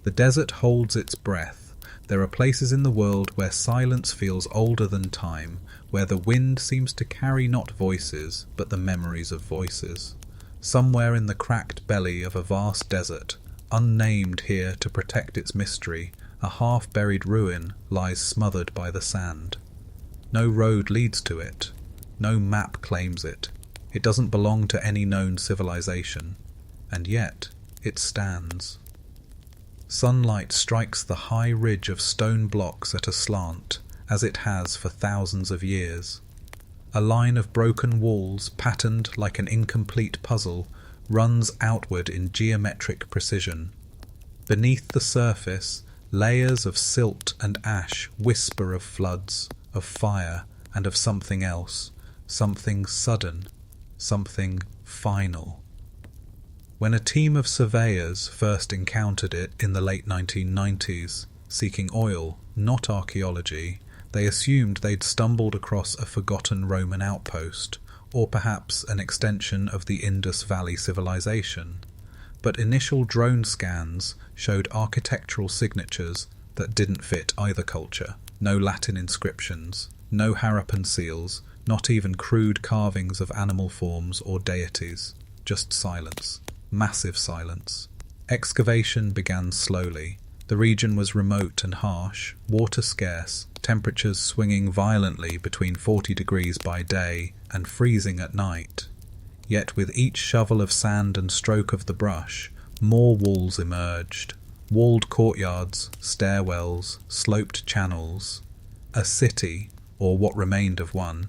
The desert holds its breath. There are places in the world where silence feels older than time, where the wind seems to carry not voices, but the memories of voices. Somewhere in the cracked belly of a vast desert, unnamed here to protect its mystery, a half-buried ruin lies smothered by the sand. No road leads to it. No map claims it. It doesn't belong to any known civilization. And yet, it stands. Sunlight strikes the high ridge of stone blocks at a slant, as it has for thousands of years. A line of broken walls, patterned like an incomplete puzzle, runs outward in geometric precision. Beneath the surface, layers of silt and ash whisper of floods, of fire, and of something else, something sudden, something final. When a team of surveyors first encountered it in the late 1990s, seeking oil, not archaeology, they assumed they'd stumbled across a forgotten Roman outpost, or perhaps an extension of the Indus Valley civilization. But initial drone scans showed architectural signatures that didn't fit either culture. No Latin inscriptions, no Harappan seals, not even crude carvings of animal forms or deities. Just silence. Massive silence. Excavation began slowly. The region was remote and harsh, water scarce, temperatures swinging violently between 40 degrees by day and freezing at night. Yet with each shovel of sand and stroke of the brush, more walls emerged. Walled courtyards, stairwells, sloped channels. A city, or what remained of one.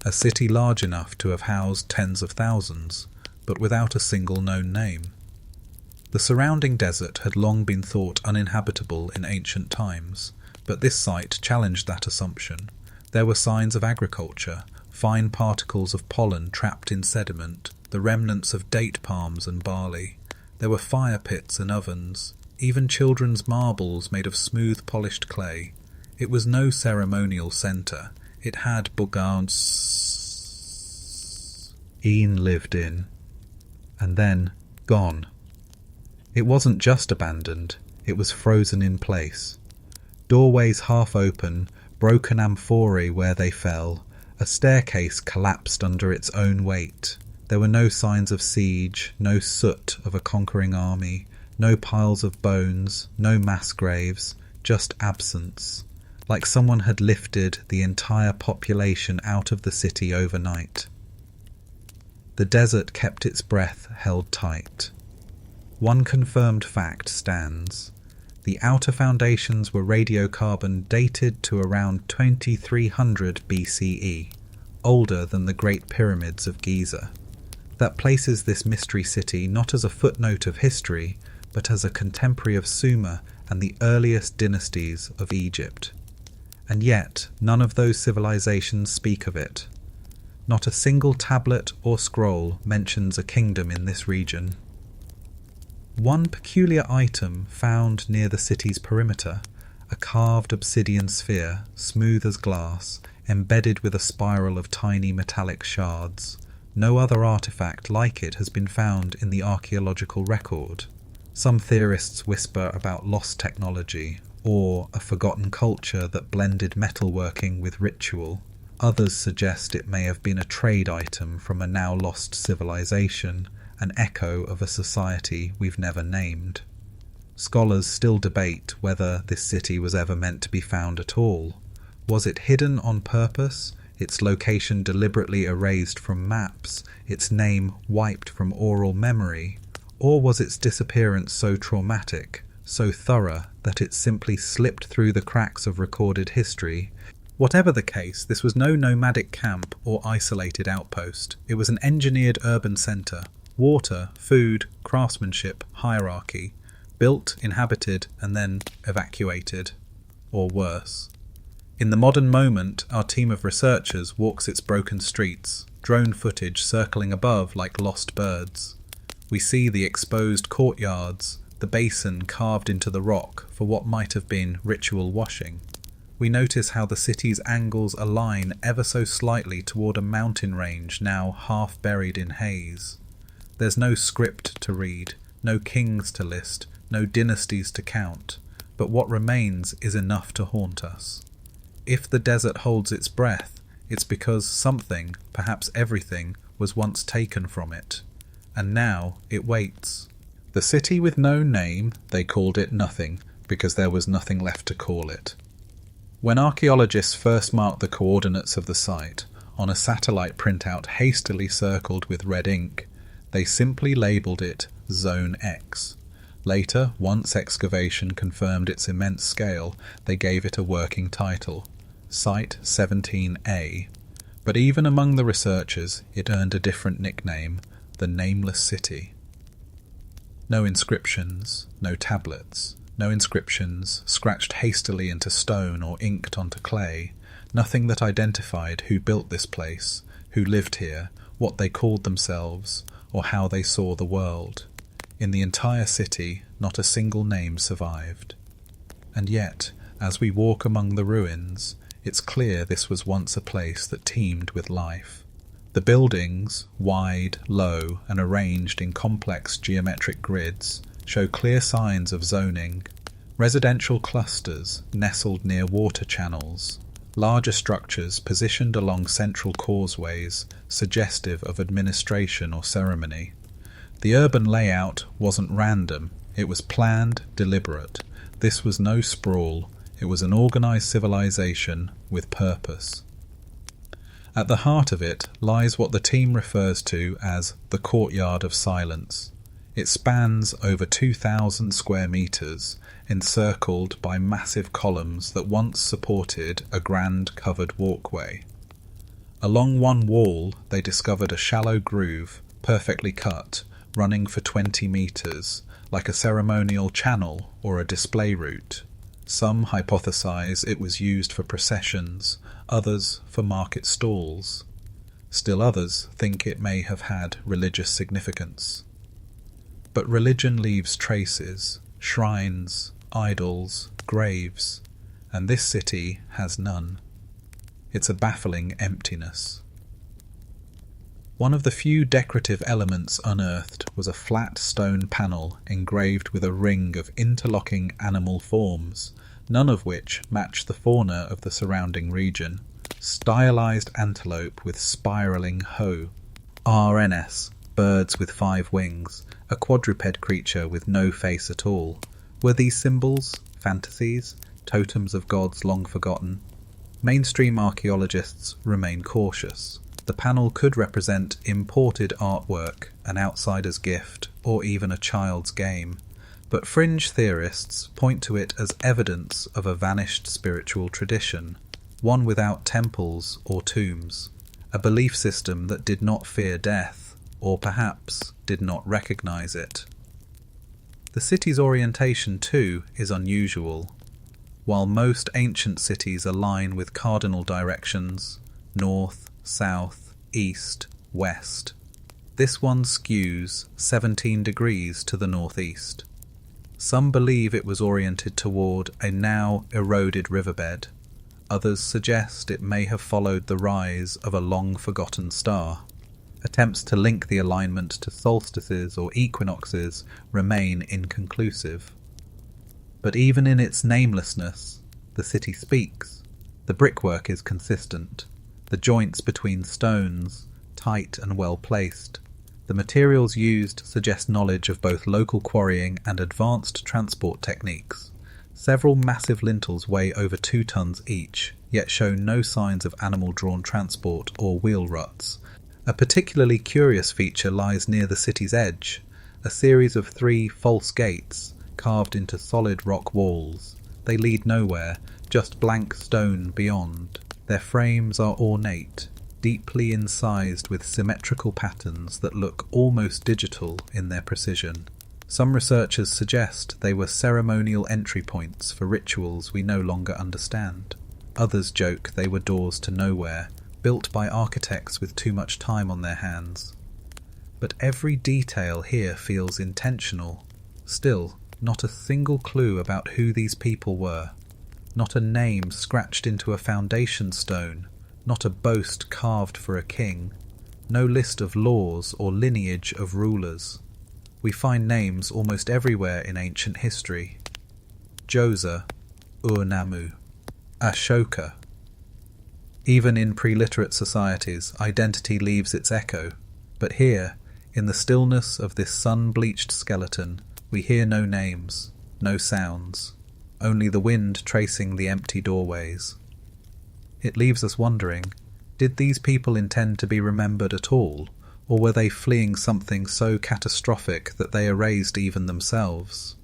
A city large enough to have housed tens of thousands, but without a single known name. The surrounding desert had long been thought uninhabitable in ancient times, but this site challenged that assumption. There were signs of agriculture, fine particles of pollen trapped in sediment, the remnants of date palms and barley. There were fire pits and ovens, even children's marbles made of smooth polished clay. It was no ceremonial centre. It had Bogans Ian lived in, and then gone. It wasn't just abandoned, it was frozen in place. Doorways half open, broken amphorae where they fell, a staircase collapsed under its own weight. There were no signs of siege, no soot of a conquering army, no piles of bones, no mass graves, just absence, like someone had lifted the entire population out of the city overnight. The desert kept its breath held tight. One confirmed fact stands. The outer foundations were radiocarbon dated to around 2300 BCE, older than the Great Pyramids of Giza. That places this mystery city not as a footnote of history, but as a contemporary of Sumer and the earliest dynasties of Egypt. And yet, none of those civilizations speak of it. Not a single tablet or scroll mentions a kingdom in this region. One peculiar item found near the city's perimeter, a carved obsidian sphere, smooth as glass, embedded with a spiral of tiny metallic shards. No other artifact like it has been found in the archaeological record. Some theorists whisper about lost technology, or a forgotten culture that blended metalworking with ritual. Others suggest it may have been a trade item from a now lost civilization, an echo of a society we've never named. Scholars still debate whether this city was ever meant to be found at all. Was it hidden on purpose, its location deliberately erased from maps, its name wiped from oral memory, or was its disappearance so traumatic, so thorough, that it simply slipped through the cracks of recorded history? Whatever the case, this was no nomadic camp or isolated outpost. It was an engineered urban centre. Water, food, craftsmanship, hierarchy. Built, inhabited, and then evacuated. Or worse. In the modern moment, our team of researchers walks its broken streets, drone footage circling above like lost birds. We see the exposed courtyards, the basin carved into the rock for what might have been ritual washing. We notice how the city's angles align ever so slightly toward a mountain range now half buried in haze. There's no script to read, no kings to list, no dynasties to count, but what remains is enough to haunt us. If the desert holds its breath, it's because something, perhaps everything, was once taken from it, and now it waits. The city with no name, they called it nothing, because there was nothing left to call it. When archaeologists first marked the coordinates of the site, on a satellite printout hastily circled with red ink, they simply labelled it Zone X. Later, once excavation confirmed its immense scale, they gave it a working title, Site 17A. But even among the researchers, it earned a different nickname, the Nameless City. No inscriptions, no tablets, no inscriptions scratched hastily into stone or inked onto clay, nothing that identified who built this place, who lived here, what they called themselves, or how they saw the world. In the entire city, not a single name survived. And yet, as we walk among the ruins, it's clear this was once a place that teemed with life. The buildings, wide, low, and arranged in complex geometric grids, show clear signs of zoning. Residential clusters nestled near water channels, larger structures positioned along central causeways, suggestive of administration or ceremony. The urban layout wasn't random, it was planned, deliberate. This was no sprawl, it was an organised civilization with purpose. At the heart of it lies what the team refers to as the Courtyard of Silence. It spans over 2,000 square metres, encircled by massive columns that once supported a grand covered walkway. Along one wall they discovered a shallow groove, perfectly cut, running for 20 metres, like a ceremonial channel or a display route. Some hypothesise it was used for processions, others for market stalls. Still others think it may have had religious significance. But religion leaves traces, shrines, idols, graves, and this city has none. It's a baffling emptiness. One of the few decorative elements unearthed was a flat stone panel engraved with a ring of interlocking animal forms, none of which match the fauna of the surrounding region. Stylized antelope with spiralling hoe, RNS, birds with 5 wings, a quadruped creature with no face at all. Were these symbols, fantasies, totems of gods long forgotten? Mainstream archaeologists remain cautious. The panel could represent imported artwork, an outsider's gift, or even a child's game. But fringe theorists point to it as evidence of a vanished spiritual tradition, one without temples or tombs, a belief system that did not fear death, or perhaps did not recognize it. The city's orientation, too, is unusual. While most ancient cities align with cardinal directions, north, south, east, west, this one skews 17 degrees to the northeast. Some believe it was oriented toward a now eroded riverbed. Others suggest it may have followed the rise of a long-forgotten star. Attempts to link the alignment to solstices or equinoxes remain inconclusive. But even in its namelessness, the city speaks. The brickwork is consistent. The joints between stones, tight and well placed. The materials used suggest knowledge of both local quarrying and advanced transport techniques. Several massive lintels weigh over 2 tons each, yet show no signs of animal-drawn transport or wheel ruts. A particularly curious feature lies near the city's edge, a series of 3 false gates carved into solid rock walls. They lead nowhere, just blank stone beyond. Their frames are ornate, deeply incised with symmetrical patterns that look almost digital in their precision. Some researchers suggest they were ceremonial entry points for rituals we no longer understand. Others joke they were doors to nowhere, built by architects with too much time on their hands. But every detail here feels intentional. Still, not a single clue about who these people were. Not a name scratched into a foundation stone, not a boast carved for a king, no list of laws or lineage of rulers. We find names almost everywhere in ancient history. Djoser, Ur-Nammu, Ashoka. Even in pre-literate societies, identity leaves its echo. But here, in the stillness of this sun-bleached skeleton, we hear no names, no sounds, only the wind tracing the empty doorways. It leaves us wondering, did these people intend to be remembered at all, or were they fleeing something so catastrophic that they erased even themselves?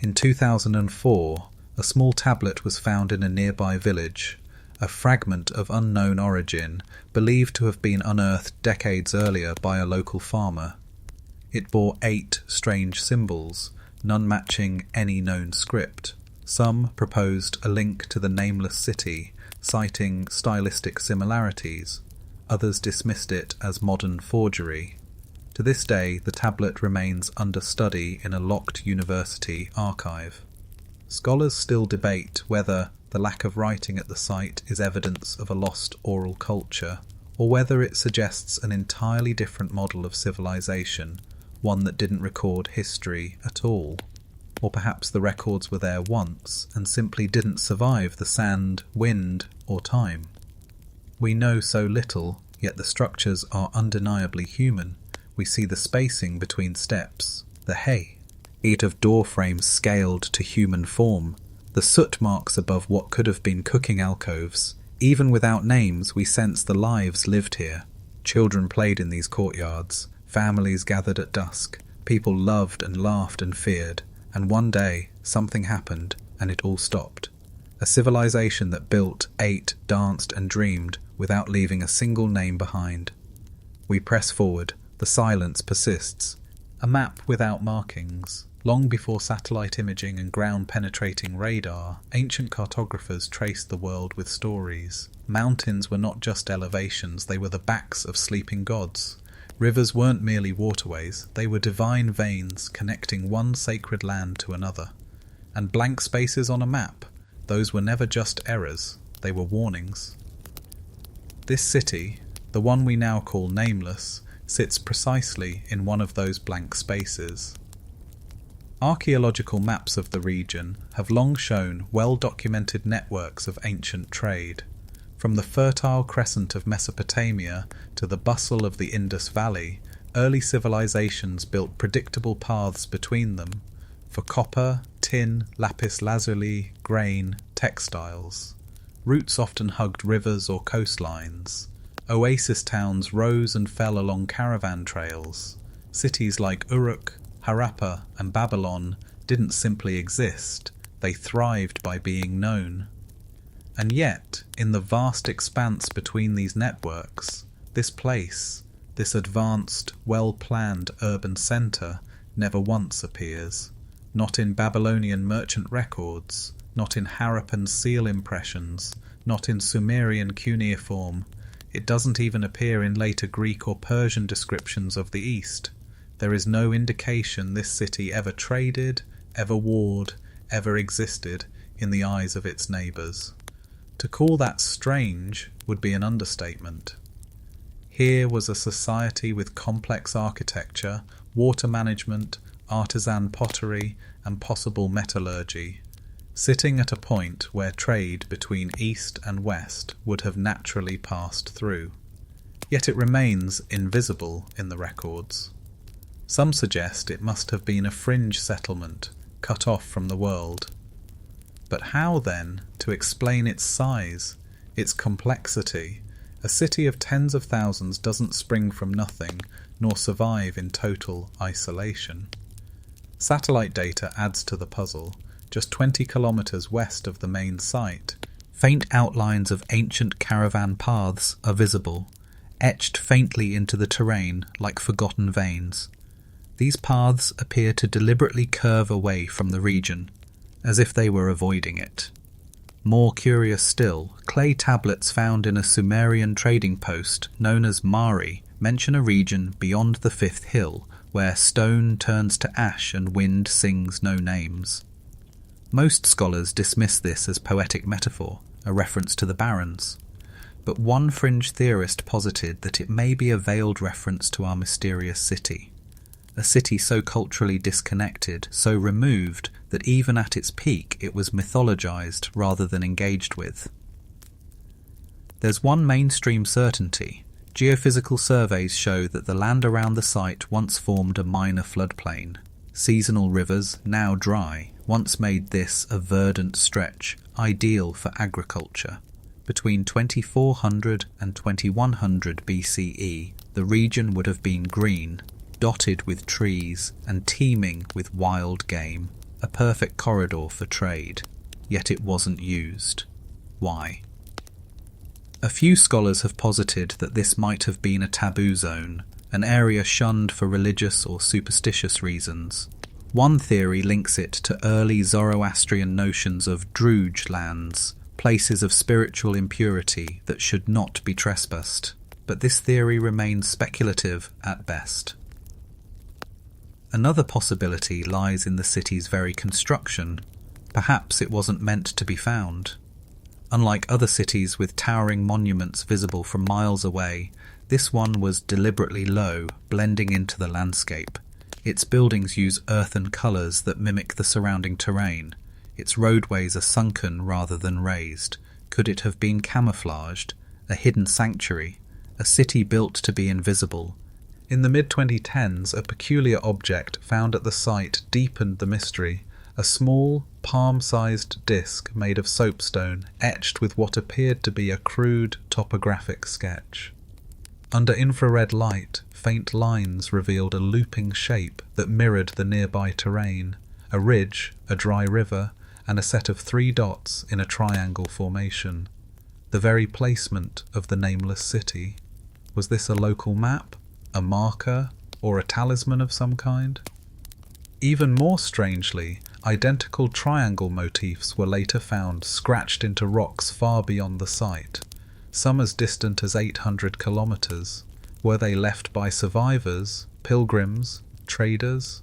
In 2004, a small tablet was found in a nearby village, a fragment of unknown origin, believed to have been unearthed decades earlier by a local farmer. It bore 8 strange symbols, none matching any known script. Some proposed a link to the Nameless City, citing stylistic similarities. Others dismissed it as modern forgery. To this day, the tablet remains under study in a locked university archive. Scholars still debate whether the lack of writing at the site is evidence of a lost oral culture, or whether it suggests an entirely different model of civilization, one that didn't record history at all. Or perhaps the records were there once and simply didn't survive the sand, wind, or time. We know so little, yet the structures are undeniably human. We see the spacing between steps, the height of door frames scaled to human form, the soot marks above what could have been cooking alcoves. Even without names, we sense the lives lived here. Children played in these courtyards, families gathered at dusk, people loved and laughed and feared, and one day something happened and it all stopped. A civilization that built, ate, danced and dreamed without leaving a single name behind. We press forward, the silence persists. A map without markings. Long before satellite imaging and ground-penetrating radar, ancient cartographers traced the world with stories. Mountains were not just elevations, they were the backs of sleeping gods. Rivers weren't merely waterways, they were divine veins connecting one sacred land to another. And blank spaces on a map, those were never just errors, they were warnings. This city, the one we now call Nameless, sits precisely in one of those blank spaces. Archaeological maps of the region have long shown well-documented networks of ancient trade. From the fertile crescent of Mesopotamia to the bustle of the Indus Valley, early civilizations built predictable paths between them for copper, tin, lapis lazuli, grain, textiles. Routes often hugged rivers or coastlines. Oasis towns rose and fell along caravan trails. Cities like Uruk, Harappa and Babylon didn't simply exist, they thrived by being known. And yet, in the vast expanse between these networks, this place, this advanced, well-planned urban centre, never once appears. Not in Babylonian merchant records, not in Harappan seal impressions, not in Sumerian cuneiform. It doesn't even appear in later Greek or Persian descriptions of the East. There is no indication this city ever traded, ever warred, ever existed in the eyes of its neighbours. To call that strange would be an understatement. Here was a society with complex architecture, water management, artisan pottery, and possible metallurgy, sitting at a point where trade between East and West would have naturally passed through. Yet it remains invisible in the records. Some suggest it must have been a fringe settlement, cut off from the world. But how, then, to explain its size, its complexity? A city of tens of thousands doesn't spring from nothing, nor survive in total isolation. Satellite data adds to the puzzle. Just 20 kilometres west of the main site, faint outlines of ancient caravan paths are visible, etched faintly into the terrain like forgotten veins. These paths appear to deliberately curve away from the region, as if they were avoiding it. More curious still, clay tablets found in a Sumerian trading post known as Mari mention a region beyond the fifth hill, where stone turns to ash and wind sings no names. Most scholars dismiss this as poetic metaphor, a reference to the Barrens. But one fringe theorist posited that it may be a veiled reference to our mysterious city. a city so culturally disconnected, so removed, that even at its peak it was mythologized rather than engaged with. There's one mainstream certainty. Geophysical surveys show that the land around the site once formed a minor floodplain. Seasonal rivers, now dry, once made this a verdant stretch, ideal for agriculture. Between 2400 and 2100 BCE, the region would have been green, dotted with trees and teeming with wild game, a perfect corridor for trade. Yet it wasn't used. Why? A few scholars have posited that this might have been a taboo zone, an area shunned for religious or superstitious reasons. One theory links it to early Zoroastrian notions of Druge lands, places of spiritual impurity that should not be trespassed, but this theory remains speculative at best. Another possibility lies in the city's very construction. Perhaps it wasn't meant to be found. Unlike other cities with towering monuments visible from miles away, this one was deliberately low, blending into the landscape. Its buildings use earthen colours that mimic the surrounding terrain. Its roadways are sunken rather than raised. Could it have been camouflaged? A hidden sanctuary? A city built to be invisible? In the mid-2010s, a peculiar object found at the site deepened the mystery. A small, palm-sized disc made of soapstone, etched with what appeared to be a crude topographic sketch. Under infrared light, faint lines revealed a looping shape that mirrored the nearby terrain, a ridge, a dry river, and a set of 3 dots in a triangle formation. The very placement of the Nameless City. Was this a local map, a marker, or a talisman of some kind? Even more strangely, identical triangle motifs were later found scratched into rocks far beyond the site, some as distant as 800 kilometers. Were they left by survivors, pilgrims, traders?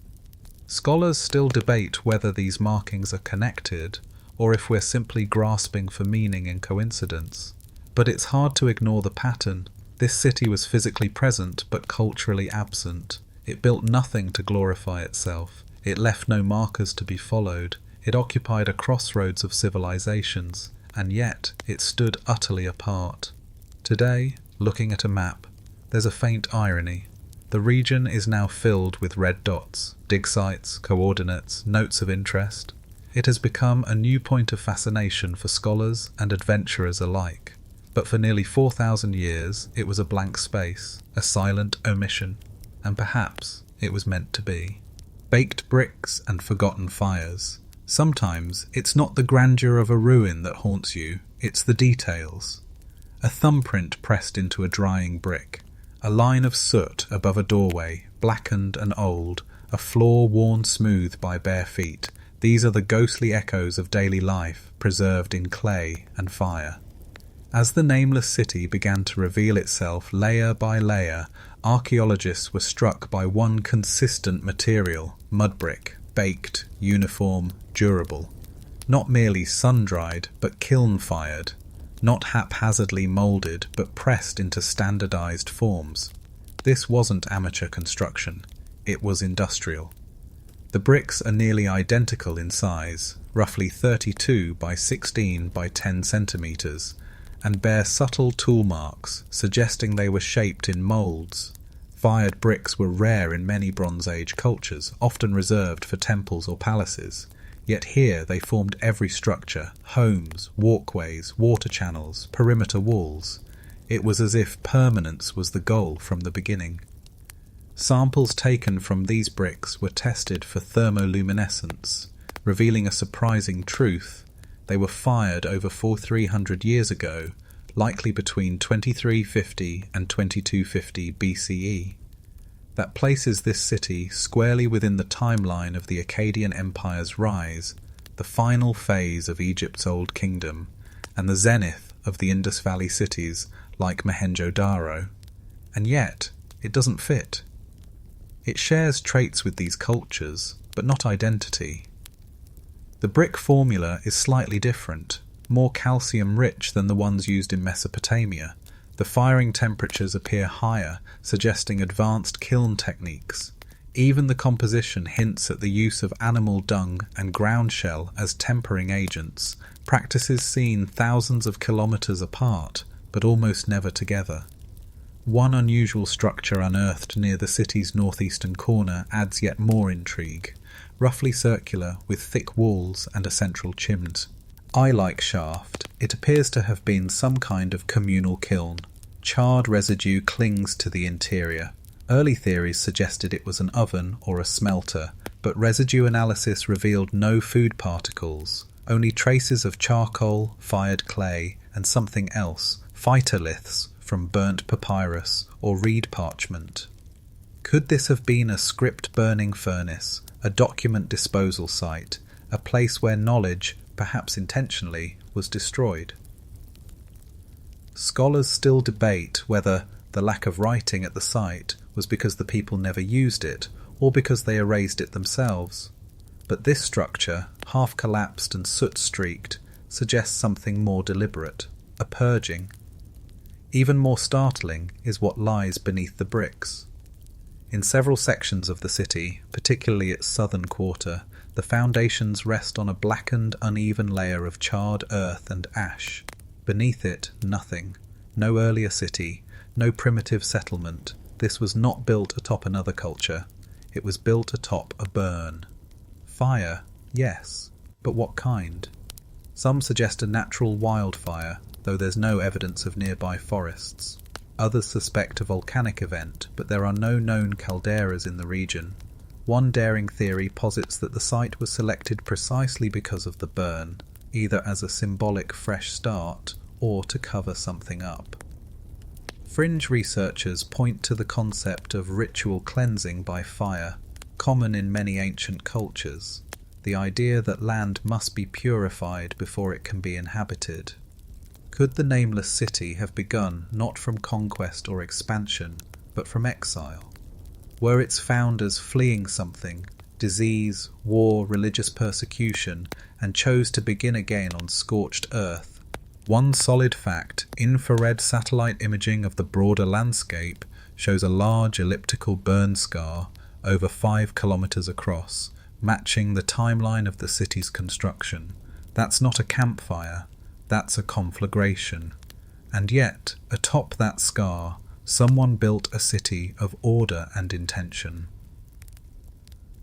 Scholars still debate whether these markings are connected, or if we're simply grasping for meaning in coincidence. But it's hard to ignore the pattern. This city was physically present but culturally absent. It built nothing to glorify itself. It left no markers to be followed. It occupied a crossroads of civilizations, and yet it stood utterly apart. Today, looking at a map, there's a faint irony. The region is now filled with red dots, dig sites, coordinates, notes of interest. It has become a new point of fascination for scholars and adventurers alike. But for nearly 4,000 years, it was a blank space, a silent omission, and perhaps it was meant to be. Baked bricks and forgotten fires. Sometimes it's not the grandeur of a ruin that haunts you, it's the details. A thumbprint pressed into a drying brick, a line of soot above a doorway, blackened and old, a floor worn smooth by bare feet. These are the ghostly echoes of daily life, preserved in clay and fire. As the Nameless City began to reveal itself layer by layer, archaeologists were struck by one consistent material: mud brick, baked, uniform, durable. Not merely sun-dried, but kiln-fired. Not haphazardly moulded, but pressed into standardized forms. This wasn't amateur construction. It was industrial. The bricks are nearly identical in size, roughly 32 by 16 by 10 centimeters, and bear subtle tool marks, suggesting they were shaped in moulds. Fired bricks were rare in many Bronze Age cultures, often reserved for temples or palaces. Yet here they formed every structure: homes, walkways, water channels, perimeter walls. It was as if permanence was the goal from the beginning. Samples taken from these bricks were tested for thermoluminescence, revealing a surprising truth. They were fired over 4,300 years ago, likely between 2350 and 2250 BCE. That places this city squarely within the timeline of the Akkadian Empire's rise, the final phase of Egypt's Old Kingdom, and the zenith of the Indus Valley cities like Mohenjo-Daro. And yet, it doesn't fit. It shares traits with these cultures, but not identity. The brick formula is slightly different, more calcium-rich than the ones used in Mesopotamia. The firing temperatures appear higher, suggesting advanced kiln techniques. Even the composition hints at the use of animal dung and ground shell as tempering agents, practices seen thousands of kilometers apart, but almost never together. One unusual structure unearthed near the city's northeastern corner adds yet more intrigue, roughly circular with thick walls and a central chimney. Eye-like shaft, it appears to have been some kind of communal kiln. Charred residue clings to the interior. Early theories suggested it was an oven or a smelter, but residue analysis revealed no food particles, only traces of charcoal, fired clay, and something else, phytoliths from burnt papyrus or reed parchment. Could this have been a script-burning furnace, a document disposal site, a place where knowledge, perhaps intentionally, was destroyed? Scholars still debate whether the lack of writing at the site was because the people never used it, or because they erased it themselves. But this structure, half collapsed and soot-streaked, suggests something more deliberate, a purging. Even more startling is what lies beneath the bricks. In several sections of the city, particularly its southern quarter, the foundations rest on a blackened, uneven layer of charred earth and ash. Beneath it, nothing. No earlier city, no primitive settlement. This was not built atop another culture. It was built atop a burn. Fire, yes, but what kind? Some suggest a natural wildfire, though there's no evidence of nearby forests. Others suspect a volcanic event, but there are no known calderas in the region. One daring theory posits that the site was selected precisely because of the burn, either as a symbolic fresh start or to cover something up. Fringe researchers point to the concept of ritual cleansing by fire, common in many ancient cultures, the idea that land must be purified before it can be inhabited. Could the Nameless City have begun not from conquest or expansion, but from exile? Were its founders fleeing something, disease, war, religious persecution, and chose to begin again on scorched earth? One solid fact, infrared satellite imaging of the broader landscape shows a large elliptical burn scar over 5 kilometers across, matching the timeline of the city's construction. That's not a campfire, that's a conflagration. And yet, atop that scar, someone built a city of order and intention.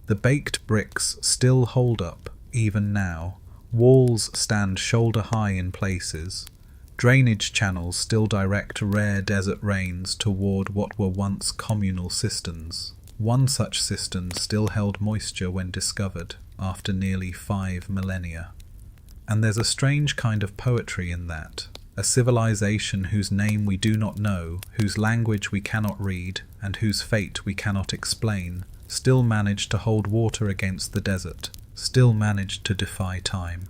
The baked bricks still hold up, even now. Walls stand shoulder-high in places. Drainage channels still direct rare desert rains toward what were once communal cisterns. One such cistern still held moisture when discovered, after nearly 5 millennia. And there's a strange kind of poetry in that. A civilization whose name we do not know, whose language we cannot read, and whose fate we cannot explain, still managed to hold water against the desert, still managed to defy time.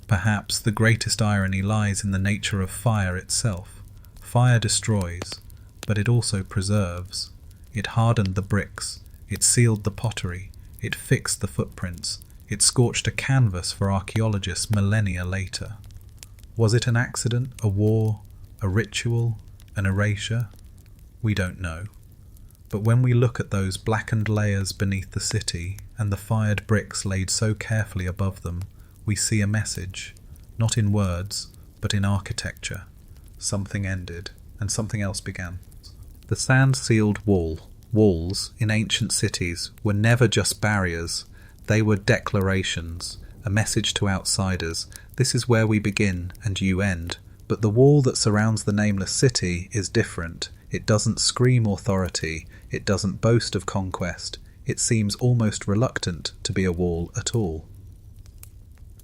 Perhaps the greatest irony lies in the nature of fire itself. Fire destroys, but it also preserves. It hardened the bricks, it sealed the pottery, it fixed the footprints, it scorched a canvas for archaeologists millennia later. Was it an accident, a war, a ritual, an erasure? We don't know. But when we look at those blackened layers beneath the city and the fired bricks laid so carefully above them, we see a message, not in words, but in architecture. Something ended, and something else began. The sand-sealed walls in ancient cities were never just barriers, they were declarations, a message to outsiders. This is where we begin and you end. But the wall that surrounds the Nameless City is different. It doesn't scream authority, it doesn't boast of conquest, it seems almost reluctant to be a wall at all.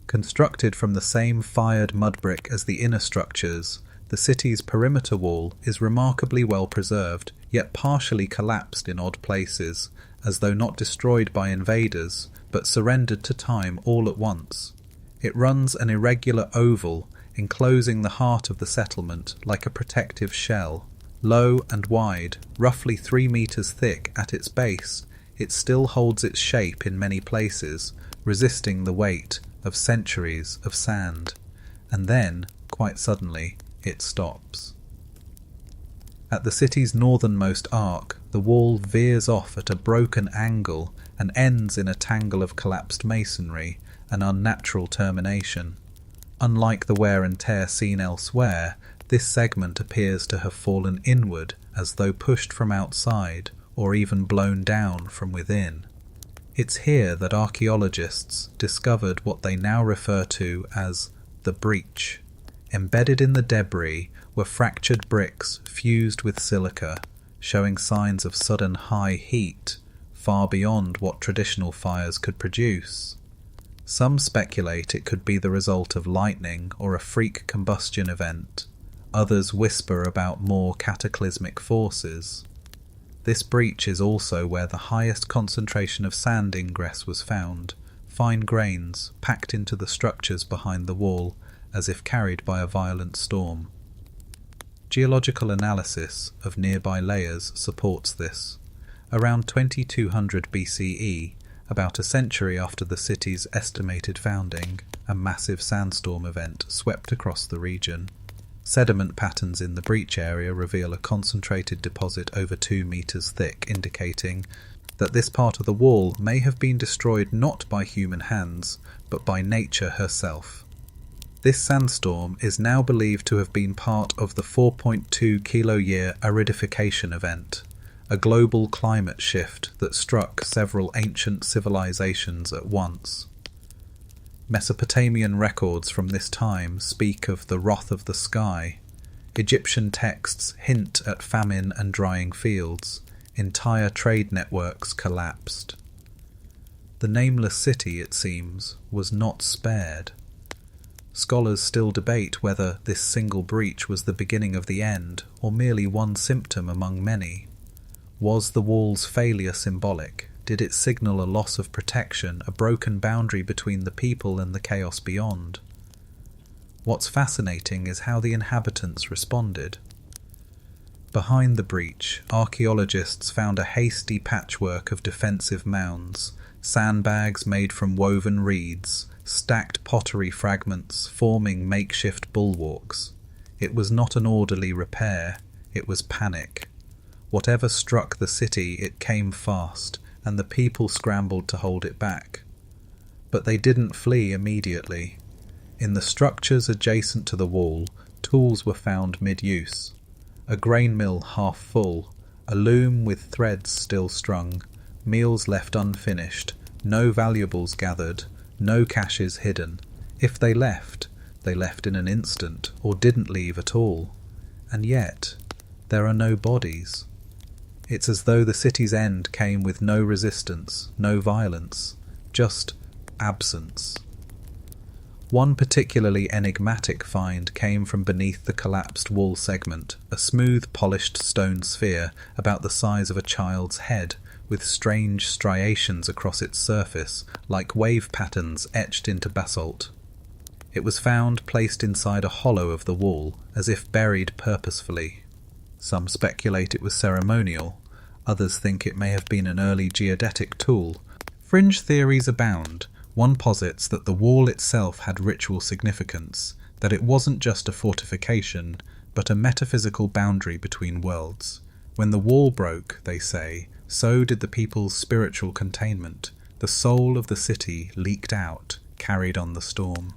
Constructed from the same fired mud brick as the inner structures, the city's perimeter wall is remarkably well preserved, yet partially collapsed in odd places, as though not destroyed by invaders, but surrendered to time all at once. It runs an irregular oval, enclosing the heart of the settlement like a protective shell. Low and wide, roughly 3 meters thick at its base, it still holds its shape in many places, resisting the weight of centuries of sand. And then, quite suddenly, it stops. At the city's northernmost arc, the wall veers off at a broken angle and ends in a tangle of collapsed masonry, an unnatural termination. Unlike the wear and tear seen elsewhere, this segment appears to have fallen inward as though pushed from outside or even blown down from within. It's here that archaeologists discovered what they now refer to as the breach. Embedded in the debris were fractured bricks fused with silica, showing signs of sudden high heat, far beyond what traditional fires could produce. Some speculate it could be the result of lightning or a freak combustion event. Others whisper about more cataclysmic forces. This breach is also where the highest concentration of sand ingress was found, fine grains packed into the structures behind the wall as if carried by a violent storm. Geological analysis of nearby layers supports this. Around 2200 BCE, about a century after the city's estimated founding, a massive sandstorm event swept across the region. Sediment patterns in the breach area reveal a concentrated deposit over 2 meters thick, indicating that this part of the wall may have been destroyed not by human hands, but by nature herself. This sandstorm is now believed to have been part of the 4.2 kilo-year aridification event, a global climate shift that struck several ancient civilizations at once. Mesopotamian records from this time speak of the wrath of the sky. Egyptian texts hint at famine and drying fields. Entire trade networks collapsed. The Nameless City, it seems, was not spared. Scholars still debate whether this single breach was the beginning of the end or merely one symptom among many. Was the wall's failure symbolic? Did it signal a loss of protection, a broken boundary between the people and the chaos beyond? What's fascinating is how the inhabitants responded. Behind the breach, archaeologists found a hasty patchwork of defensive mounds, sandbags made from woven reeds, stacked pottery fragments forming makeshift bulwarks. It was not an orderly repair, it was panic. Whatever struck the city, it came fast, and the people scrambled to hold it back. But they didn't flee immediately. In the structures adjacent to the wall, tools were found mid-use. A grain mill half full, a loom with threads still strung, meals left unfinished, no valuables gathered, no caches hidden. If they left in an instant, or didn't leave at all. And yet, there are no bodies. It's as though the city's end came with no resistance, no violence, just absence. One particularly enigmatic find came from beneath the collapsed wall segment, a smooth, polished stone sphere about the size of a child's head, with strange striations across its surface, like wave patterns etched into basalt. It was found placed inside a hollow of the wall, as if buried purposefully. Some speculate it was ceremonial, others think it may have been an early geodetic tool. Fringe theories abound. One posits that the wall itself had ritual significance, that it wasn't just a fortification, but a metaphysical boundary between worlds. When the wall broke, they say, so did the people's spiritual containment. The soul of the city leaked out, carried on the storm.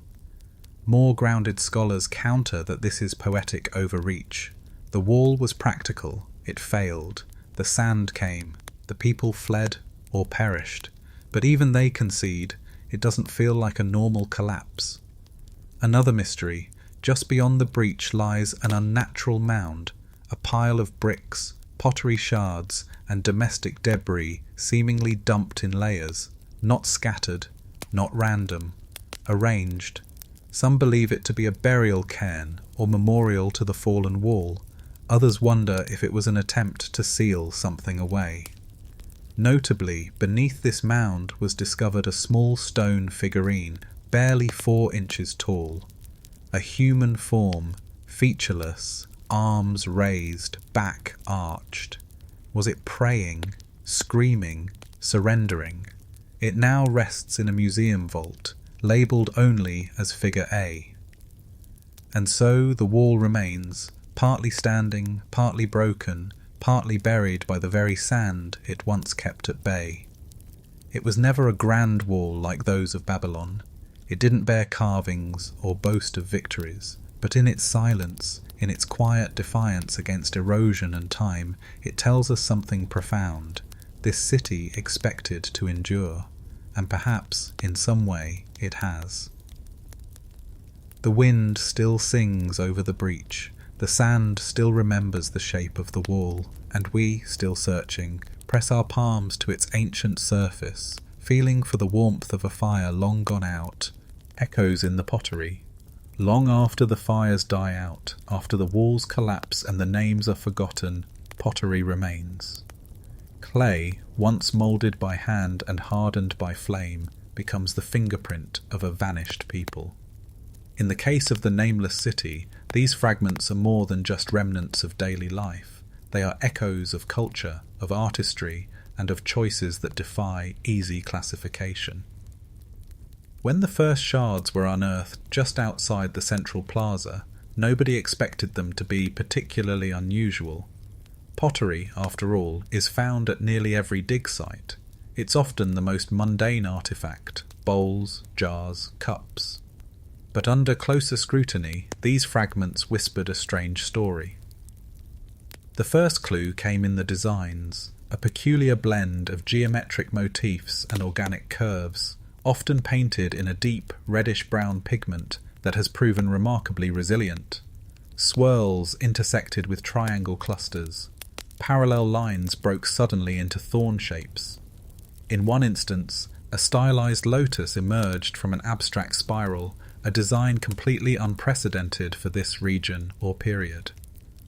More grounded scholars counter that this is poetic overreach. The wall was practical, it failed. The sand came, the people fled or perished. But even they concede, it doesn't feel like a normal collapse. Another mystery, just beyond the breach lies an unnatural mound, a pile of bricks, pottery shards, and domestic debris seemingly dumped in layers, not scattered, not random, arranged. Some believe it to be a burial cairn or memorial to the fallen wall. Others wonder if it was an attempt to seal something away. Notably, beneath this mound was discovered a small stone figurine, barely 4 inches tall. A human form, featureless, arms raised, back arched. Was it praying, screaming, surrendering? It now rests in a museum vault, labelled only as Figure A. And so the wall remains, partly standing, partly broken, partly buried by the very sand it once kept at bay. It was never a grand wall like those of Babylon. It didn't bear carvings or boast of victories, but in its silence, in its quiet defiance against erosion and time, it tells us something profound. This city expected to endure, and perhaps, in some way, it has. The wind still sings over the breach, the sand still remembers the shape of the wall, and we, still searching, press our palms to its ancient surface, feeling for the warmth of a fire long gone out, echoes in the pottery. Long after the fires die out, after the walls collapse and the names are forgotten, pottery remains. Clay, once moulded by hand and hardened by flame, becomes the fingerprint of a vanished people. In the case of the Nameless City, these fragments are more than just remnants of daily life. They are echoes of culture, of artistry, and of choices that defy easy classification. When the first shards were unearthed just outside the central plaza, nobody expected them to be particularly unusual. Pottery, after all, is found at nearly every dig site. It's often the most mundane artifact: bowls, jars, cups. But under closer scrutiny, these fragments whispered a strange story. The first clue came in the designs, a peculiar blend of geometric motifs and organic curves, often painted in a deep reddish-brown pigment that has proven remarkably resilient. Swirls intersected with triangle clusters. Parallel lines broke suddenly into thorn shapes. In one instance, a stylized lotus emerged from an abstract spiral, a design completely unprecedented for this region or period.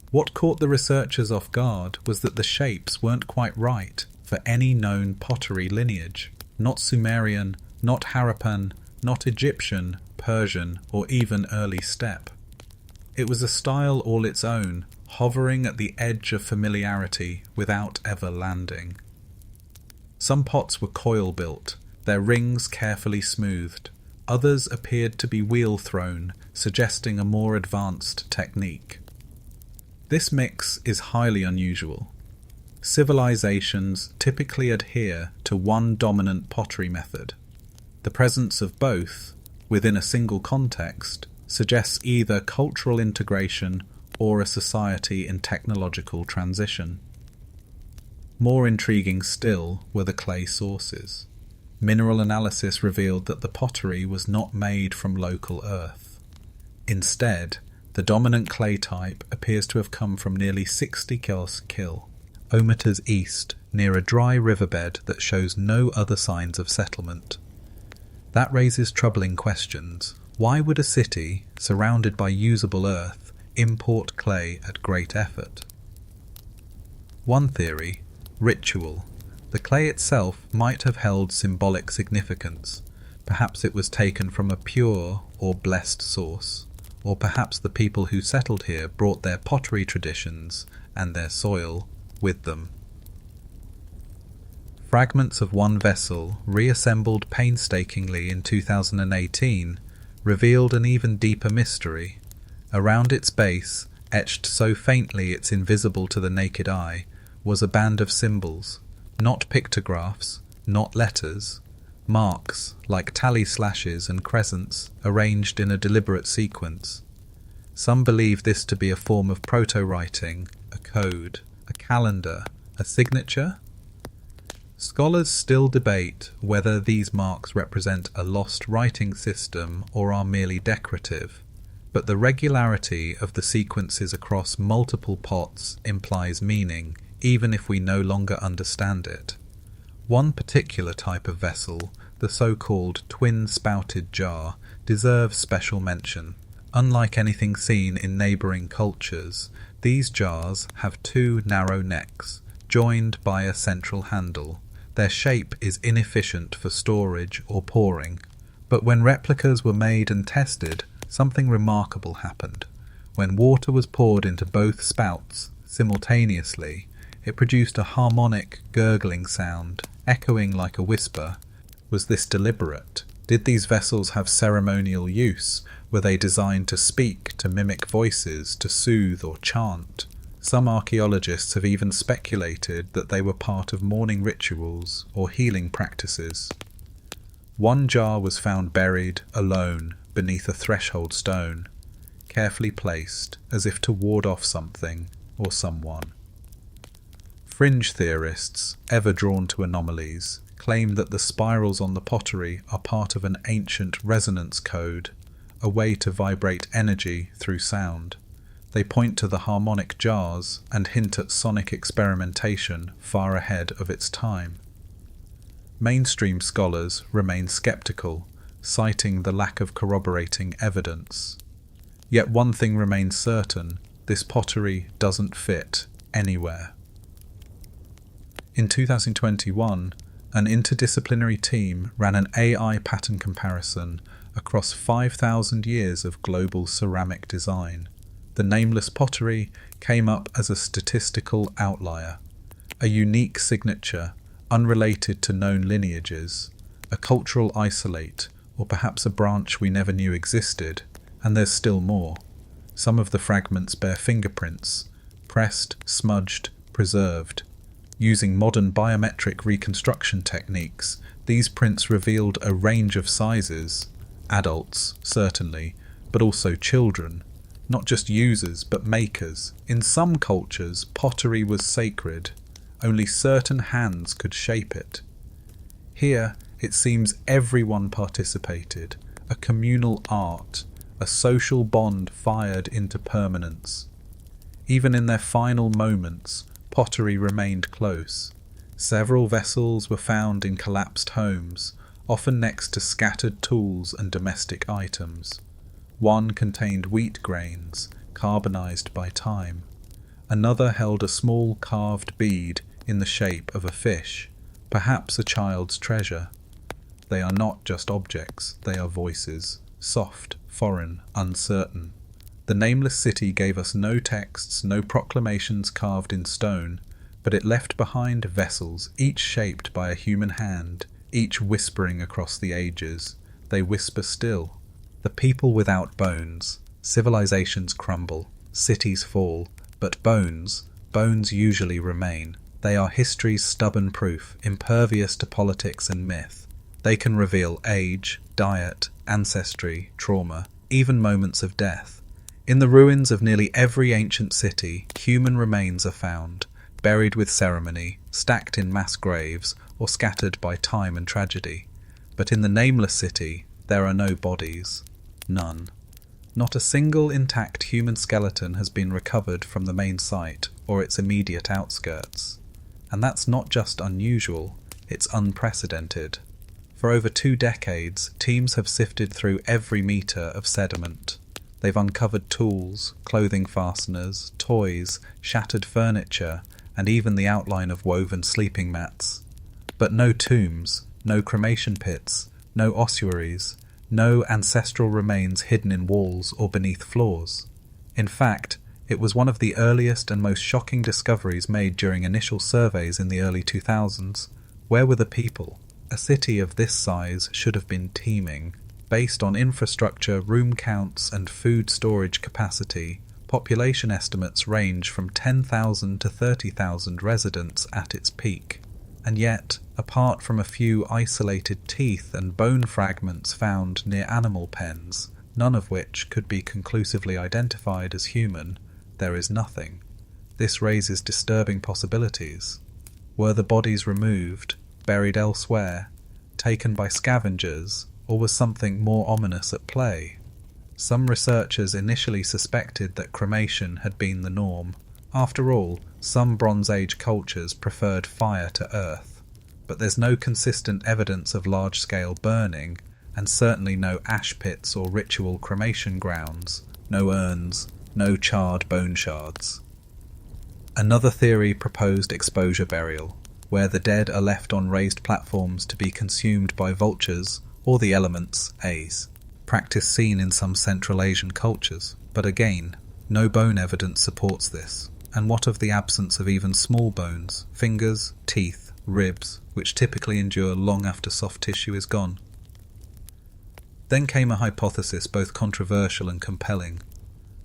What caught the researchers off guard was that the shapes weren't quite right for any known pottery lineage, not Sumerian, not Harappan, not Egyptian, Persian, or even early steppe. It was a style all its own, hovering at the edge of familiarity without ever landing. Some pots were coil-built, their rings carefully smoothed. Others appeared to be wheel-thrown, suggesting a more advanced technique. This mix is highly unusual. Civilizations typically adhere to one dominant pottery method. The presence of both, within a single context, suggests either cultural integration or a society in technological transition. More intriguing still were the clay sources. Mineral analysis revealed that the pottery was not made from local earth. Instead, the dominant clay type appears to have come from nearly 60 kilometers east, near a dry riverbed that shows no other signs of settlement. That raises troubling questions. Why would a city, surrounded by usable earth, import clay at great effort? One theory: ritual. The clay itself might have held symbolic significance. Perhaps it was taken from a pure or blessed source, or perhaps the people who settled here brought their pottery traditions and their soil with them. Fragments of one vessel, reassembled painstakingly in 2018, revealed an even deeper mystery. Around its base, etched so faintly it's invisible to the naked eye, was a band of symbols, not pictographs, not letters, marks like tally slashes and crescents arranged in a deliberate sequence. Some believe this to be a form of proto-writing, a code, a calendar, a signature. Scholars still debate whether these marks represent a lost writing system or are merely decorative, but the regularity of the sequences across multiple pots implies meaning, even if we no longer understand it. One particular type of vessel, the so-called twin-spouted jar, deserves special mention. Unlike anything seen in neighbouring cultures, these jars have two narrow necks, joined by a central handle. Their shape is inefficient for storage or pouring, but when replicas were made and tested, something remarkable happened. When water was poured into both spouts simultaneously, it produced a harmonic, gurgling sound, echoing like a whisper. Was this deliberate? Did these vessels have ceremonial use? Were they designed to speak, to mimic voices, to soothe or chant? Some archaeologists have even speculated that they were part of mourning rituals or healing practices. One jar was found buried, alone, beneath a threshold stone, carefully placed as if to ward off something or someone. Fringe theorists, ever drawn to anomalies, claim that the spirals on the pottery are part of an ancient resonance code, a way to vibrate energy through sound. They point to the harmonic jars and hint at sonic experimentation far ahead of its time. Mainstream scholars remain skeptical, citing the lack of corroborating evidence. Yet one thing remains certain: this pottery doesn't fit anywhere. In 2021, an interdisciplinary team ran an AI pattern comparison across 5,000 years of global ceramic design. The nameless pottery came up as a statistical outlier, a unique signature unrelated to known lineages, a cultural isolate, or perhaps a branch we never knew existed. And there's still more. Some of the fragments bear fingerprints, pressed, smudged, preserved. Using modern biometric reconstruction techniques, these prints revealed a range of sizes, adults, certainly, but also children, not just users but makers. In some cultures, pottery was sacred. Only certain hands could shape it. Here, it seems everyone participated, a communal art, a social bond fired into permanence. Even in their final moments, pottery remained close. Several vessels were found in collapsed homes, often next to scattered tools and domestic items. One contained wheat grains, carbonized by time. Another held a small carved bead in the shape of a fish, perhaps a child's treasure. They are not just objects, they are voices, soft, foreign, uncertain. The Nameless City gave us no texts, no proclamations carved in stone, but it left behind vessels, each shaped by a human hand, each whispering across the ages. They whisper still. The people without bones. Civilizations crumble, cities fall, but bones usually remain. They are history's stubborn proof, impervious to politics and myth. They can reveal age, diet, ancestry, trauma, even moments of death. In the ruins of nearly every ancient city, human remains are found, buried with ceremony, stacked in mass graves, or scattered by time and tragedy. But in the Nameless City, there are no bodies. None. Not a single intact human skeleton has been recovered from the main site or its immediate outskirts. And that's not just unusual, it's unprecedented. For over 2 decades, teams have sifted through every metre of sediment. They've uncovered tools, clothing fasteners, toys, shattered furniture, and even the outline of woven sleeping mats. But no tombs, no cremation pits, no ossuaries, no ancestral remains hidden in walls or beneath floors. In fact, it was one of the earliest and most shocking discoveries made during initial surveys in the early 2000s. Where were the people? A city of this size should have been teeming. Based on infrastructure, room counts, and food storage capacity, population estimates range from 10,000 to 30,000 residents at its peak. And yet, apart from a few isolated teeth and bone fragments found near animal pens, none of which could be conclusively identified as human, there is nothing. This raises disturbing possibilities. Were the bodies removed, buried elsewhere, taken by scavengers, or was something more ominous at play? Some researchers initially suspected that cremation had been the norm. After all, some Bronze Age cultures preferred fire to earth. But there's no consistent evidence of large-scale burning, and certainly no ash pits or ritual cremation grounds, no urns, no charred bone shards. Another theory proposed exposure burial, where the dead are left on raised platforms to be consumed by vultures or the elements, practice seen in some Central Asian cultures. But again, no bone evidence supports this. And what of the absence of even small bones, fingers, teeth, ribs, which typically endure long after soft tissue is gone? Then came a hypothesis both controversial and compelling.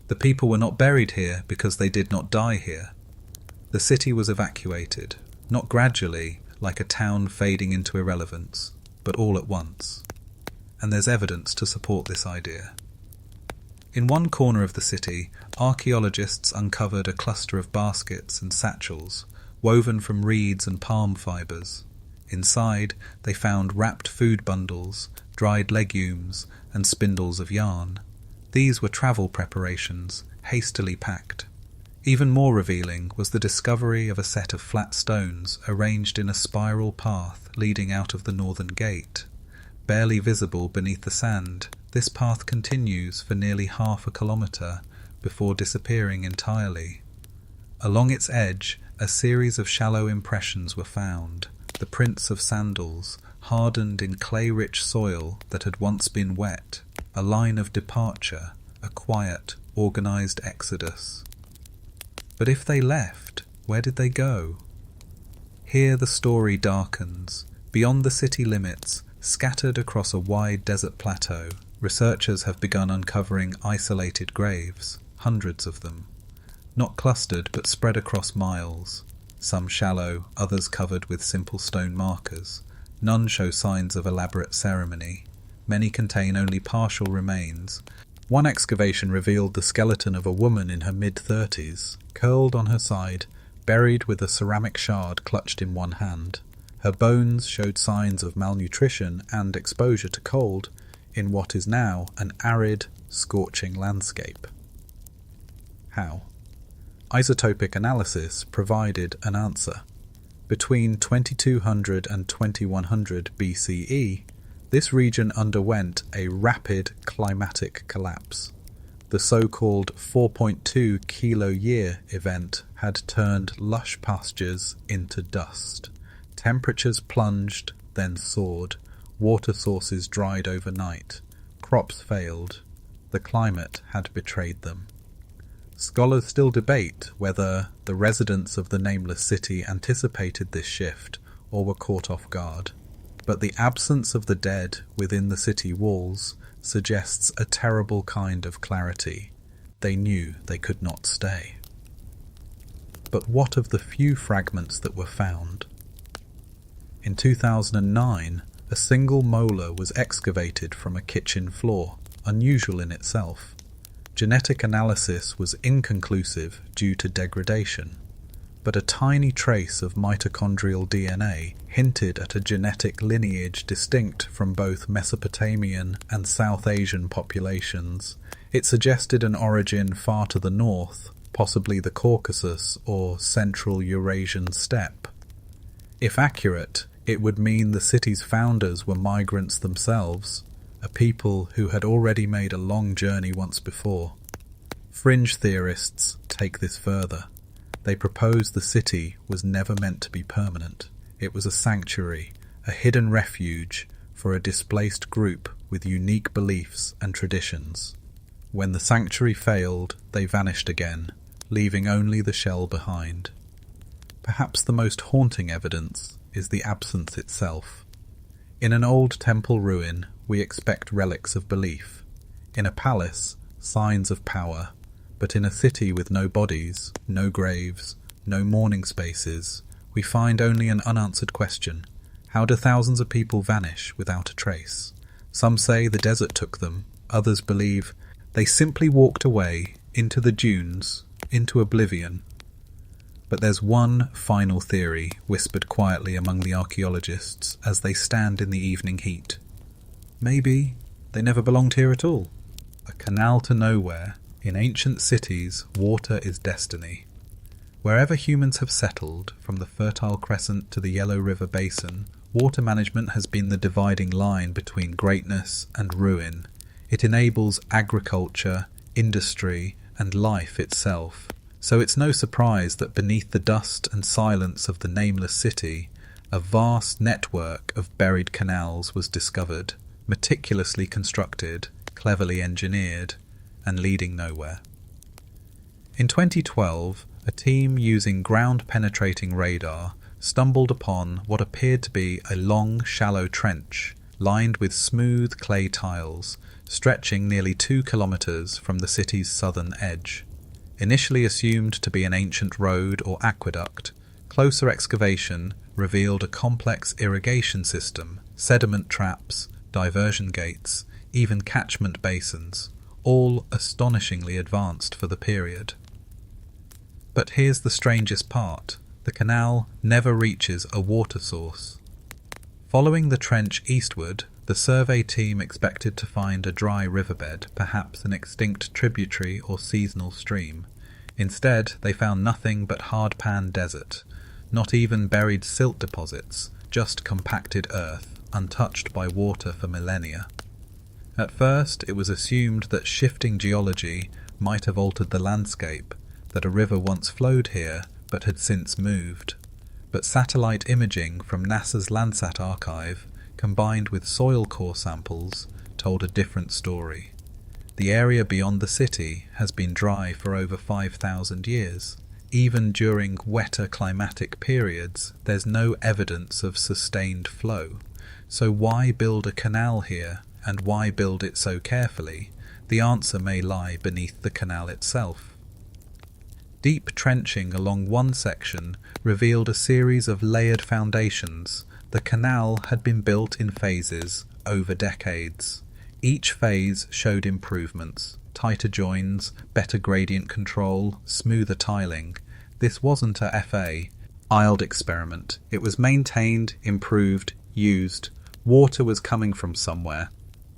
The people were not buried here because they did not die here. The city was evacuated, not gradually, like a town fading into irrelevance, but all at once. And there's evidence to support this idea. In one corner of the city, archaeologists uncovered a cluster of baskets and satchels, woven from reeds and palm fibres. Inside, they found wrapped food bundles, dried legumes, and spindles of yarn. These were travel preparations, hastily packed. Even more revealing was the discovery of a set of flat stones arranged in a spiral path leading out of the northern gate. Barely visible beneath the sand, this path continues for nearly half a kilometre before disappearing entirely. Along its edge, a series of shallow impressions were found, the prints of sandals, hardened in clay-rich soil that had once been wet, a line of departure, a quiet, organised exodus. But if they left, where did they go? Here the story darkens. Beyond the city limits, scattered across a wide desert plateau, researchers have begun uncovering isolated graves, hundreds of them. Not clustered but spread across miles. Some shallow, others covered with simple stone markers. None show signs of elaborate ceremony. Many contain only partial remains. One excavation revealed the skeleton of a woman in her mid-30s, curled on her side, buried with a ceramic shard clutched in one hand. Her bones showed signs of malnutrition and exposure to cold in what is now an arid, scorching landscape. How? Isotopic analysis provided an answer. Between 2200 and 2100 BCE, this region underwent a rapid climatic collapse. The so-called 4.2 kilo-year event had turned lush pastures into dust. Temperatures plunged, then soared. Water sources dried overnight. Crops failed. The climate had betrayed them. Scholars still debate whether the residents of the Nameless City anticipated this shift or were caught off guard. But the absence of the dead within the city walls suggests a terrible kind of clarity. They knew they could not stay. But what of the few fragments that were found? In 2009, a single molar was excavated from a kitchen floor, unusual in itself. Genetic analysis was inconclusive due to degradation, but a tiny trace of mitochondrial DNA hinted at a genetic lineage distinct from both Mesopotamian and South Asian populations. It suggested an origin far to the north, possibly the Caucasus or Central Eurasian steppe. If accurate, it would mean the city's founders were migrants themselves, a people who had already made a long journey once before. Fringe theorists take this further. They propose the city was never meant to be permanent. It was a sanctuary, a hidden refuge for a displaced group with unique beliefs and traditions. When the sanctuary failed, they vanished again, leaving only the shell behind. Perhaps the most haunting evidence is the absence itself. In an old temple ruin, we expect relics of belief. In a palace, signs of power. But in a city with no bodies, no graves, no mourning spaces, we find only an unanswered question. How do thousands of people vanish without a trace? Some say the desert took them. Others believe they simply walked away into the dunes, into oblivion. But there's one final theory whispered quietly among the archaeologists as they stand in the evening heat. Maybe they never belonged here at all. A canal to nowhere. In ancient cities, water is destiny. Wherever humans have settled, from the Fertile Crescent to the Yellow River Basin, water management has been the dividing line between greatness and ruin. It enables agriculture, industry, and life itself. So it's no surprise that beneath the dust and silence of the Nameless City, a vast network of buried canals was discovered, meticulously constructed, cleverly engineered, and leading nowhere. In 2012, a team using ground-penetrating radar stumbled upon what appeared to be a long, shallow trench, lined with smooth clay tiles, stretching nearly 2 kilometres from the city's southern edge. Initially assumed to be an ancient road or aqueduct, closer excavation revealed a complex irrigation system, sediment traps, diversion gates, even catchment basins, all astonishingly advanced for the period. But here's the strangest part: the canal never reaches a water source. Following the trench eastward, the survey team expected to find a dry riverbed, perhaps an extinct tributary or seasonal stream. Instead, they found nothing but hard-pan desert, not even buried silt deposits, just compacted earth, untouched by water for millennia. At first, it was assumed that shifting geology might have altered the landscape, that a river once flowed here but had since moved. But satellite imaging from NASA's Landsat archive, combined with soil core samples, told a different story. The area beyond the city has been dry for over 5,000 years. Even during wetter climatic periods, there's no evidence of sustained flow. So why build a canal here, and why build it so carefully? The answer may lie beneath the canal itself. Deep trenching along one section revealed a series of layered foundations. The canal had been built in phases over decades. Each phase showed improvements: tighter joins, better gradient control, smoother tiling. This wasn't a failed experiment. It was maintained, improved, used. Water was coming from somewhere.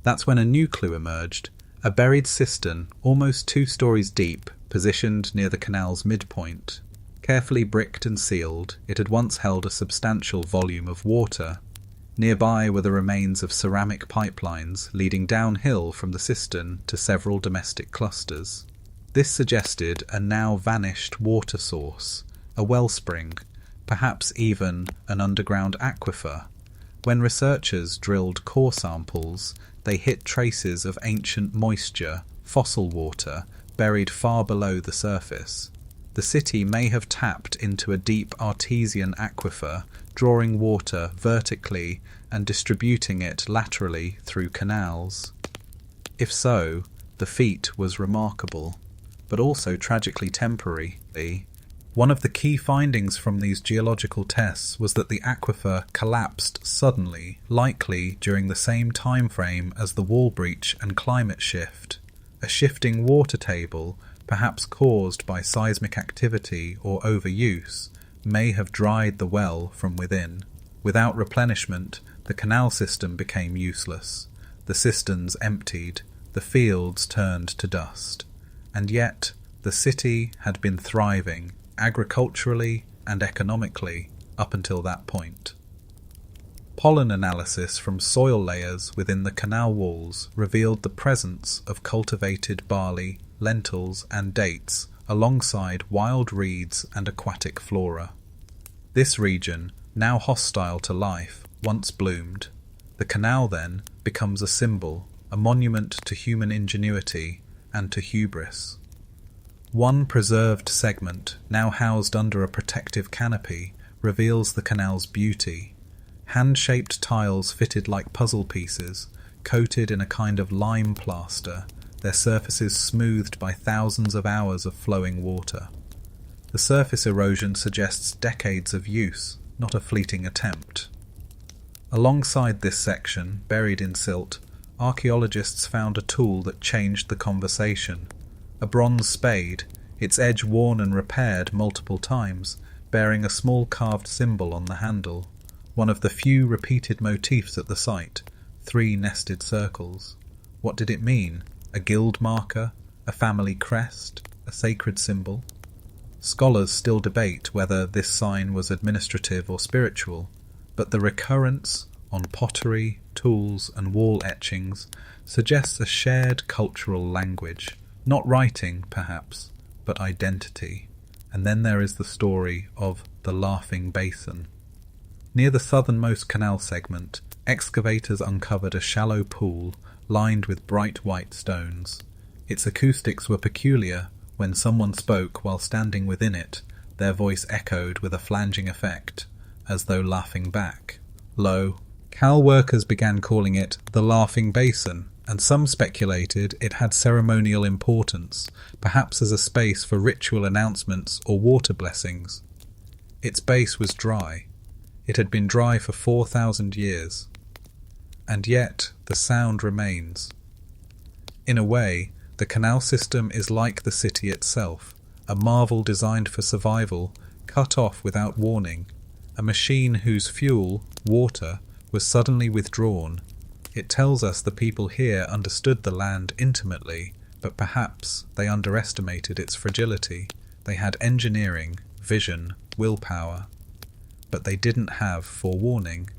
That's when a new clue emerged: a buried cistern, almost 2 stories deep, positioned near the canal's midpoint. Carefully bricked and sealed, it had once held a substantial volume of water. Nearby were the remains of ceramic pipelines leading downhill from the cistern to several domestic clusters. This suggested a now vanished water source, a wellspring, perhaps even an underground aquifer. When researchers drilled core samples, they hit traces of ancient moisture, fossil water, buried far below the surface. The city may have tapped into a deep artesian aquifer, drawing water vertically and distributing it laterally through canals. If so, the feat was remarkable, but also tragically temporary. One of the key findings from these geological tests was that the aquifer collapsed suddenly, likely during the same time frame as the wall breach and climate shift. A shifting water table, perhaps caused by seismic activity or overuse, may have dried the well from within. Without replenishment, the canal system became useless. The cisterns emptied, the fields turned to dust. And yet, the city had been thriving, agriculturally and economically, up until that point. Pollen analysis from soil layers within the canal walls revealed the presence of cultivated barley, lentils and dates, alongside wild reeds and aquatic flora. This region, now hostile to life, once bloomed. The canal then becomes a symbol, a monument to human ingenuity and to hubris. One preserved segment, now housed under a protective canopy, reveals the canal's beauty. Hand-shaped tiles fitted like puzzle pieces, coated in a kind of lime plaster, their surfaces smoothed by thousands of hours of flowing water. The surface erosion suggests decades of use, not a fleeting attempt. Alongside this section, buried in silt, archaeologists found a tool that changed the conversation. A bronze spade, its edge worn and repaired multiple times, bearing a small carved symbol on the handle. One of the few repeated motifs at the site, 3 nested circles. What did it mean? A guild marker? A family crest? A sacred symbol? Scholars still debate whether this sign was administrative or spiritual, but the recurrence on pottery, tools and wall etchings suggests a shared cultural language. Not writing, perhaps, but identity. And then there is the story of the Laughing Basin. Near the southernmost canal segment, excavators uncovered a shallow pool lined with bright white stones. Its acoustics were peculiar. When someone spoke while standing within it, their voice echoed with a flanging effect, as though laughing back. Low, Cal workers began calling it the Laughing Basin, and some speculated it had ceremonial importance, perhaps as a space for ritual announcements or water blessings. Its base was dry. It had been dry for 4,000 years. And yet the sound remains. In a way, the canal system is like the city itself, a marvel designed for survival, cut off without warning, a machine whose fuel, water, was suddenly withdrawn. It tells us the people here understood the land intimately, but perhaps they underestimated its fragility. They had engineering, vision, willpower, but they didn't have forewarning.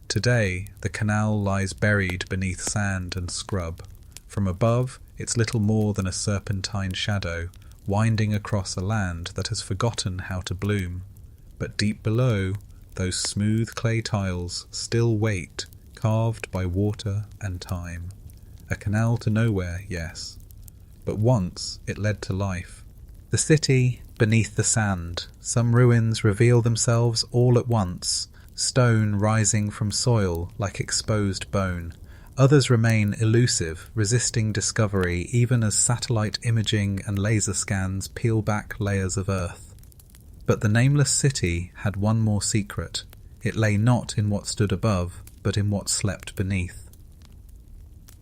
Today, the canal lies buried beneath sand and scrub. From above, it's little more than a serpentine shadow, winding across a land that has forgotten how to bloom. But deep below, those smooth clay tiles still wait, carved by water and time. A canal to nowhere, yes, but once it led to life. The city beneath the sand. Some ruins reveal themselves all at once, stone rising from soil like exposed bone. Others remain elusive, resisting discovery even as satellite imaging and laser scans peel back layers of earth. But the Nameless City had one more secret. It lay not in what stood above, but in what slept beneath.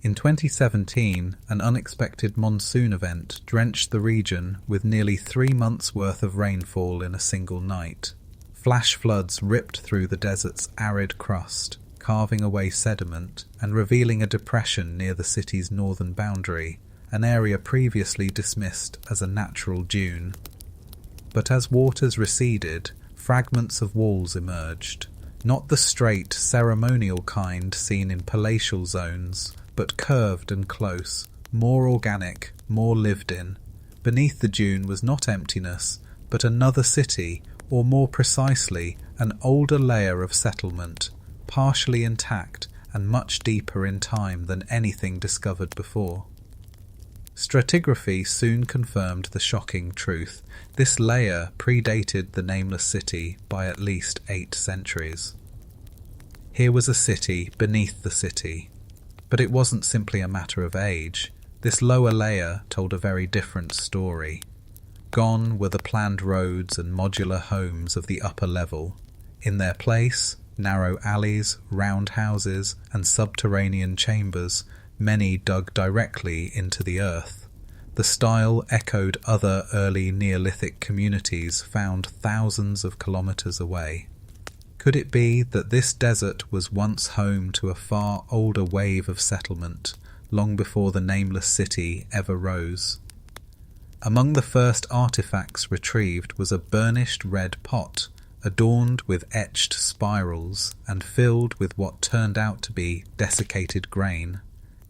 In 2017, an unexpected monsoon event drenched the region with nearly 3 months' worth of rainfall in a single night. Flash floods ripped through the desert's arid crust, carving away sediment and revealing a depression near the city's northern boundary, an area previously dismissed as a natural dune. But as waters receded, fragments of walls emerged, not the straight, ceremonial kind seen in palatial zones, but curved and close, more organic, more lived in. Beneath the dune was not emptiness, but another city, or more precisely, an older layer of settlement, partially intact and much deeper in time than anything discovered before. Stratigraphy soon confirmed the shocking truth. This layer predated the Nameless City by at least 8 centuries. Here was a city beneath the city. But it wasn't simply a matter of age. This lower layer told a very different story. Gone were the planned roads and modular homes of the upper level. In their place, narrow alleys, round houses, and subterranean chambers, many dug directly into the earth. The style echoed other early Neolithic communities found thousands of kilometers away. Could it be that this desert was once home to a far older wave of settlement, long before the Nameless City ever rose? Among the first artifacts retrieved was a burnished red pot, adorned with etched spirals and filled with what turned out to be desiccated grain.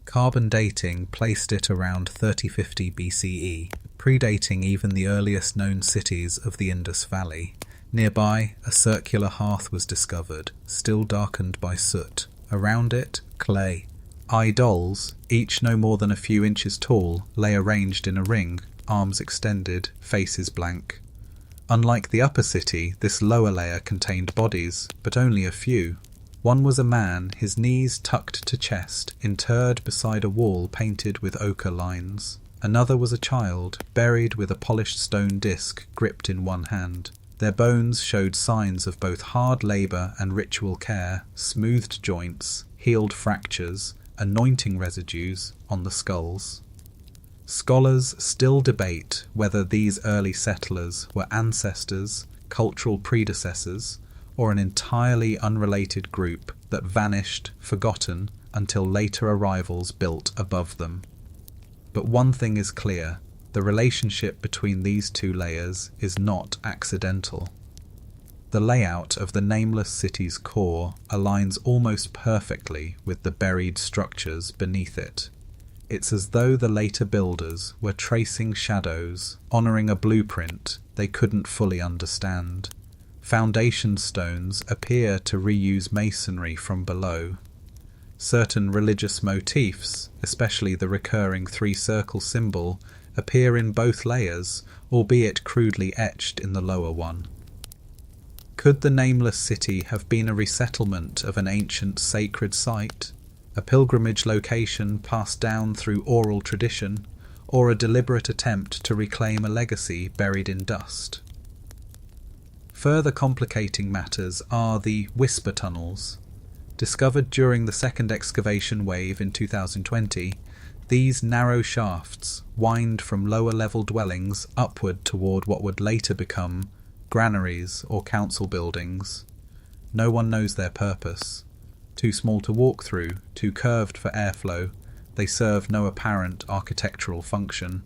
Carbon dating placed it around 3050 BCE, predating even the earliest known cities of the Indus Valley. Nearby, a circular hearth was discovered, still darkened by soot. Around it, clay. Idols, each no more than a few inches tall, lay arranged in a ring, arms extended, faces blank. Unlike the upper city, this lower layer contained bodies, but only a few. One was a man, his knees tucked to chest, interred beside a wall painted with ochre lines. Another was a child, buried with a polished stone disc gripped in one hand. Their bones showed signs of both hard labour and ritual care, smoothed joints, healed fractures, anointing residues on the skulls. Scholars still debate whether these early settlers were ancestors, cultural predecessors, or an entirely unrelated group that vanished, forgotten, until later arrivals built above them. But one thing is clear. The relationship between these two layers is not accidental. The layout of the Nameless City's core aligns almost perfectly with the buried structures beneath it. It's as though the later builders were tracing shadows, honouring a blueprint they couldn't fully understand. Foundation stones appear to reuse masonry from below. Certain religious motifs, especially the recurring 3-circle symbol, appear in both layers, albeit crudely etched in the lower one. Could the Nameless City have been a resettlement of an ancient sacred site, a pilgrimage location passed down through oral tradition, or a deliberate attempt to reclaim a legacy buried in dust? Further complicating matters are the whisper tunnels. Discovered during the second excavation wave in 2020, these narrow shafts wind from lower-level dwellings upward toward what would later become granaries or council buildings. No one knows their purpose. Too small to walk through, too curved for airflow, they serve no apparent architectural function.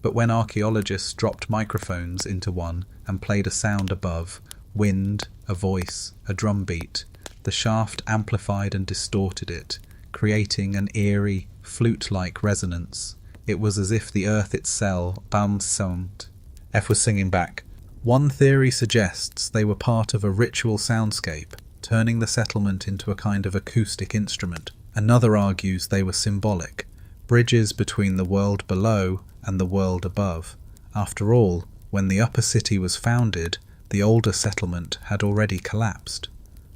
But when archaeologists dropped microphones into one and played a sound above, wind, a voice, a drum beat, the shaft amplified and distorted it, creating an eerie, flute-like resonance. It was as if the earth itself sound. F was singing back. One theory suggests they were part of a ritual soundscape, turning the settlement into a kind of acoustic instrument. Another argues they were symbolic, bridges between the world below and the world above. After all, when the upper city was founded, the older settlement had already collapsed.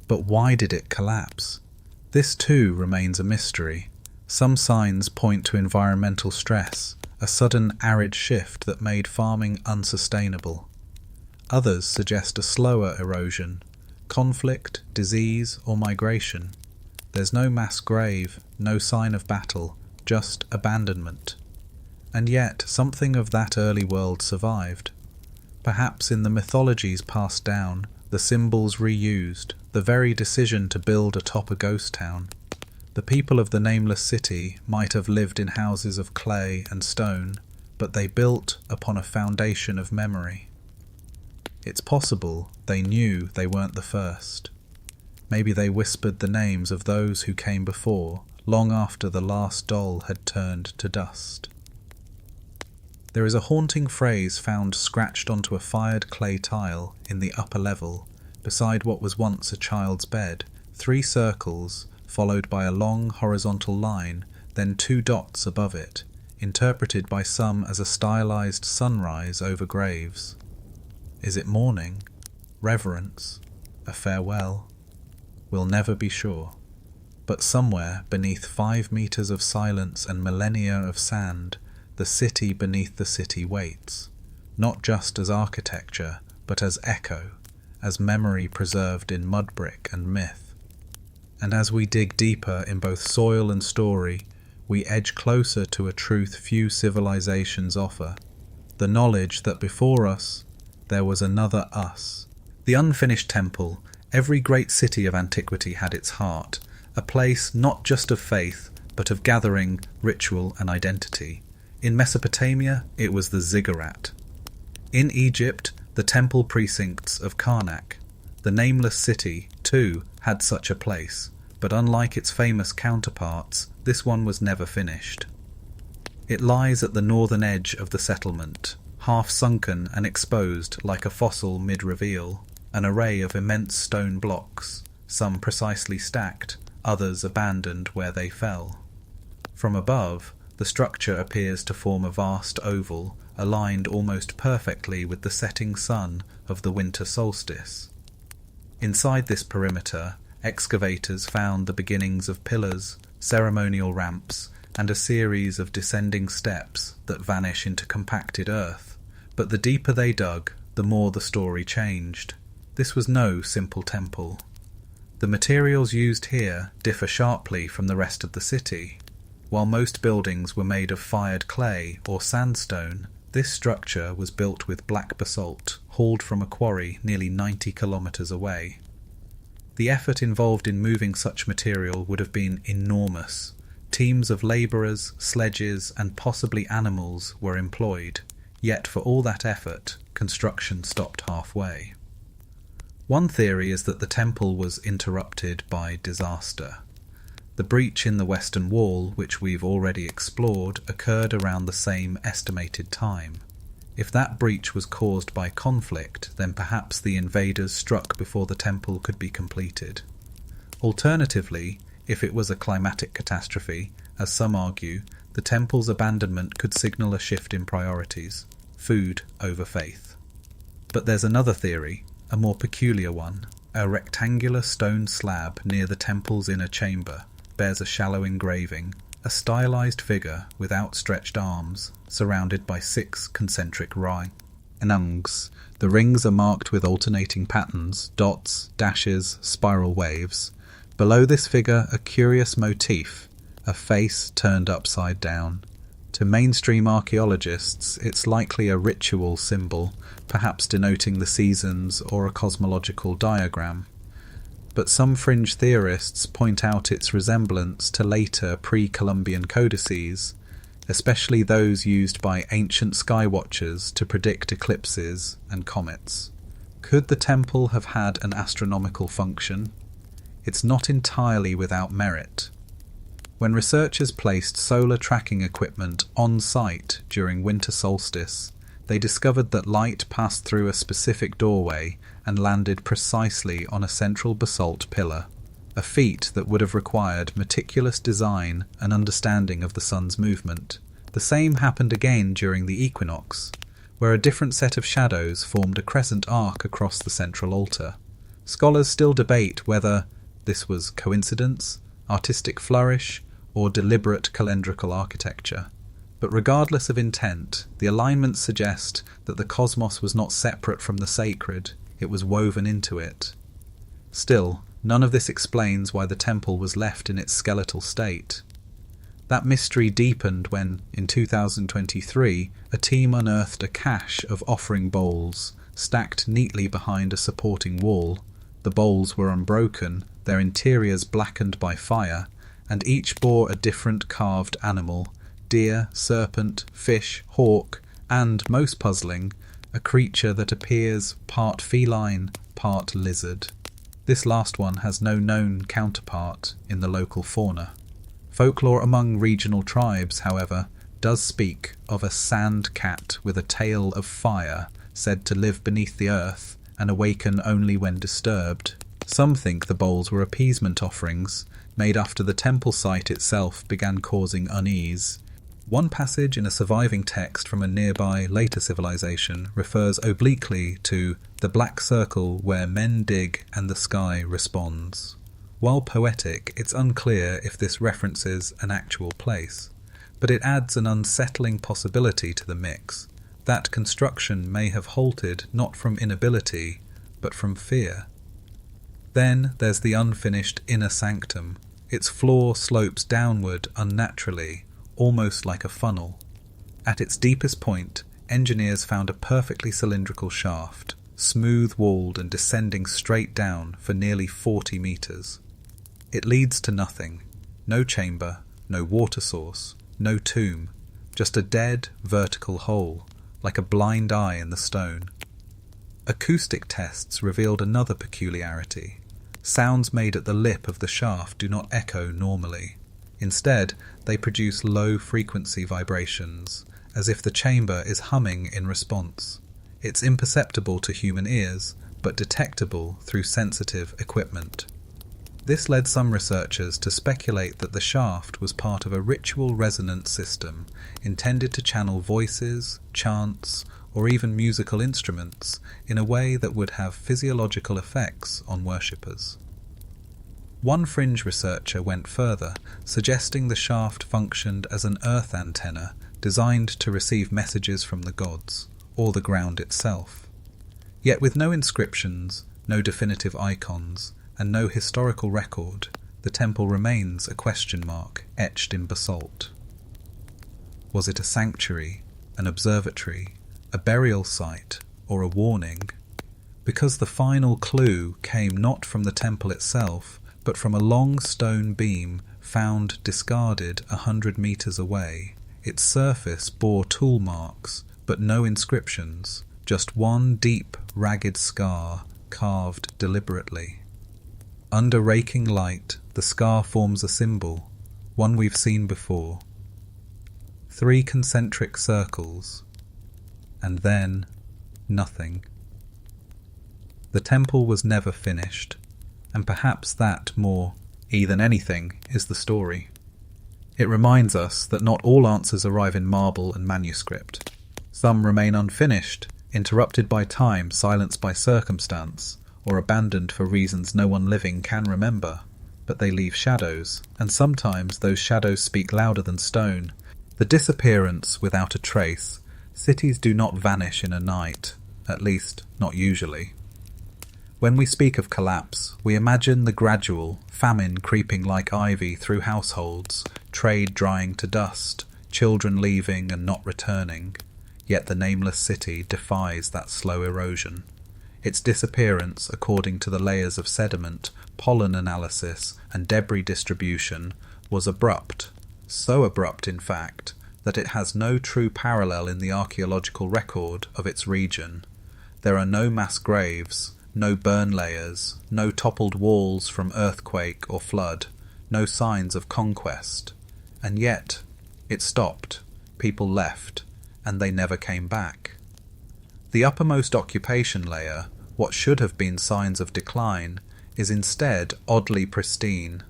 But why did it collapse? This too remains a mystery. Some signs point to environmental stress, a sudden arid shift that made farming unsustainable. Others suggest a slower erosion, conflict, disease, or migration. There's no mass grave, no sign of battle, just abandonment. And yet something of that early world survived. Perhaps in the mythologies passed down, the symbols reused, the very decision to build atop a ghost town. The people of the Nameless City might have lived in houses of clay and stone, but they built upon a foundation of memory. It's possible they knew they weren't the first. Maybe they whispered the names of those who came before, long after the last doll had turned to dust. There is a haunting phrase found scratched onto a fired clay tile in the upper level, beside what was once a child's bed, 3 circles, followed by a long horizontal line, then 2 dots above it, interpreted by some as a stylized sunrise over graves. Is it mourning? Reverence? A farewell? We'll never be sure. But somewhere beneath 5 meters of silence and millennia of sand, the city beneath the city waits, not just as architecture, but as echo, as memory preserved in mud brick and myth. And as we dig deeper in both soil and story, we edge closer to a truth few civilizations offer, the knowledge that before us there was another us. The unfinished temple, every great city of antiquity had its heart, a place not just of faith, but of gathering, ritual and identity. In Mesopotamia, it was the ziggurat. In Egypt, the temple precincts of Karnak. The Nameless City, too, had such a place, but unlike its famous counterparts, this one was never finished. It lies at the northern edge of the settlement, half sunken and exposed like a fossil mid-reveal, an array of immense stone blocks, some precisely stacked, others abandoned where they fell. From above, the structure appears to form a vast oval, aligned almost perfectly with the setting sun of the winter solstice. Inside this perimeter, excavators found the beginnings of pillars, ceremonial ramps, and a series of descending steps that vanish into compacted earth. But the deeper they dug, the more the story changed. This was no simple temple. The materials used here differ sharply from the rest of the city. While most buildings were made of fired clay or sandstone, this structure was built with black basalt, hauled from a quarry nearly 90 kilometers away. The effort involved in moving such material would have been enormous. Teams of labourers, sledges, and possibly animals were employed, yet for all that effort, construction stopped halfway. One theory is that the temple was interrupted by disaster. The breach in the western wall, which we've already explored, occurred around the same estimated time. If that breach was caused by conflict, then perhaps the invaders struck before the temple could be completed. Alternatively, if it was a climatic catastrophe, as some argue, the temple's abandonment could signal a shift in priorities, food over faith. But there's another theory. A more peculiar one, a rectangular stone slab near the temple's inner chamber, bears a shallow engraving, a stylized figure with outstretched arms, surrounded by 6 concentric rings. The rings are marked with alternating patterns, dots, dashes, spiral waves. Below this figure, a curious motif, a face turned upside down. To mainstream archaeologists, it's likely a ritual symbol, perhaps denoting the seasons or a cosmological diagram. But some fringe theorists point out its resemblance to later pre-Columbian codices, especially those used by ancient skywatchers to predict eclipses and comets. Could the temple have had an astronomical function? It's not entirely without merit. When researchers placed solar tracking equipment on site during winter solstice, they discovered that light passed through a specific doorway and landed precisely on a central basalt pillar, a feat that would have required meticulous design and understanding of the sun's movement. The same happened again during the equinox, where a different set of shadows formed a crescent arc across the central altar. Scholars still debate whether this was coincidence, artistic flourish, or deliberate calendrical architecture. But regardless of intent, the alignments suggest that the cosmos was not separate from the sacred, it was woven into it. Still, none of this explains why the temple was left in its skeletal state. That mystery deepened when, in 2023, a team unearthed a cache of offering bowls, stacked neatly behind a supporting wall. The bowls were unbroken, their interiors blackened by fire, and each bore a different carved animal: deer, serpent, fish, hawk, and, most puzzling, a creature that appears part feline, part lizard. This last one has no known counterpart in the local fauna. Folklore among regional tribes, however, does speak of a sand cat with a tail of fire, said to live beneath the earth and awaken only when disturbed. Some think the bowls were appeasement offerings, made after the temple site itself began causing unease. One passage in a surviving text from a nearby later civilization refers obliquely to the black circle where men dig and the sky responds. While poetic, it's unclear if this references an actual place, but it adds an unsettling possibility to the mix. That construction may have halted not from inability, but from fear. Then there's the unfinished inner sanctum. Its floor slopes downward unnaturally, almost like a funnel. At its deepest point, engineers found a perfectly cylindrical shaft, smooth-walled and descending straight down for nearly 40 meters. It leads to nothing. No chamber, no water source, no tomb, just a dead, vertical hole, like a blind eye in the stone. Acoustic tests revealed another peculiarity. Sounds made at the lip of the shaft do not echo normally. Instead, they produce low-frequency vibrations, as if the chamber is humming in response. It's imperceptible to human ears, but detectable through sensitive equipment. This led some researchers to speculate that the shaft was part of a ritual resonance system intended to channel voices, chants, or even musical instruments in a way that would have physiological effects on worshippers. One fringe researcher went further, suggesting the shaft functioned as an earth antenna designed to receive messages from the gods, or the ground itself. Yet with no inscriptions, no definitive icons, and no historical record, the temple remains a question mark etched in basalt. Was it a sanctuary, an observatory, a burial site, or a warning? Because the final clue came not from the temple itself, but from a long stone beam found discarded 100 meters away. Its surface bore tool marks, but no inscriptions, just one deep, ragged scar carved deliberately. Under raking light, the scar forms a symbol, one we've seen before. 3 concentric circles, and then nothing. The temple was never finished, and perhaps that more than anything is the story. It reminds us that not all answers arrive in marble and manuscript. Some remain unfinished interrupted by time, silenced by circumstance, or abandoned for reasons no one living can remember. But they leave shadows, and sometimes those shadows speak louder than stone. The disappearance without a trace. Cities do not vanish in a night, at least not usually. When we speak of collapse, we imagine the gradual famine creeping like ivy through households, trade drying to dust, children leaving and not returning. Yet the Nameless City defies that slow erosion. Its disappearance, according to the layers of sediment, pollen analysis, and debris distribution, was abrupt. So abrupt, in fact, that it has no true parallel in the archaeological record of its region. There are no mass graves, no burn layers, no toppled walls from earthquake or flood, no signs of conquest. And yet, it stopped, people left, and they never came back. The uppermost occupation layer, what should have been signs of decline, is instead oddly pristine.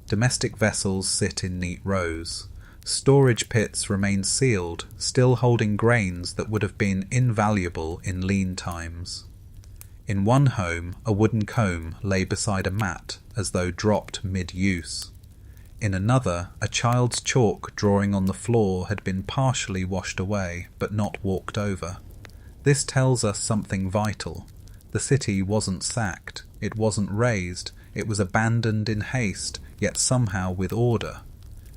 Domestic vessels sit in neat rows. Storage pits remain sealed, still holding grains that would have been invaluable in lean times. In one home, a wooden comb lay beside a mat, as though dropped mid-use. In another, a child's chalk drawing on the floor had been partially washed away, but not walked over. This tells us something vital. The city wasn't sacked, it wasn't razed, it was abandoned in haste, yet somehow with order.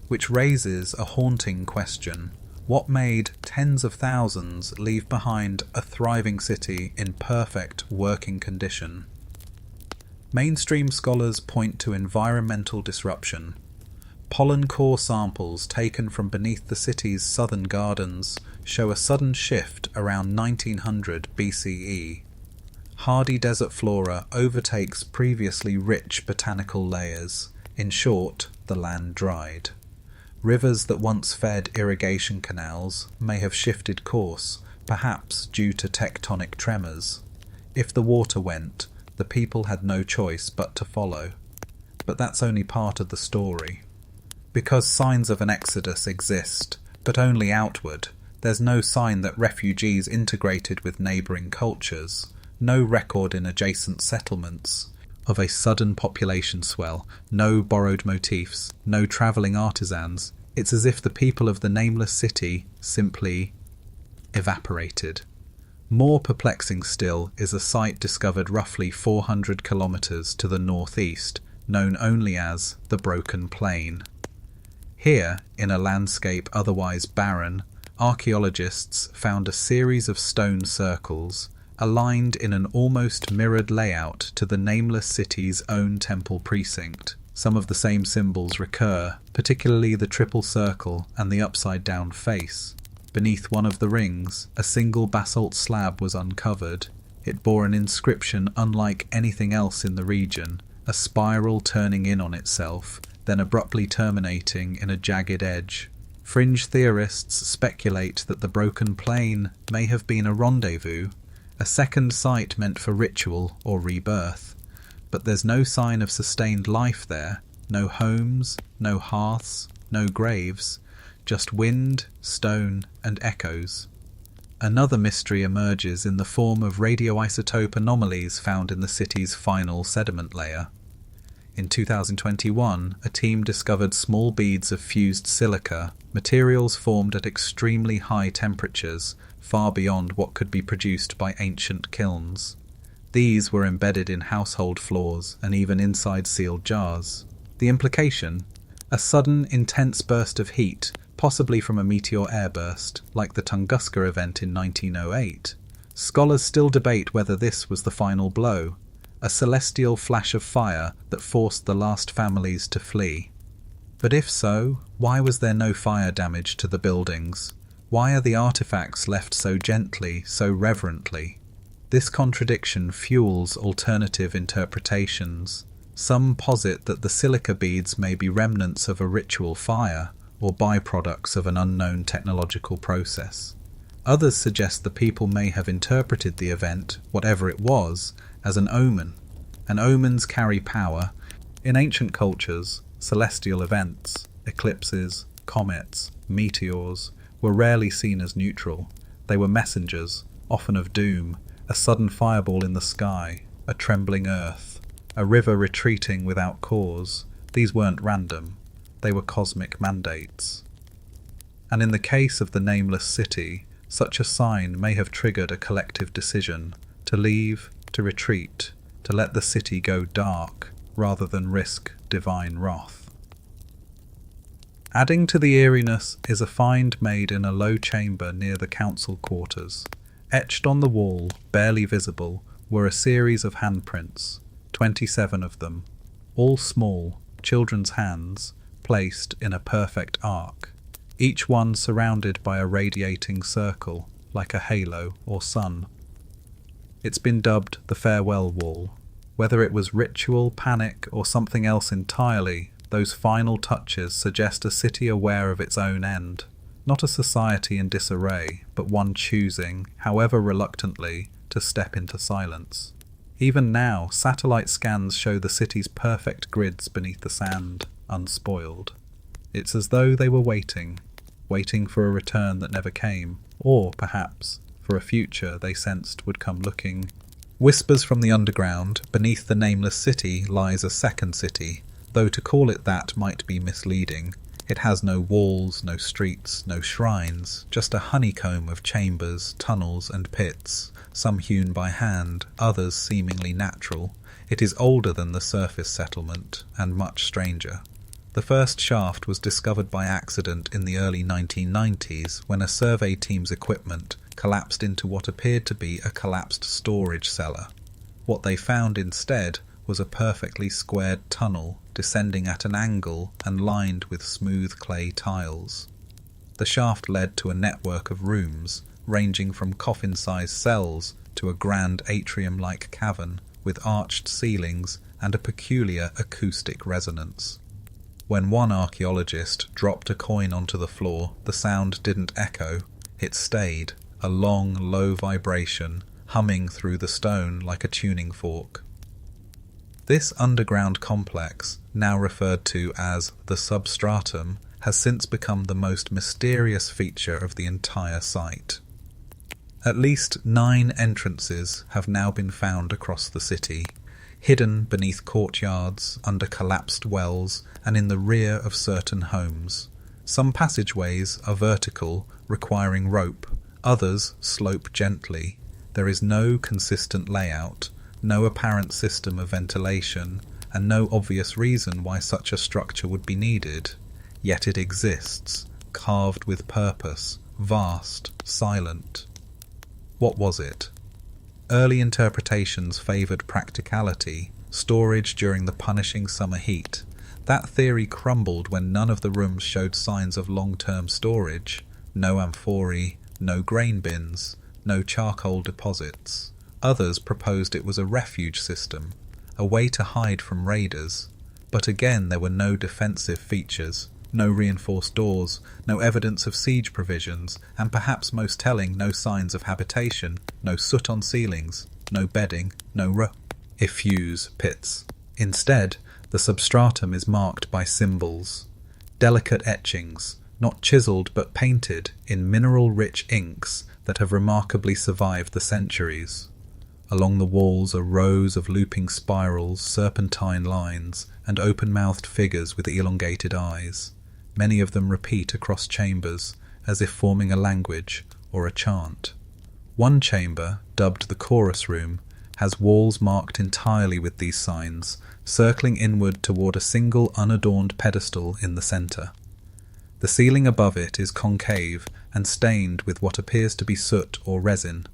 Which raises a haunting question. What made tens of thousands leave behind a thriving city in perfect working condition? Mainstream scholars point to environmental disruption. Pollen core samples taken from beneath the city's southern gardens show a sudden shift around 1900 BCE. Hardy desert flora overtakes previously rich botanical layers. In short, the land dried. Rivers that once fed irrigation canals may have shifted course, perhaps due to tectonic tremors. If the water went, the people had no choice but to follow. But that's only part of the story. Because signs of an exodus exist, but only outward, there's no sign that refugees integrated with neighbouring cultures, no record in adjacent settlements of a sudden population swell, no borrowed motifs, no travelling artisans. It's as if the people of the Nameless City simply evaporated. More perplexing still is a site discovered roughly 400 kilometres to the northeast, known only as the Broken Plain. Here, in a landscape otherwise barren, archaeologists found a series of stone circles, aligned in an almost mirrored layout to the Nameless City's own temple precinct. Some of the same symbols recur, particularly the triple circle and the upside-down face. Beneath one of the rings, a single basalt slab was uncovered. It bore an inscription unlike anything else in the region, a spiral turning in on itself, then abruptly terminating in a jagged edge. Fringe theorists speculate that the Broken Plain may have been a rendezvous, a second site meant for ritual or rebirth. But there's no sign of sustained life there, no homes, no hearths, no graves, just wind, stone, and echoes. Another mystery emerges in the form of radioisotope anomalies found in the city's final sediment layer. In 2021, a team discovered small beads of fused silica, materials formed at extremely high temperatures, far beyond what could be produced by ancient kilns. These were embedded in household floors and even inside sealed jars. The implication? A sudden, intense burst of heat, possibly from a meteor airburst, like the Tunguska event in 1908. Scholars still debate whether this was the final blow, a celestial flash of fire that forced the last families to flee. But if so, why was there no fire damage to the buildings? Why are the artifacts left so gently, so reverently? This contradiction fuels alternative interpretations. Some posit that the silica beads may be remnants of a ritual fire, or byproducts of an unknown technological process. Others suggest the people may have interpreted the event, whatever it was, as an omen. And omens carry power. In ancient cultures, celestial events, eclipses, comets, meteors, were rarely seen as neutral. They were messengers, often of doom, a sudden fireball in the sky, a trembling earth, a river retreating without cause. These weren't random, they were cosmic mandates. And in the case of the Nameless City, such a sign may have triggered a collective decision to leave, to retreat, to let the city go dark rather than risk divine wrath. Adding to the eeriness is a find made in a low chamber near the council quarters. Etched on the wall, barely visible, were a series of handprints, 27 of them, all small, children's hands, placed in a perfect arc, each one surrounded by a radiating circle, like a halo or sun. It's been dubbed the farewell wall. Whether it was ritual, panic, or something else entirely, those final touches suggest a city aware of its own end. Not a society in disarray, but one choosing, however reluctantly, to step into silence. Even now, satellite scans show the city's perfect grids beneath the sand, unspoiled. It's as though they were waiting for a return that never came, or, perhaps, for a future they sensed would come looking. Whispers from the underground, beneath the Nameless City lies a second city, though to call it that might be misleading. It has no walls, no streets, no shrines, just a honeycomb of chambers, tunnels and pits, some hewn by hand, others seemingly natural. It is older than the surface settlement, and much stranger. The first shaft was discovered by accident in the early 1990s when a survey team's equipment collapsed into what appeared to be a collapsed storage cellar. What they found instead was a perfectly squared tunnel descending at an angle and lined with smooth clay tiles. The shaft led to a network of rooms, ranging from coffin-sized cells to a grand atrium-like cavern with arched ceilings and a peculiar acoustic resonance. When one archaeologist dropped a coin onto the floor, the sound didn't echo, it stayed, a long, low vibration, humming through the stone like a tuning fork. This underground complex, now referred to as the substratum, has since become the most mysterious feature of the entire site. At least 9 entrances have now been found across the city, hidden beneath courtyards, under collapsed wells, and in the rear of certain homes. Some passageways are vertical, requiring rope, others slope gently. There is no consistent layout, no apparent system of ventilation, and no obvious reason why such a structure would be needed. Yet it exists, carved with purpose, vast, silent. What was it? Early interpretations favoured practicality, storage during the punishing summer heat. That theory crumbled when none of the rooms showed signs of long-term storage. No amphorae, no grain bins, no charcoal deposits. Others proposed it was a refuge system, a way to hide from raiders. But again there were no defensive features, no reinforced doors, no evidence of siege provisions, and perhaps most telling, no signs of habitation, no soot on ceilings, no bedding, no effuse pits. Instead, the substratum is marked by symbols, delicate etchings, not chiselled but painted in mineral-rich inks that have remarkably survived the centuries. Along the walls are rows of looping spirals, serpentine lines, and open-mouthed figures with elongated eyes. Many of them repeat across chambers, as if forming a language or a chant. One chamber, dubbed the chorus room, has walls marked entirely with these signs, circling inward toward a single unadorned pedestal in the centre. The ceiling above it is concave and stained with what appears to be soot or resin.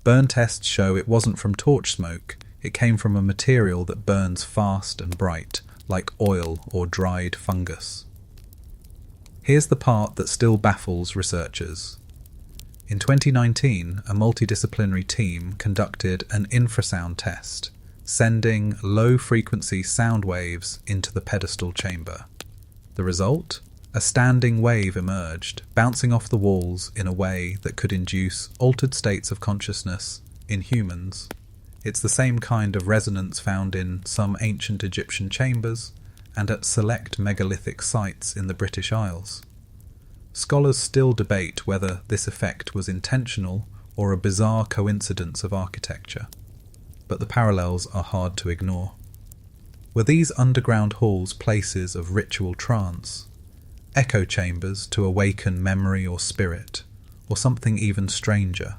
Burn tests show it wasn't from torch smoke, it came from a material that burns fast and bright, like oil or dried fungus. Here's the part that still baffles researchers. In 2019, a multidisciplinary team conducted an infrasound test, sending low-frequency sound waves into the pedestal chamber. The result? A standing wave emerged, bouncing off the walls in a way that could induce altered states of consciousness in humans. It's the same kind of resonance found in some ancient Egyptian chambers and at select megalithic sites in the British Isles. Scholars still debate whether this effect was intentional or a bizarre coincidence of architecture. But the parallels are hard to ignore. Were these underground halls places of ritual trance, echo chambers to awaken memory or spirit, or something even stranger?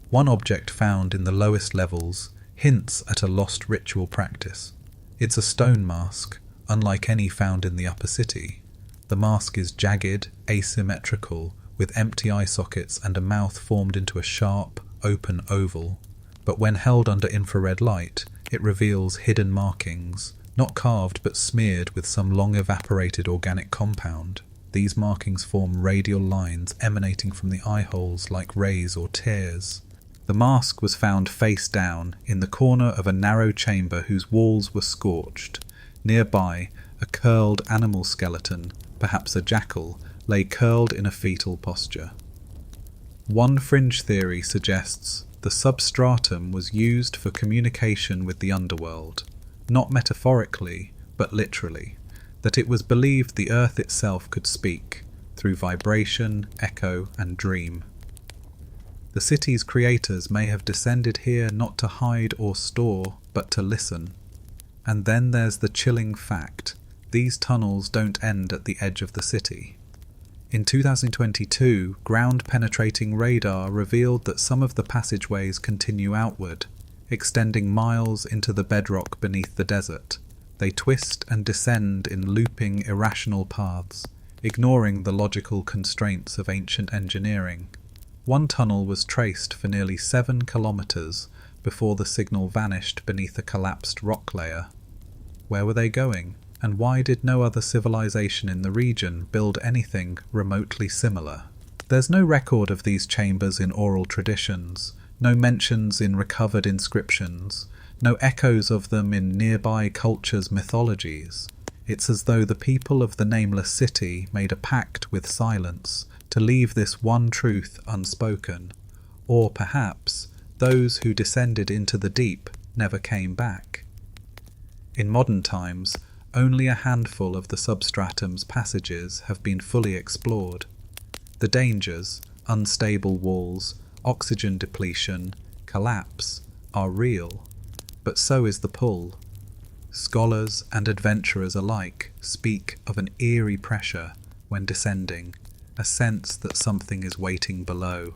One object found in the lowest levels hints at a lost ritual practice. It's a stone mask, unlike any found in the upper city. The mask is jagged, asymmetrical, with empty eye sockets and a mouth formed into a sharp, open oval. But when held under infrared light, it reveals hidden markings, not carved but smeared with some long-evaporated organic compound. These markings form radial lines emanating from the eye holes like rays or tears. The mask was found face down in the corner of a narrow chamber whose walls were scorched. Nearby, a curled animal skeleton, perhaps a jackal, lay curled in a fetal posture. One fringe theory suggests the substratum was used for communication with the underworld, not metaphorically, but literally, that it was believed the earth itself could speak, through vibration, echo, and dream. The city's creators may have descended here not to hide or store, but to listen. And then there's the chilling fact: these tunnels don't end at the edge of the city. In 2022, ground-penetrating radar revealed that some of the passageways continue outward, extending miles into the bedrock beneath the desert. They twist and descend in looping, irrational paths, ignoring the logical constraints of ancient engineering. One tunnel was traced for nearly 7 kilometers before the signal vanished beneath a collapsed rock layer. Where were they going? And why did no other civilization in the region build anything remotely similar? There's no record of these chambers in oral traditions, no mentions in recovered inscriptions, no echoes of them in nearby cultures' mythologies. It's as though the people of the Nameless City made a pact with silence to leave this one truth unspoken. Or perhaps those who descended into the deep never came back. In modern times, only a handful of the substratum's passages have been fully explored. The dangers, unstable walls, oxygen depletion, collapse, are real, but so is the pull. Scholars and adventurers alike speak of an eerie pressure when descending, a sense that something is waiting below,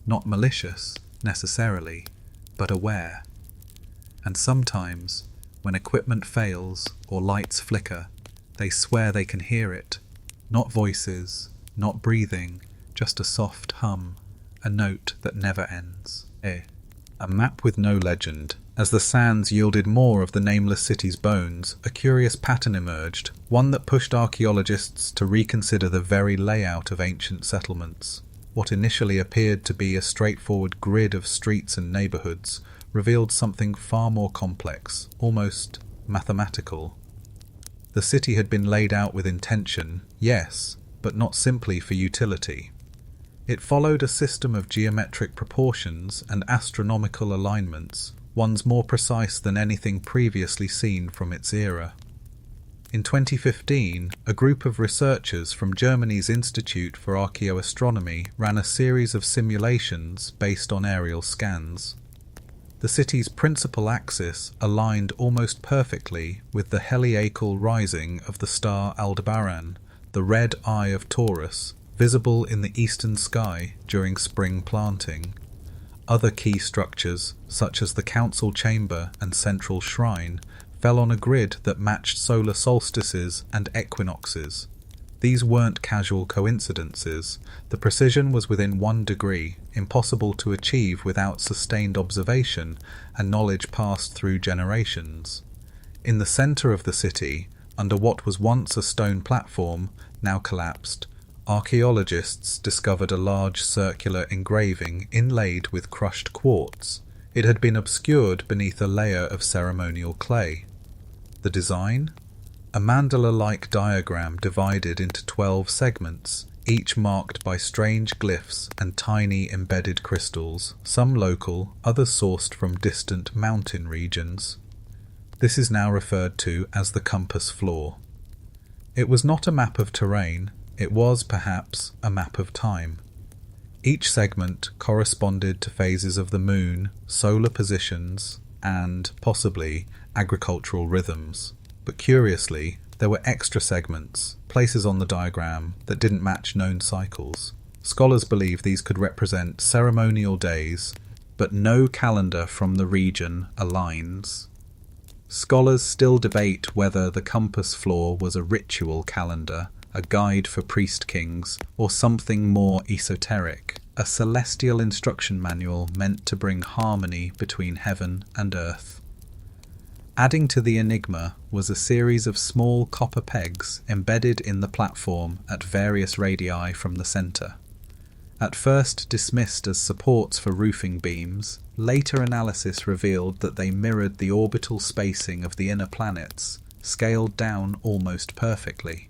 not malicious, necessarily, but aware. And sometimes, when equipment fails or lights flicker, they swear they can hear it. Not voices, not breathing, just a soft hum, a note that never ends. A map with no legend. As the sands yielded more of the Nameless City's bones, a curious pattern emerged, one that pushed archaeologists to reconsider the very layout of ancient settlements. What initially appeared to be a straightforward grid of streets and neighborhoods revealed something far more complex, almost mathematical. The city had been laid out with intention, yes, but not simply for utility. It followed a system of geometric proportions and astronomical alignments, ones more precise than anything previously seen from its era. In 2015, a group of researchers from Germany's Institute for Archaeoastronomy ran a series of simulations based on aerial scans. The city's principal axis aligned almost perfectly with the heliacal rising of the star Aldebaran, the red eye of Taurus, visible in the eastern sky during spring planting. Other key structures, such as the council chamber and central shrine, fell on a grid that matched solar solstices and equinoxes. These weren't casual coincidences. The precision was within 1 degree, impossible to achieve without sustained observation and knowledge passed through generations. In the center of the city, under what was once a stone platform, now collapsed, archaeologists discovered a large circular engraving inlaid with crushed quartz. It had been obscured beneath a layer of ceremonial clay. The design? A mandala-like diagram divided into 12 segments, each marked by strange glyphs and tiny embedded crystals, some local, others sourced from distant mountain regions. This is now referred to as the compass floor. It was not a map of terrain. It was, perhaps, a map of time. Each segment corresponded to phases of the moon, solar positions, and, possibly, agricultural rhythms. But curiously, there were extra segments, places on the diagram, that didn't match known cycles. Scholars believe these could represent ceremonial days, but no calendar from the region aligns. Scholars still debate whether the compass floor was a ritual calendar, a guide for priest-kings, or something more esoteric, a celestial instruction manual meant to bring harmony between heaven and earth. Adding to the enigma was a series of small copper pegs embedded in the platform at various radii from the centre. At first dismissed as supports for roofing beams, later analysis revealed that they mirrored the orbital spacing of the inner planets, scaled down almost perfectly.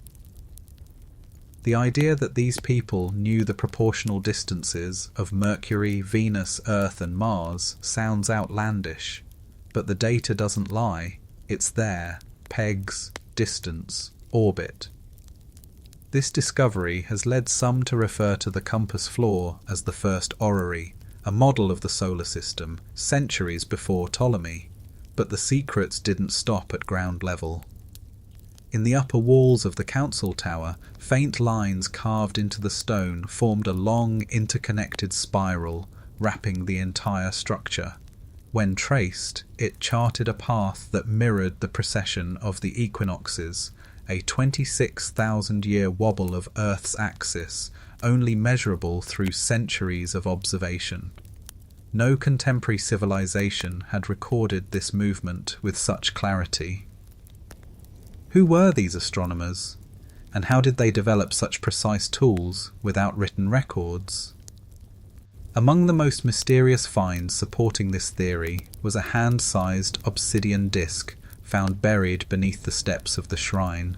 The idea that these people knew the proportional distances of Mercury, Venus, Earth and Mars sounds outlandish, but the data doesn't lie. It's there: pegs, distance, orbit. This discovery has led some to refer to the compass floor as the first orrery, a model of the solar system, centuries before Ptolemy. But the secrets didn't stop at ground level. In the upper walls of the council tower, faint lines carved into the stone formed a long, interconnected spiral, wrapping the entire structure. When traced, it charted a path that mirrored the precession of the equinoxes, a 26,000-year wobble of Earth's axis, only measurable through centuries of observation. No contemporary civilization had recorded this movement with such clarity. Who were these astronomers, and how did they develop such precise tools without written records? Among the most mysterious finds supporting this theory was a hand-sized obsidian disc found buried beneath the steps of the shrine.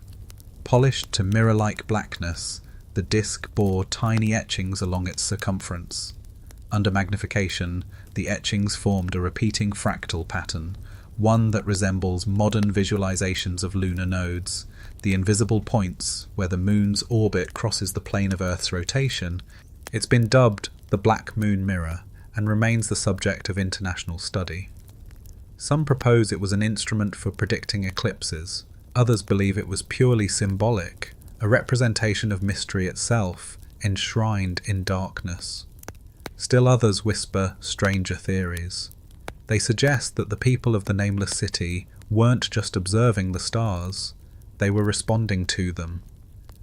Polished to mirror-like blackness, the disc bore tiny etchings along its circumference. Under magnification, the etchings formed a repeating fractal pattern, one that resembles modern visualizations of lunar nodes, the invisible points where the moon's orbit crosses the plane of Earth's rotation. It's been dubbed the Black Moon Mirror and remains the subject of international study. Some propose it was an instrument for predicting eclipses. Others believe it was purely symbolic, a representation of mystery itself, enshrined in darkness. Still others whisper stranger theories. They suggest that the people of the Nameless City weren't just observing the stars, they were responding to them.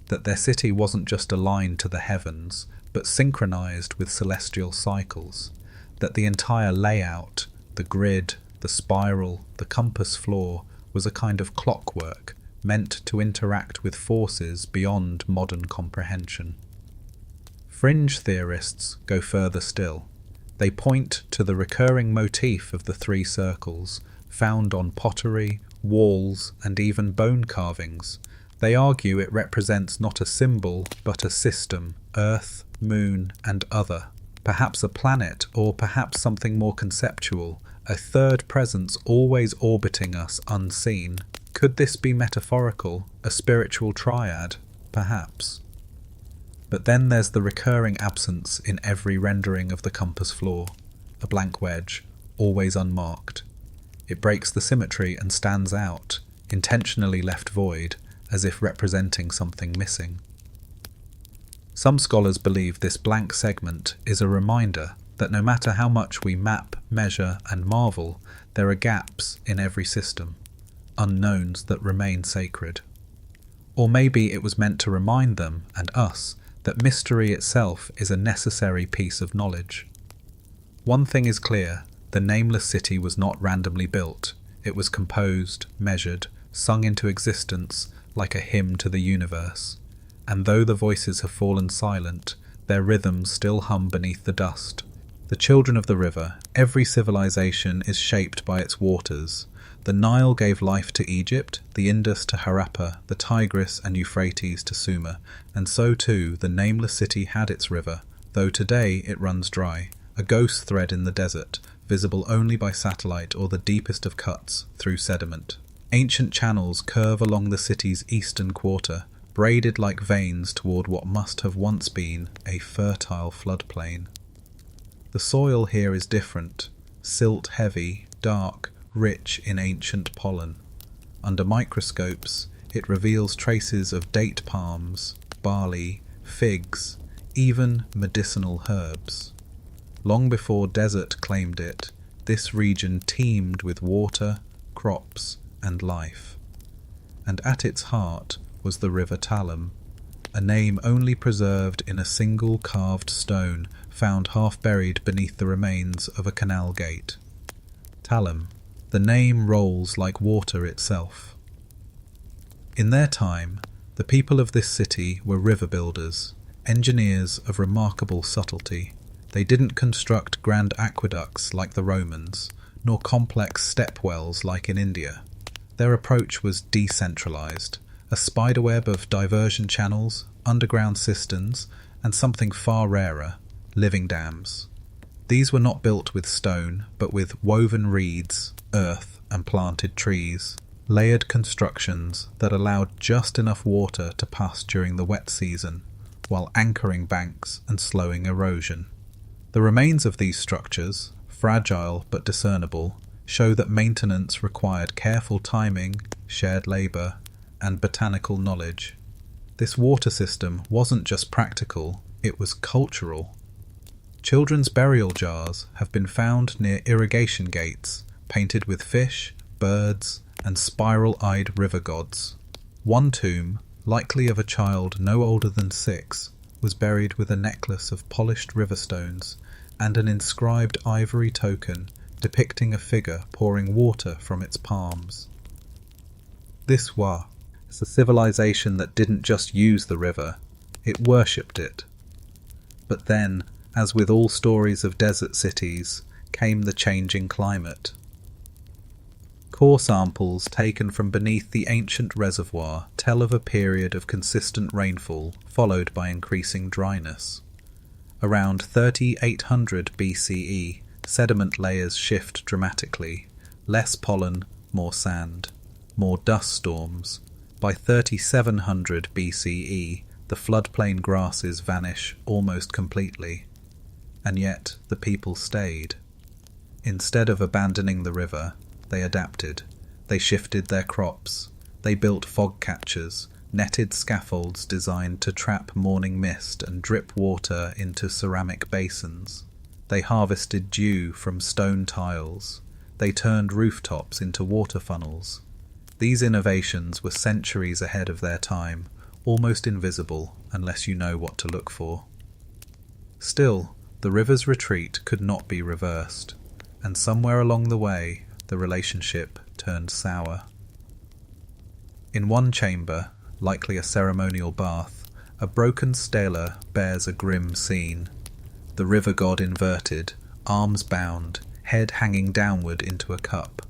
That their city wasn't just aligned to the heavens, but synchronized with celestial cycles. That the entire layout, the grid, the spiral, the compass floor, was a kind of clockwork meant to interact with forces beyond modern comprehension. Fringe theorists go further still. They point to the recurring motif of the three circles, found on pottery, walls, and even bone carvings. They argue it represents not a symbol, but a system: Earth, Moon, and other. Perhaps a planet, or perhaps something more conceptual, a third presence always orbiting us unseen. Could this be metaphorical, a spiritual triad? Perhaps. But then there's the recurring absence in every rendering of the compass floor, a blank wedge, always unmarked. It breaks the symmetry and stands out, intentionally left void, as if representing something missing. Some scholars believe this blank segment is a reminder that no matter how much we map, measure, and marvel, there are gaps in every system, unknowns that remain sacred. Or maybe it was meant to remind them, and us, that mystery itself is a necessary piece of knowledge. One thing is clear: the Nameless City was not randomly built. It was composed, measured, sung into existence like a hymn to the universe. And though the voices have fallen silent, their rhythms still hum beneath the dust. The children of the river, every civilization is shaped by its waters. The Nile gave life to Egypt, the Indus to Harappa, the Tigris and Euphrates to Sumer, and so too the Nameless City had its river, though today it runs dry, a ghost thread in the desert, visible only by satellite or the deepest of cuts through sediment. Ancient channels curve along the city's eastern quarter, braided like veins toward what must have once been a fertile floodplain. The soil here is different, silt-heavy, dark, rich in ancient pollen. Under microscopes, it reveals traces of date palms, barley, figs, even medicinal herbs. Long before desert claimed it, this region teemed with water, crops, and life. And at its heart was the River Talum, a name only preserved in a single carved stone found half buried beneath the remains of a canal gate. Talum, the name rolls like water itself. In their time, the people of this city were river builders, engineers of remarkable subtlety. They didn't construct grand aqueducts like the Romans, nor complex stepwells like in India. Their approach was decentralized, a spiderweb of diversion channels, underground cisterns, and something far rarer, living dams. These were not built with stone, but with woven reeds, earth, and planted trees, layered constructions that allowed just enough water to pass during the wet season, while anchoring banks and slowing erosion. The remains of these structures, fragile but discernible, show that maintenance required careful timing, shared labour, and botanical knowledge. This water system wasn't just practical, it was cultural. Children's burial jars have been found near irrigation gates, painted with fish, birds, and spiral-eyed river gods. One tomb, likely of a child no older than 6, was buried with a necklace of polished river stones and an inscribed ivory token depicting a figure pouring water from its palms. This Wa is a civilization that didn't just use the river, it worshipped it. But then, as with all stories of desert cities, came the changing climate. Core samples taken from beneath the ancient reservoir tell of a period of consistent rainfall followed by increasing dryness. Around 3800 BCE, sediment layers shift dramatically, less pollen, more sand, more dust storms. By 3700 BCE, the floodplain grasses vanish almost completely. And yet the people stayed. Instead of abandoning the river, they adapted. They shifted their crops. They built fog catchers, netted scaffolds designed to trap morning mist and drip water into ceramic basins. They harvested dew from stone tiles. They turned rooftops into water funnels. These innovations were centuries ahead of their time, almost invisible unless you know what to look for. Still, the river's retreat could not be reversed, and somewhere along the way, the relationship turned sour. In one chamber, likely a ceremonial bath, a broken stela bears a grim scene. The river god inverted, arms bound, head hanging downward into a cup.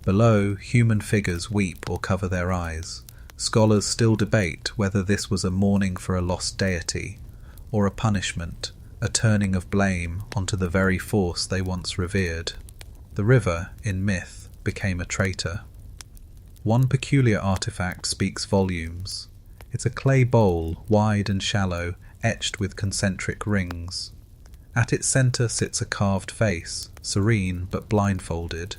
Below, human figures weep or cover their eyes. Scholars still debate whether this was a mourning for a lost deity, or a punishment, a turning of blame onto the very force they once revered. The river, in myth, became a traitor. One peculiar artifact speaks volumes. It's a clay bowl, wide and shallow, etched with concentric rings. At its centre sits a carved face, serene but blindfolded.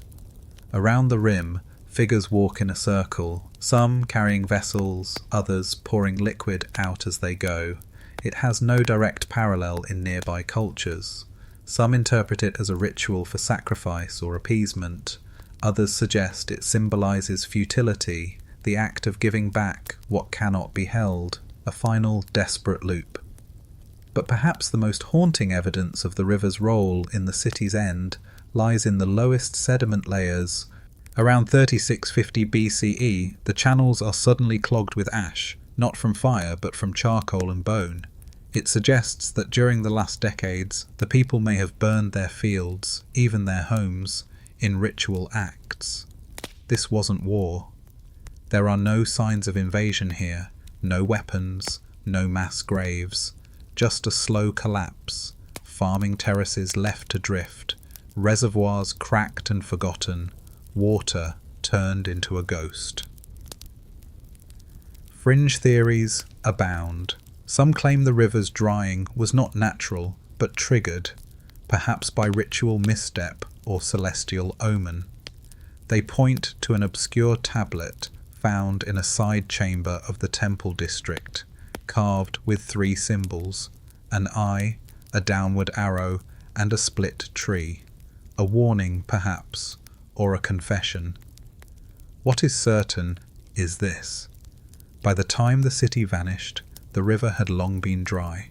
Around the rim, figures walk in a circle, some carrying vessels, others pouring liquid out as they go. It has no direct parallel in nearby cultures. Some interpret it as a ritual for sacrifice or appeasement. Others suggest it symbolises futility, the act of giving back what cannot be held, a final desperate loop. But perhaps the most haunting evidence of the river's role in the city's end lies in the lowest sediment layers. Around 3650 BCE, the channels are suddenly clogged with ash, not from fire but from charcoal and bone. It suggests that during the last decades, the people may have burned their fields, even their homes, in ritual acts. This wasn't war. There are no signs of invasion here, no weapons, no mass graves, just a slow collapse, farming terraces left to drift, reservoirs cracked and forgotten, water turned into a ghost. Fringe theories abound. Some claim the river's drying was not natural, but triggered, perhaps by ritual misstep or celestial omen. They point to an obscure tablet found in a side chamber of the temple district, carved with 3 symbols: an eye, a downward arrow, and a split tree. A warning, perhaps, or a confession. What is certain is this: by the time the city vanished, the river had long been dry.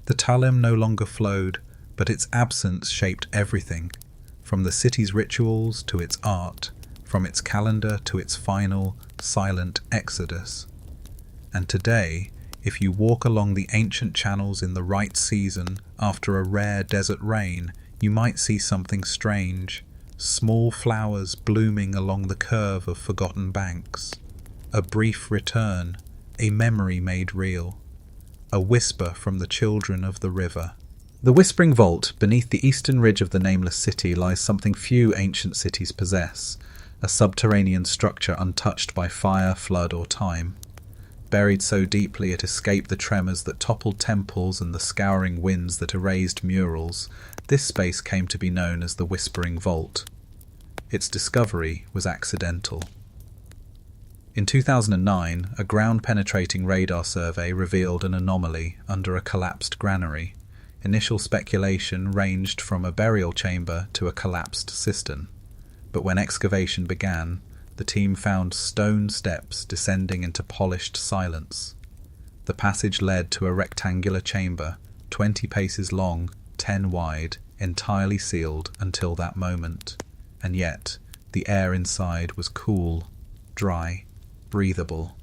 The Talem no longer flowed, but its absence shaped everything, from the city's rituals to its art, from its calendar to its final, silent exodus. And today, if you walk along the ancient channels in the right season after a rare desert rain, you might see something strange: small flowers blooming along the curve of forgotten banks. A brief return, a memory made real, a whisper from the children of the river. The Whispering Vault beneath the eastern ridge of the Nameless City lies something few ancient cities possess: a subterranean structure untouched by fire, flood, or time. Buried so deeply it escaped the tremors that toppled temples and the scouring winds that erased murals, this space came to be known as the Whispering Vault. Its discovery was accidental. In 2009, a ground-penetrating radar survey revealed an anomaly under a collapsed granary. Initial speculation ranged from a burial chamber to a collapsed cistern. But when excavation began, the team found stone steps descending into polished silence. The passage led to a rectangular chamber, 20 paces long, 10 wide, entirely sealed until that moment. And yet, the air inside was cool, dry, breathable.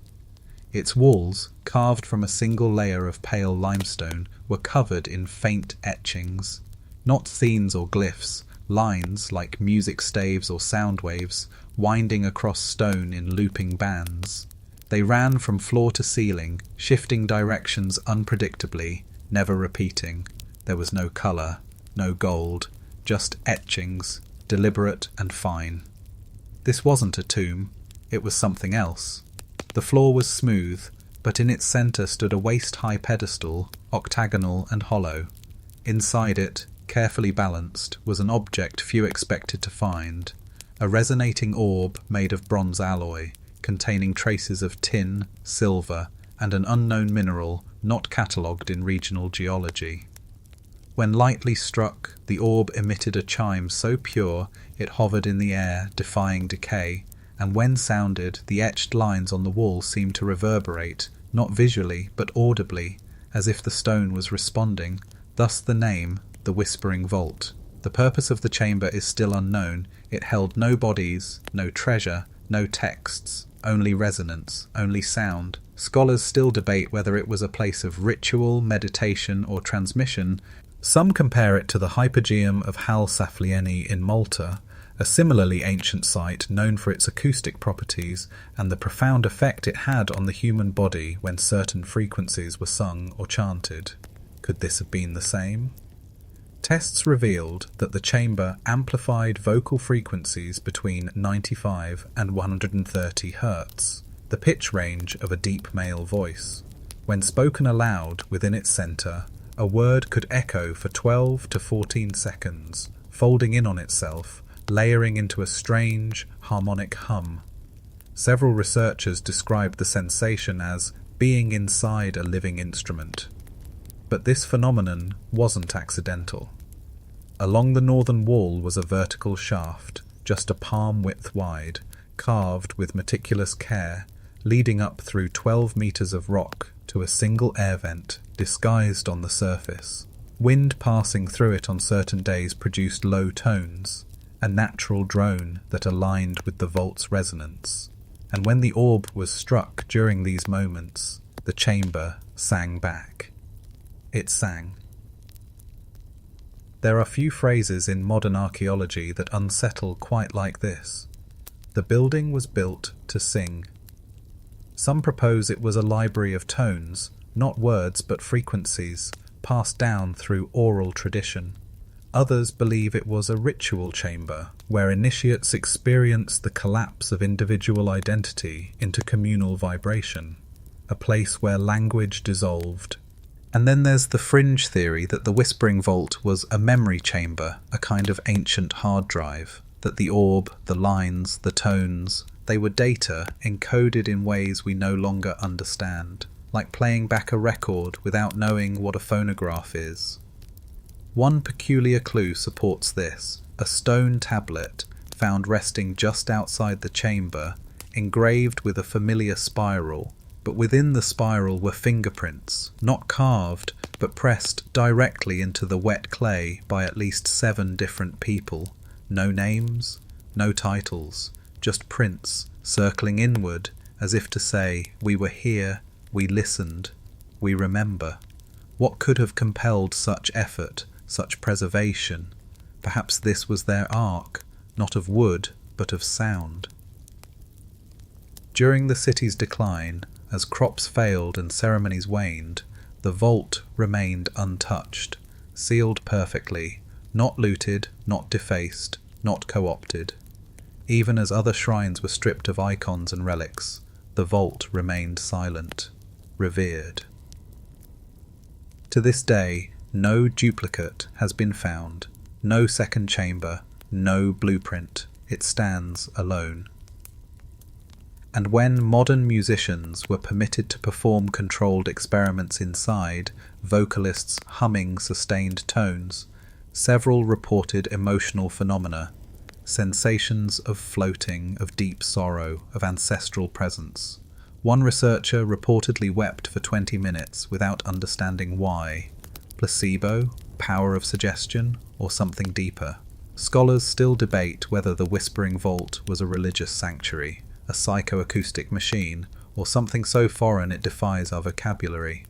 Its walls, carved from a single layer of pale limestone, were covered in faint etchings, not scenes or glyphs, lines like music staves or sound waves, winding across stone in looping bands. They ran from floor to ceiling, shifting directions unpredictably, never repeating. There was no colour, no gold, just etchings, deliberate and fine. This wasn't a tomb, it was something else. The floor was smooth, but in its centre stood a waist-high pedestal, octagonal and hollow. Inside it, carefully balanced, was an object few expected to find: a resonating orb made of bronze alloy, containing traces of tin, silver, and an unknown mineral not catalogued in regional geology. When lightly struck, the orb emitted a chime so pure it hovered in the air, defying decay, and when sounded, the etched lines on the wall seemed to reverberate, not visually, but audibly, as if the stone was responding. Thus the name, the Whispering Vault. The purpose of the chamber is still unknown. It held no bodies, no treasure, no texts, only resonance, only sound. Scholars still debate whether it was a place of ritual, meditation, or transmission. Some compare it to the Hypogeum of Hal Saflieni in Malta, a similarly ancient site known for its acoustic properties and the profound effect it had on the human body when certain frequencies were sung or chanted. Could this have been the same? Tests revealed that the chamber amplified vocal frequencies between 95 and 130 Hz, the pitch range of a deep male voice. When spoken aloud within its centre, a word could echo for 12 to 14 seconds, folding in on itself, layering into a strange, harmonic hum. Several researchers described the sensation as being inside a living instrument. But this phenomenon wasn't accidental. Along the northern wall was a vertical shaft, just a palm width wide, carved with meticulous care, leading up through 12 meters of rock to a single air vent disguised on the surface. Wind passing through it on certain days produced low tones, a natural drone that aligned with the vault's resonance. And when the orb was struck during these moments, the chamber sang back. It sang. There are few phrases in modern archaeology that unsettle quite like this. The building was built to sing. Some propose it was a library of tones, not words but frequencies, passed down through oral tradition. Others believe it was a ritual chamber where initiates experience the collapse of individual identity into communal vibration, a place where language dissolved. And then there's the fringe theory that the Whispering Vault was a memory chamber, a kind of ancient hard drive, that the orb, the lines, the tones, they were data encoded in ways we no longer understand, like playing back a record without knowing what a phonograph is. One peculiar clue supports this: a stone tablet found resting just outside the chamber, engraved with a familiar spiral, but within the spiral were fingerprints, not carved, but pressed directly into the wet clay by at least 7 different people. No names, no titles, just prints circling inward as if to say, we were here, we listened, we remember. What could have compelled such effort, such preservation? Perhaps this was their ark, not of wood, but of sound. During the city's decline, as crops failed and ceremonies waned, the vault remained untouched, sealed perfectly, not looted, not defaced, not co-opted. Even as other shrines were stripped of icons and relics, the vault remained silent, revered. To this day, no duplicate has been found, no second chamber, no blueprint. It stands alone. And when modern musicians were permitted to perform controlled experiments inside, vocalists humming sustained tones, several reported emotional phenomena, sensations of floating, of deep sorrow, of ancestral presence. One researcher reportedly wept for 20 minutes without understanding why. Placebo, power of suggestion, or something deeper. Scholars still debate whether the Whispering Vault was a religious sanctuary, a psychoacoustic machine, or something so foreign it defies our vocabulary.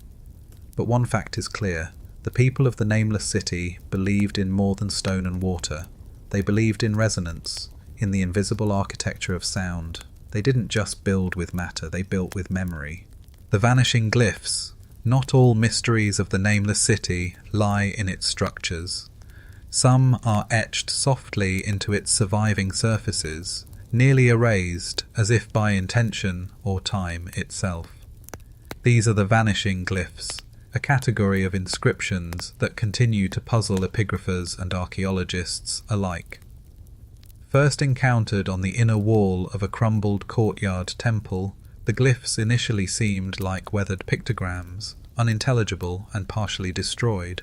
But one fact is clear: the people of the Nameless City believed in more than stone and water. They believed in resonance, in the invisible architecture of sound. They didn't just build with matter, they built with memory. The vanishing glyphs. Not all mysteries of the Nameless City lie in its structures. Some are etched softly into its surviving surfaces, nearly erased as if by intention or time itself. These are the vanishing glyphs, a category of inscriptions that continue to puzzle epigraphers and archaeologists alike. First encountered on the inner wall of a crumbled courtyard temple, the glyphs initially seemed like weathered pictograms, unintelligible and partially destroyed.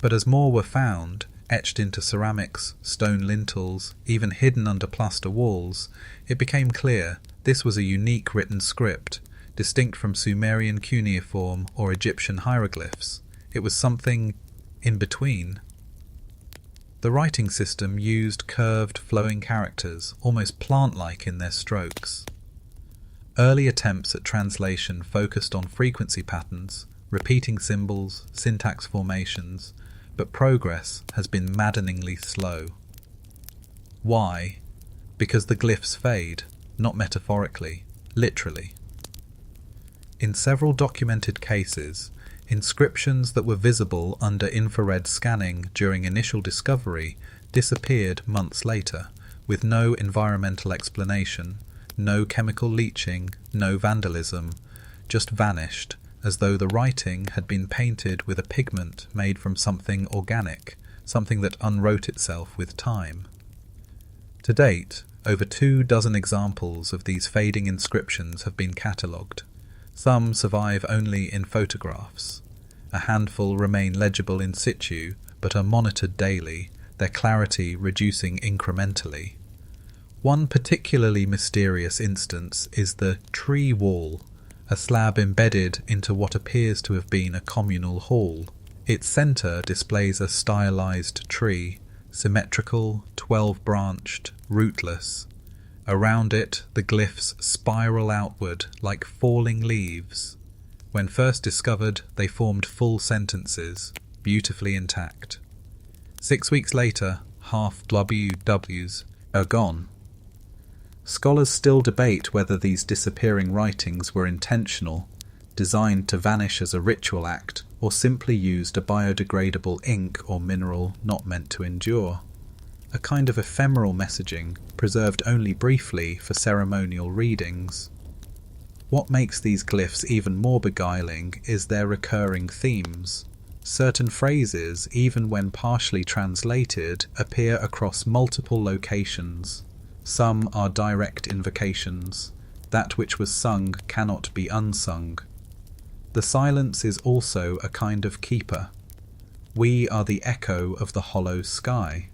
But as more were found, etched into ceramics, stone lintels, even hidden under plaster walls, it became clear this was a unique written script, distinct from Sumerian cuneiform or Egyptian hieroglyphs. It was something in between. The writing system used curved, flowing characters, almost plant-like in their strokes. Early attempts at translation focused on frequency patterns, repeating symbols, syntax formations, but progress has been maddeningly slow. Why? Because the glyphs fade, not metaphorically, literally. In several documented cases, inscriptions that were visible under infrared scanning during initial discovery disappeared months later, with no environmental explanation, no chemical leaching, no vandalism, just vanished, as though the writing had been painted with a pigment made from something organic, something that unwrote itself with time. To date, over 24 examples of these fading inscriptions have been catalogued. Some survive only in photographs. A handful remain legible in situ, but are monitored daily, their clarity reducing incrementally. One particularly mysterious instance is the tree wall, a slab embedded into what appears to have been a communal hall. Its centre displays a stylized tree, symmetrical, 12-branched, rootless. Around it, the glyphs spiral outward like falling leaves. When first discovered, they formed full sentences, beautifully intact. 6 weeks later, half WWs are gone. Scholars still debate whether these disappearing writings were intentional, designed to vanish as a ritual act, or simply used a biodegradable ink or mineral not meant to endure. A kind of ephemeral messaging, preserved only briefly for ceremonial readings. What makes these glyphs even more beguiling is their recurring themes. Certain phrases, even when partially translated, appear across multiple locations. Some are direct invocations. That which was sung cannot be unsung. The silence is also a kind of keeper. We are the echo of the hollow sky.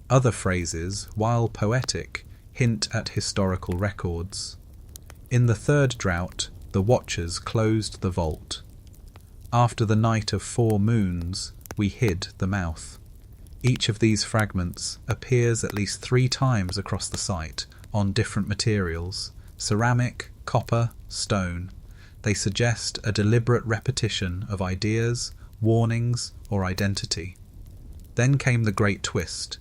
Other phrases, while poetic, hint at historical records. In the third drought, the watchers closed the vault. After the night of 4 moons, we hid the mouth. Each of these fragments appears at least 3 times across the site, on different materials: ceramic, copper, stone. They suggest a deliberate repetition of ideas, warnings, or identity. Then came the great twist,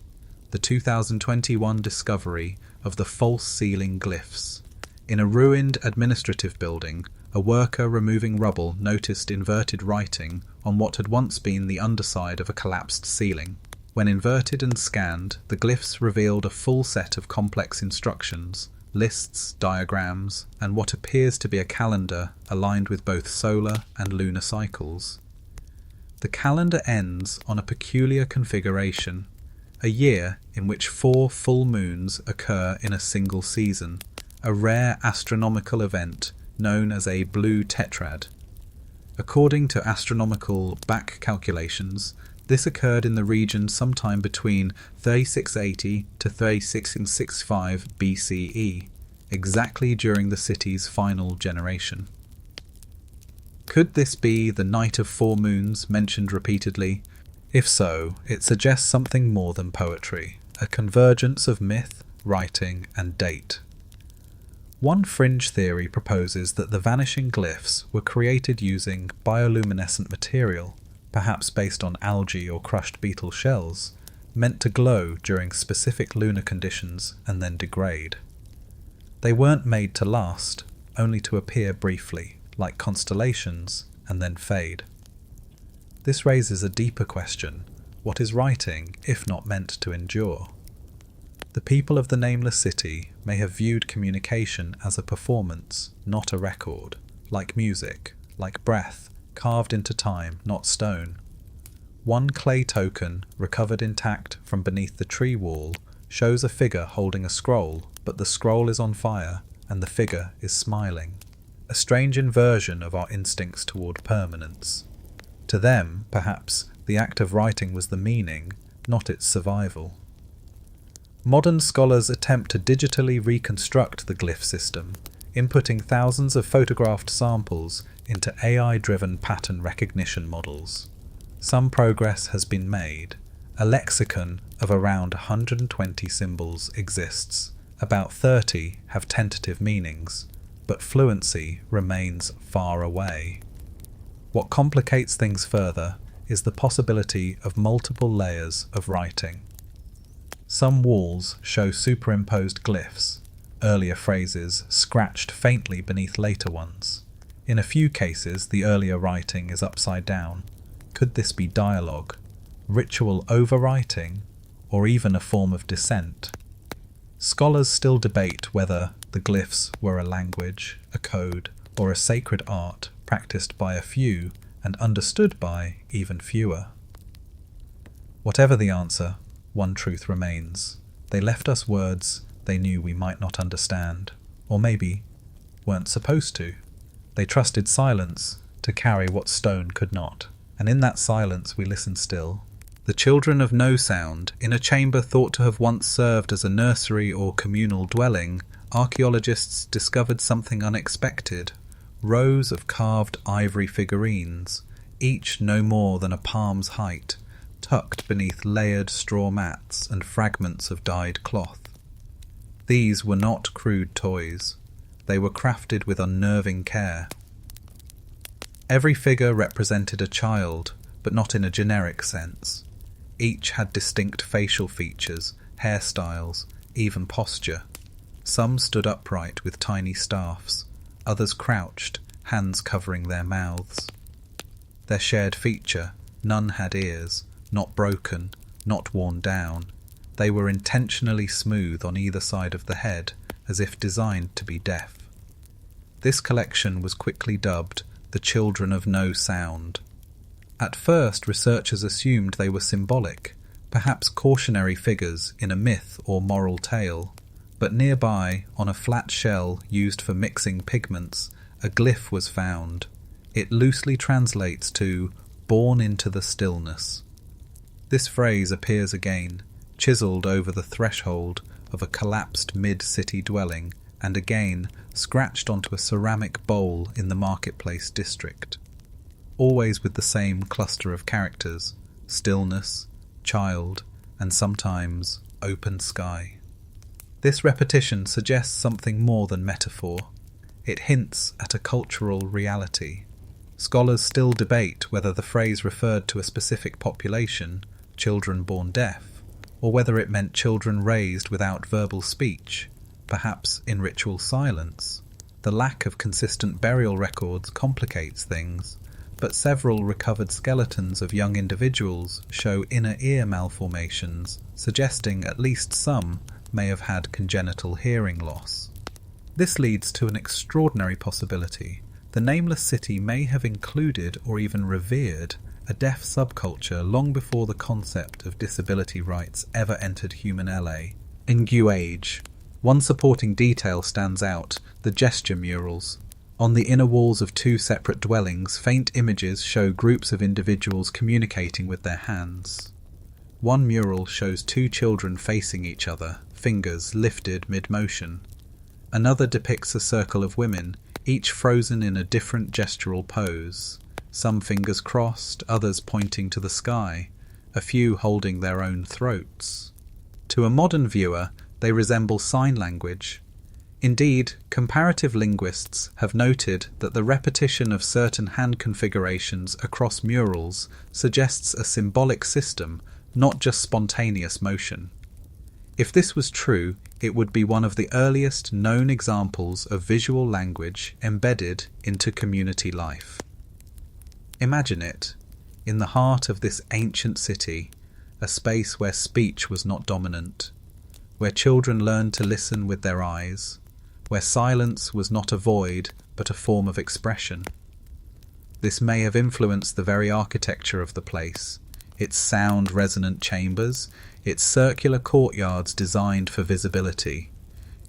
the 2021 discovery of the false ceiling glyphs. In a ruined administrative building, a worker removing rubble noticed inverted writing on what had once been the underside of a collapsed ceiling. When inverted and scanned, the glyphs revealed a full set of complex instructions, lists, diagrams, and what appears to be a calendar aligned with both solar and lunar cycles. The calendar ends on a peculiar configuration, a year in which 4 full moons occur in a single season, a rare astronomical event known as a blue tetrad. According to astronomical back calculations, this occurred in the region sometime between 3680 to 3665 BCE, exactly during the city's final generation. Could this be the Night of 4 Moons mentioned repeatedly? If so, it suggests something more than poetry, a convergence of myth, writing, and date. One fringe theory proposes that the vanishing glyphs were created using bioluminescent material, perhaps based on algae or crushed beetle shells, meant to glow during specific lunar conditions and then degrade. They weren't made to last, only to appear briefly, like constellations, and then fade. This raises a deeper question: what is writing, if not meant to endure? The people of the Nameless City may have viewed communication as a performance, not a record, like music, like breath, carved into time, not stone. One clay token, recovered intact from beneath the tree wall, shows a figure holding a scroll, but the scroll is on fire, and the figure is smiling. A strange inversion of our instincts toward permanence. To them, perhaps, the act of writing was the meaning, not its survival. Modern scholars attempt to digitally reconstruct the glyph system, inputting thousands of photographed samples into AI-driven pattern recognition models. Some progress has been made. A lexicon of around 120 symbols exists. About 30 have tentative meanings, but fluency remains far away. What complicates things further is the possibility of multiple layers of writing. Some walls show superimposed glyphs, earlier phrases scratched faintly beneath later ones. In a few cases, the earlier writing is upside down. Could this be dialogue, ritual overwriting, or even a form of dissent? Scholars still debate whether the glyphs were a language, a code, or a sacred art practiced by a few and understood by even fewer. Whatever the answer, one truth remains. They left us words they knew we might not understand, or maybe weren't supposed to. They trusted silence to carry what stone could not, and in that silence we listen still. The children of no sound, in a chamber thought to have once served as a nursery or communal dwelling, archaeologists discovered something unexpected. Rows of carved ivory figurines, each no more than a palm's height, tucked beneath layered straw mats and fragments of dyed cloth. These were not crude toys. They were crafted with unnerving care. Every figure represented a child, but not in a generic sense. Each had distinct facial features, hairstyles, even posture. Some stood upright with tiny staffs, others crouched, hands covering their mouths. Their shared feature, none had ears, not broken, not worn down. They were intentionally smooth on either side of the head, as if designed to be deaf. This collection was quickly dubbed the Children of No Sound. At first, researchers assumed they were symbolic, perhaps cautionary figures in a myth or moral tale, but nearby, on a flat shell used for mixing pigments, a glyph was found. It loosely translates to "born into the stillness." This phrase appears again, chiselled over the threshold of a collapsed mid-city dwelling, and again scratched onto a ceramic bowl in the marketplace district. Always with the same cluster of characters: stillness, child, and sometimes open sky. This repetition suggests something more than metaphor. It hints at a cultural reality. Scholars still debate whether the phrase referred to a specific population, children born deaf, or whether it meant children raised without verbal speech, perhaps in ritual silence. The lack of consistent burial records complicates things, but several recovered skeletons of young individuals show inner ear malformations, suggesting at least some may have had congenital hearing loss. This leads to an extraordinary possibility. The Nameless City may have included or even revered a deaf subculture long before the concept of disability rights ever entered human LA. In New Age, one supporting detail stands out: the gesture murals. On the inner walls of two separate dwellings, faint images show groups of individuals communicating with their hands. One mural shows two children facing each other, fingers lifted mid-motion. Another depicts a circle of women, each frozen in a different gestural pose, some fingers crossed, others pointing to the sky, a few holding their own throats. To a modern viewer, they resemble sign language. Indeed, comparative linguists have noted that the repetition of certain hand configurations across murals suggests a symbolic system, not just spontaneous motion. If this was true, it would be one of the earliest known examples of visual language embedded into community life. Imagine it, in the heart of this ancient city, a space where speech was not dominant, where children learned to listen with their eyes, where silence was not a void but a form of expression. This may have influenced the very architecture of the place, its sound-resonant chambers, its circular courtyards designed for visibility.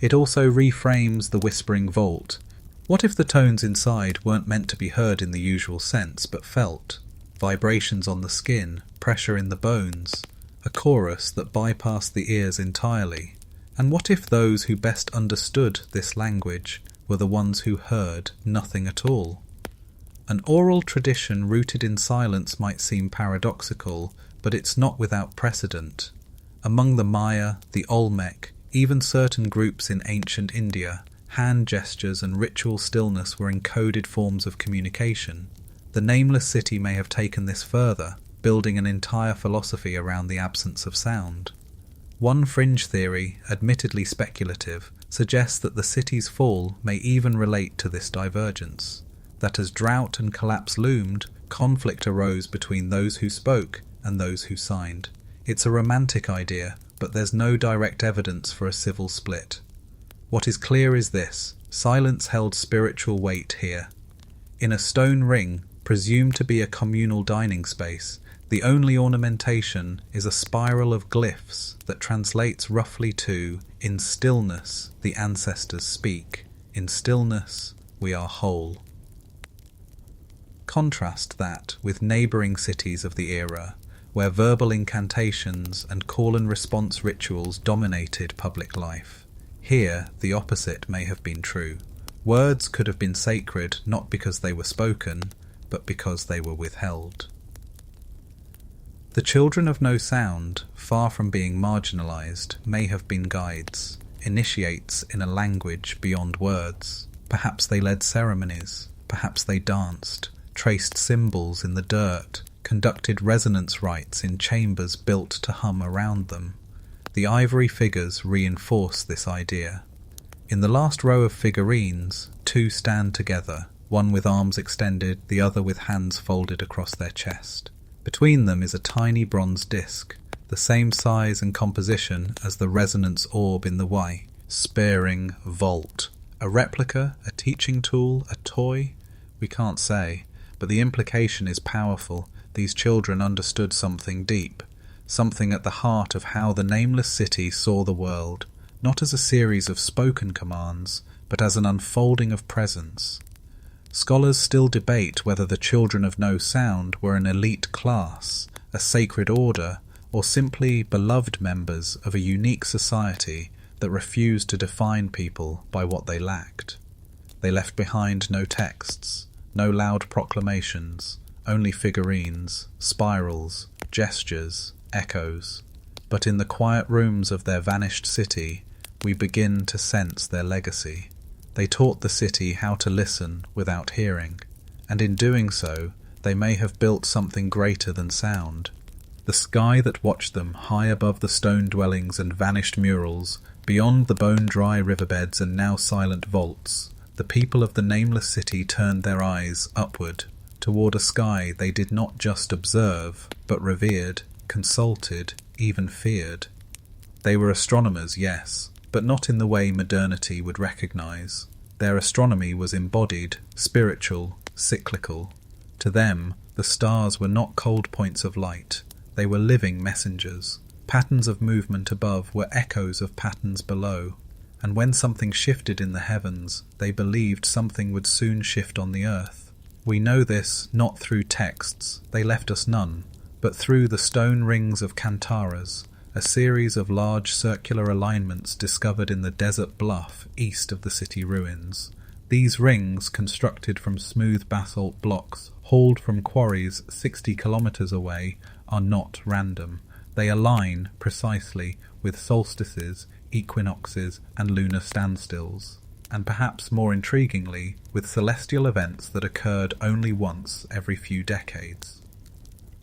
It also reframes the whispering vault. What if the tones inside weren't meant to be heard in the usual sense but felt? Vibrations on the skin, pressure in the bones, a chorus that bypassed the ears entirely. And what if those who best understood this language were the ones who heard nothing at all? An oral tradition rooted in silence might seem paradoxical, but it's not without precedent. Among the Maya, the Olmec, even certain groups in ancient India, hand gestures and ritual stillness were encoded forms of communication. The Nameless City may have taken this further, building an entire philosophy around the absence of sound. One fringe theory, admittedly speculative, suggests that the city's fall may even relate to this divergence, that as drought and collapse loomed, conflict arose between those who spoke and those who signed. It's a romantic idea, but there's no direct evidence for a civil split. What is clear is this: silence held spiritual weight here. In a stone ring, presumed to be a communal dining space, the only ornamentation is a spiral of glyphs that translates roughly to, "In stillness, the ancestors speak. In stillness, we are whole." Contrast that with neighbouring cities of the era, where verbal incantations and call-and-response rituals dominated public life. Here, the opposite may have been true. Words could have been sacred not because they were spoken, but because they were withheld. The Children of No Sound, far from being marginalised, may have been guides, initiates in a language beyond words. Perhaps they led ceremonies, perhaps they danced, traced symbols in the dirt, conducted resonance rites in chambers built to hum around them. The ivory figures reinforce this idea. In the last row of figurines, two stand together, one with arms extended, the other with hands folded across their chest. Between them is a tiny bronze disc, the same size and composition as the resonance orb in the Y, Spearing Vault. A replica, a teaching tool, a toy? We can't say, but the implication is powerful. These children understood something deep, something at the heart of how the Nameless City saw the world, not as a series of spoken commands, but as an unfolding of presence. Scholars still debate whether the Children of No Sound were an elite class, a sacred order, or simply beloved members of a unique society that refused to define people by what they lacked. They left behind no texts, no loud proclamations, only figurines, spirals, gestures, echoes. But in the quiet rooms of their vanished city, we begin to sense their legacy. They taught the city how to listen without hearing, and in doing so, they may have built something greater than sound. The sky that watched them high above the stone dwellings and vanished murals, beyond the bone-dry riverbeds and now silent vaults, the people of the Nameless City turned their eyes upward, toward a sky they did not just observe, but revered, consulted, even feared. They were astronomers, yes, but not in the way modernity would recognize. Their astronomy was embodied, spiritual, cyclical. To them, the stars were not cold points of light. They were living messengers. Patterns of movement above were echoes of patterns below. And when something shifted in the heavens, they believed something would soon shift on the earth. We know this not through texts, they left us none, but through the stone rings of Kantaras, a series of large circular alignments discovered in the desert bluff east of the city ruins. These rings, constructed from smooth basalt blocks hauled from quarries 60 kilometers away, are not random. They align precisely with solstices, equinoxes, and lunar standstills, and perhaps more intriguingly, with celestial events that occurred only once every few decades.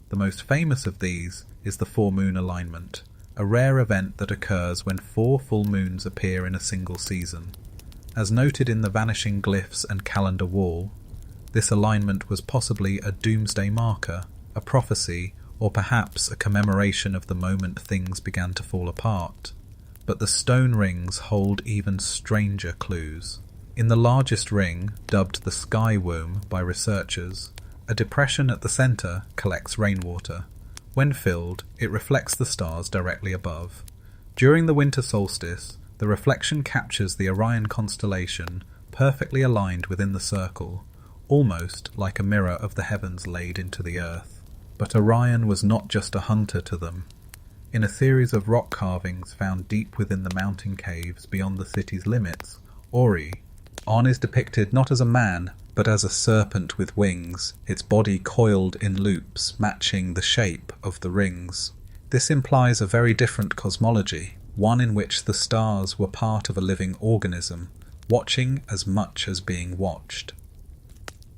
The most famous of these is the four-moon alignment, a rare event that occurs when 4 full moons appear in a single season. As noted in the vanishing glyphs and calendar wall, this alignment was possibly a doomsday marker, a prophecy, or perhaps a commemoration of the moment things began to fall apart. But the stone rings hold even stranger clues. In the largest ring, dubbed the Sky Womb by researchers, a depression at the centre collects rainwater. When filled, it reflects the stars directly above. During the winter solstice, the reflection captures the Orion constellation, perfectly aligned within the circle, almost like a mirror of the heavens laid into the earth. But Orion was not just a hunter to them. In a series of rock carvings found deep within the mountain caves beyond the city's limits, On is depicted not as a man, but as a serpent with wings, its body coiled in loops matching the shape of the rings. This implies a very different cosmology, one in which the stars were part of a living organism, watching as much as being watched.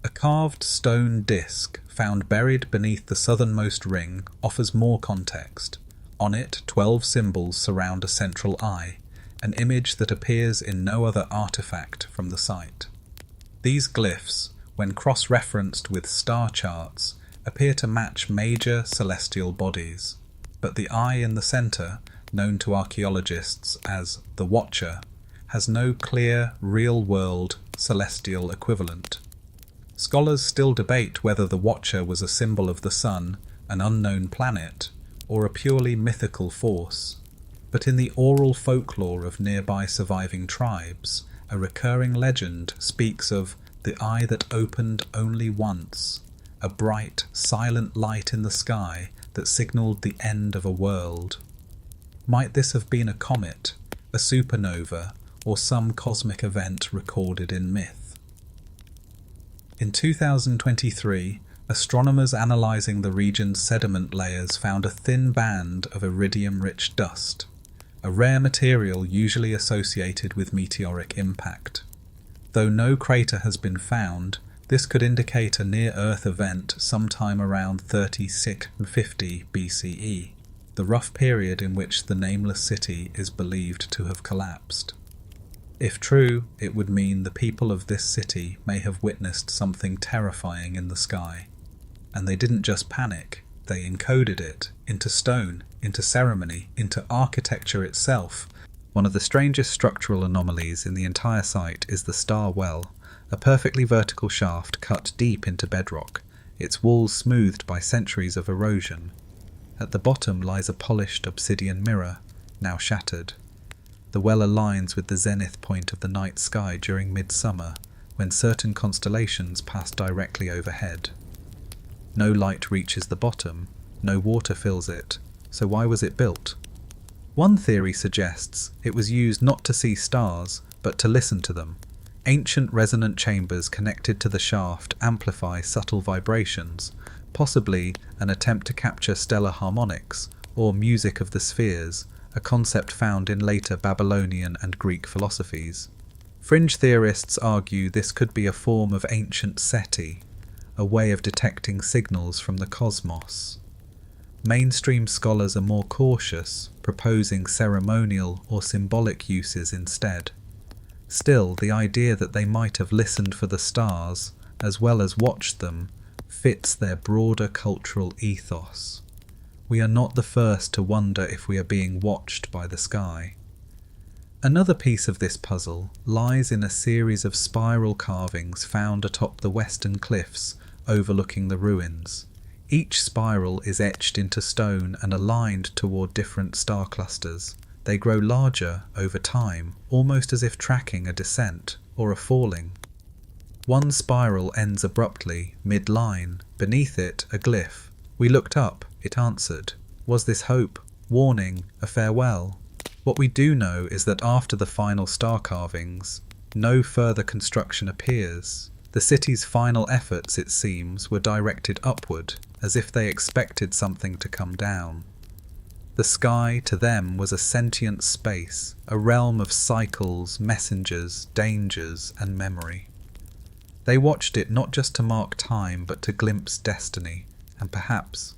A carved stone disc found buried beneath the southernmost ring offers more context. On it, 12 symbols surround a central eye, an image that appears in no other artifact from the site. These glyphs, when cross-referenced with star charts, appear to match major celestial bodies, but the eye in the centre, known to archaeologists as the Watcher, has no clear, real-world celestial equivalent. Scholars still debate whether the Watcher was a symbol of the sun, an unknown planet, or a purely mythical force. But in the oral folklore of nearby surviving tribes, a recurring legend speaks of the eye that opened only once, a bright, silent light in the sky that signalled the end of a world. Might this have been a comet, a supernova, or some cosmic event recorded in myth? In 2023, astronomers analysing the region's sediment layers found a thin band of iridium-rich dust, a rare material usually associated with meteoric impact. Though no crater has been found, this could indicate a near-Earth event sometime around 3650 BCE, the rough period in which the Nameless City is believed to have collapsed. If true, it would mean the people of this city may have witnessed something terrifying in the sky. And they didn't just panic, they encoded it into stone, into ceremony, into architecture itself. One of the strangest structural anomalies in the entire site is the Star Well, a perfectly vertical shaft cut deep into bedrock, its walls smoothed by centuries of erosion. At the bottom lies a polished obsidian mirror, now shattered. The well aligns with the zenith point of the night sky during midsummer, when certain constellations pass directly overhead. No light reaches the bottom, no water fills it, so why was it built? One theory suggests it was used not to see stars, but to listen to them. Ancient resonant chambers connected to the shaft amplify subtle vibrations, possibly an attempt to capture stellar harmonics, or music of the spheres, a concept found in later Babylonian and Greek philosophies. Fringe theorists argue this could be a form of ancient SETI, a way of detecting signals from the cosmos. Mainstream scholars are more cautious, proposing ceremonial or symbolic uses instead. Still, the idea that they might have listened for the stars, as well as watched them, fits their broader cultural ethos. We are not the first to wonder if we are being watched by the sky. Another piece of this puzzle lies in a series of spiral carvings found atop the western cliffs overlooking the ruins. Each spiral is etched into stone and aligned toward different star clusters. They grow larger over time, almost as if tracking a descent or a falling. One spiral ends abruptly, mid-line. Beneath it, a glyph. We looked up, it answered. Was this hope, warning, a farewell? What we do know is that after the final star carvings, no further construction appears. The city's final efforts, it seems, were directed upward, as if they expected something to come down. The sky, to them, was a sentient space, a realm of cycles, messengers, dangers, and memory. They watched it not just to mark time, but to glimpse destiny, and perhaps,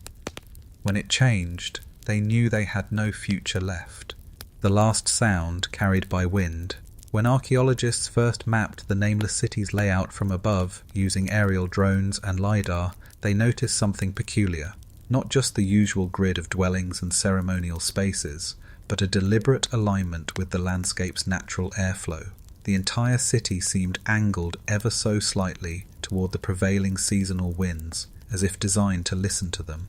when it changed, they knew they had no future left. The last sound, carried by wind. When archaeologists first mapped the Nameless City's layout from above, using aerial drones and LiDAR, they noticed something peculiar. Not just the usual grid of dwellings and ceremonial spaces, but a deliberate alignment with the landscape's natural airflow. The entire city seemed angled ever so slightly toward the prevailing seasonal winds, as if designed to listen to them.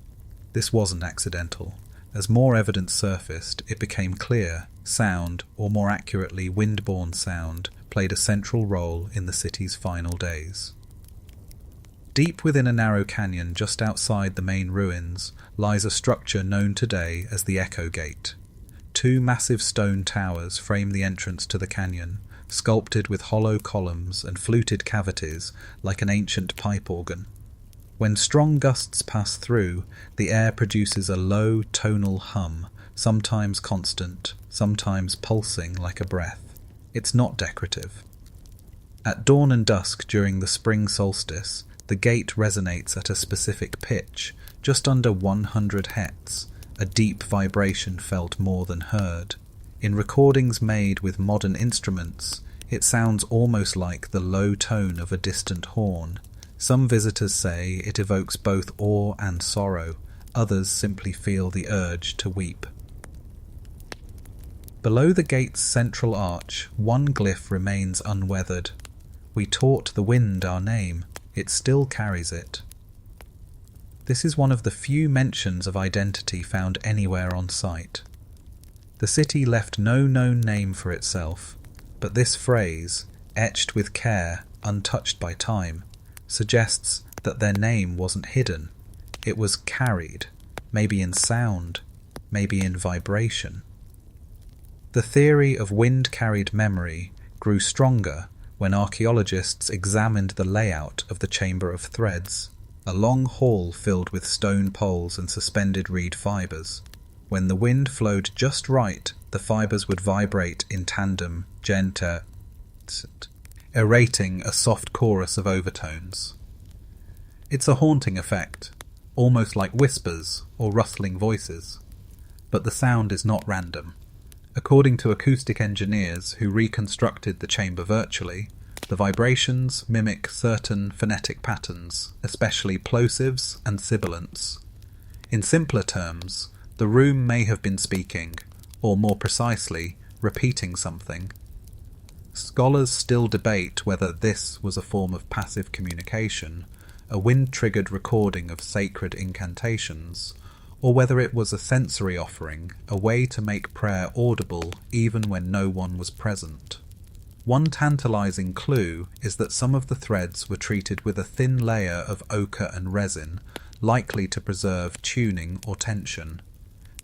This wasn't accidental. As more evidence surfaced, it became clear sound, or more accurately wind-borne sound, played a central role in the city's final days. Deep within a narrow canyon just outside the main ruins lies a structure known today as the Echo Gate. Two massive stone towers frame the entrance to the canyon, sculpted with hollow columns and fluted cavities like an ancient pipe organ. When strong gusts pass through, the air produces a low tonal hum, sometimes constant, sometimes pulsing like a breath. It's not decorative. At dawn and dusk during the spring solstice, the gate resonates at a specific pitch, just under 100 Hz, a deep vibration felt more than heard. In recordings made with modern instruments, it sounds almost like the low tone of a distant horn. Some visitors say it evokes both awe and sorrow, others simply feel the urge to weep. Below the gate's central arch, one glyph remains unweathered. We taught the wind our name, it still carries it. This is one of the few mentions of identity found anywhere on site. The city left no known name for itself, but this phrase, etched with care, untouched by time, suggests that their name wasn't hidden. It was carried, maybe in sound, maybe in vibration. The theory of wind-carried memory grew stronger when archaeologists examined the layout of the Chamber of Threads, a long hall filled with stone poles and suspended reed fibres. When the wind flowed just right, the fibres would vibrate in tandem, erating a soft chorus of overtones. It's a haunting effect, almost like whispers or rustling voices. But the sound is not random. According to acoustic engineers who reconstructed the chamber virtually, the vibrations mimic certain phonetic patterns, especially plosives and sibilants. In simpler terms, the room may have been speaking, or more precisely, repeating something. Scholars still debate whether this was a form of passive communication, a wind-triggered recording of sacred incantations, or whether it was a sensory offering, a way to make prayer audible even when no one was present. One tantalizing clue is that some of the threads were treated with a thin layer of ochre and resin, likely to preserve tuning or tension.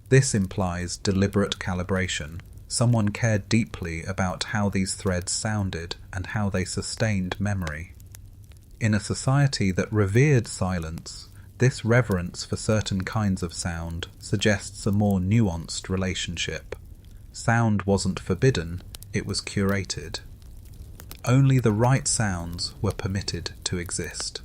This implies deliberate calibration. Someone cared deeply about how these threads sounded and how they sustained memory. In a society that revered silence, this reverence for certain kinds of sound suggests a more nuanced relationship. Sound wasn't forbidden, it was curated. Only the right sounds were permitted to exist.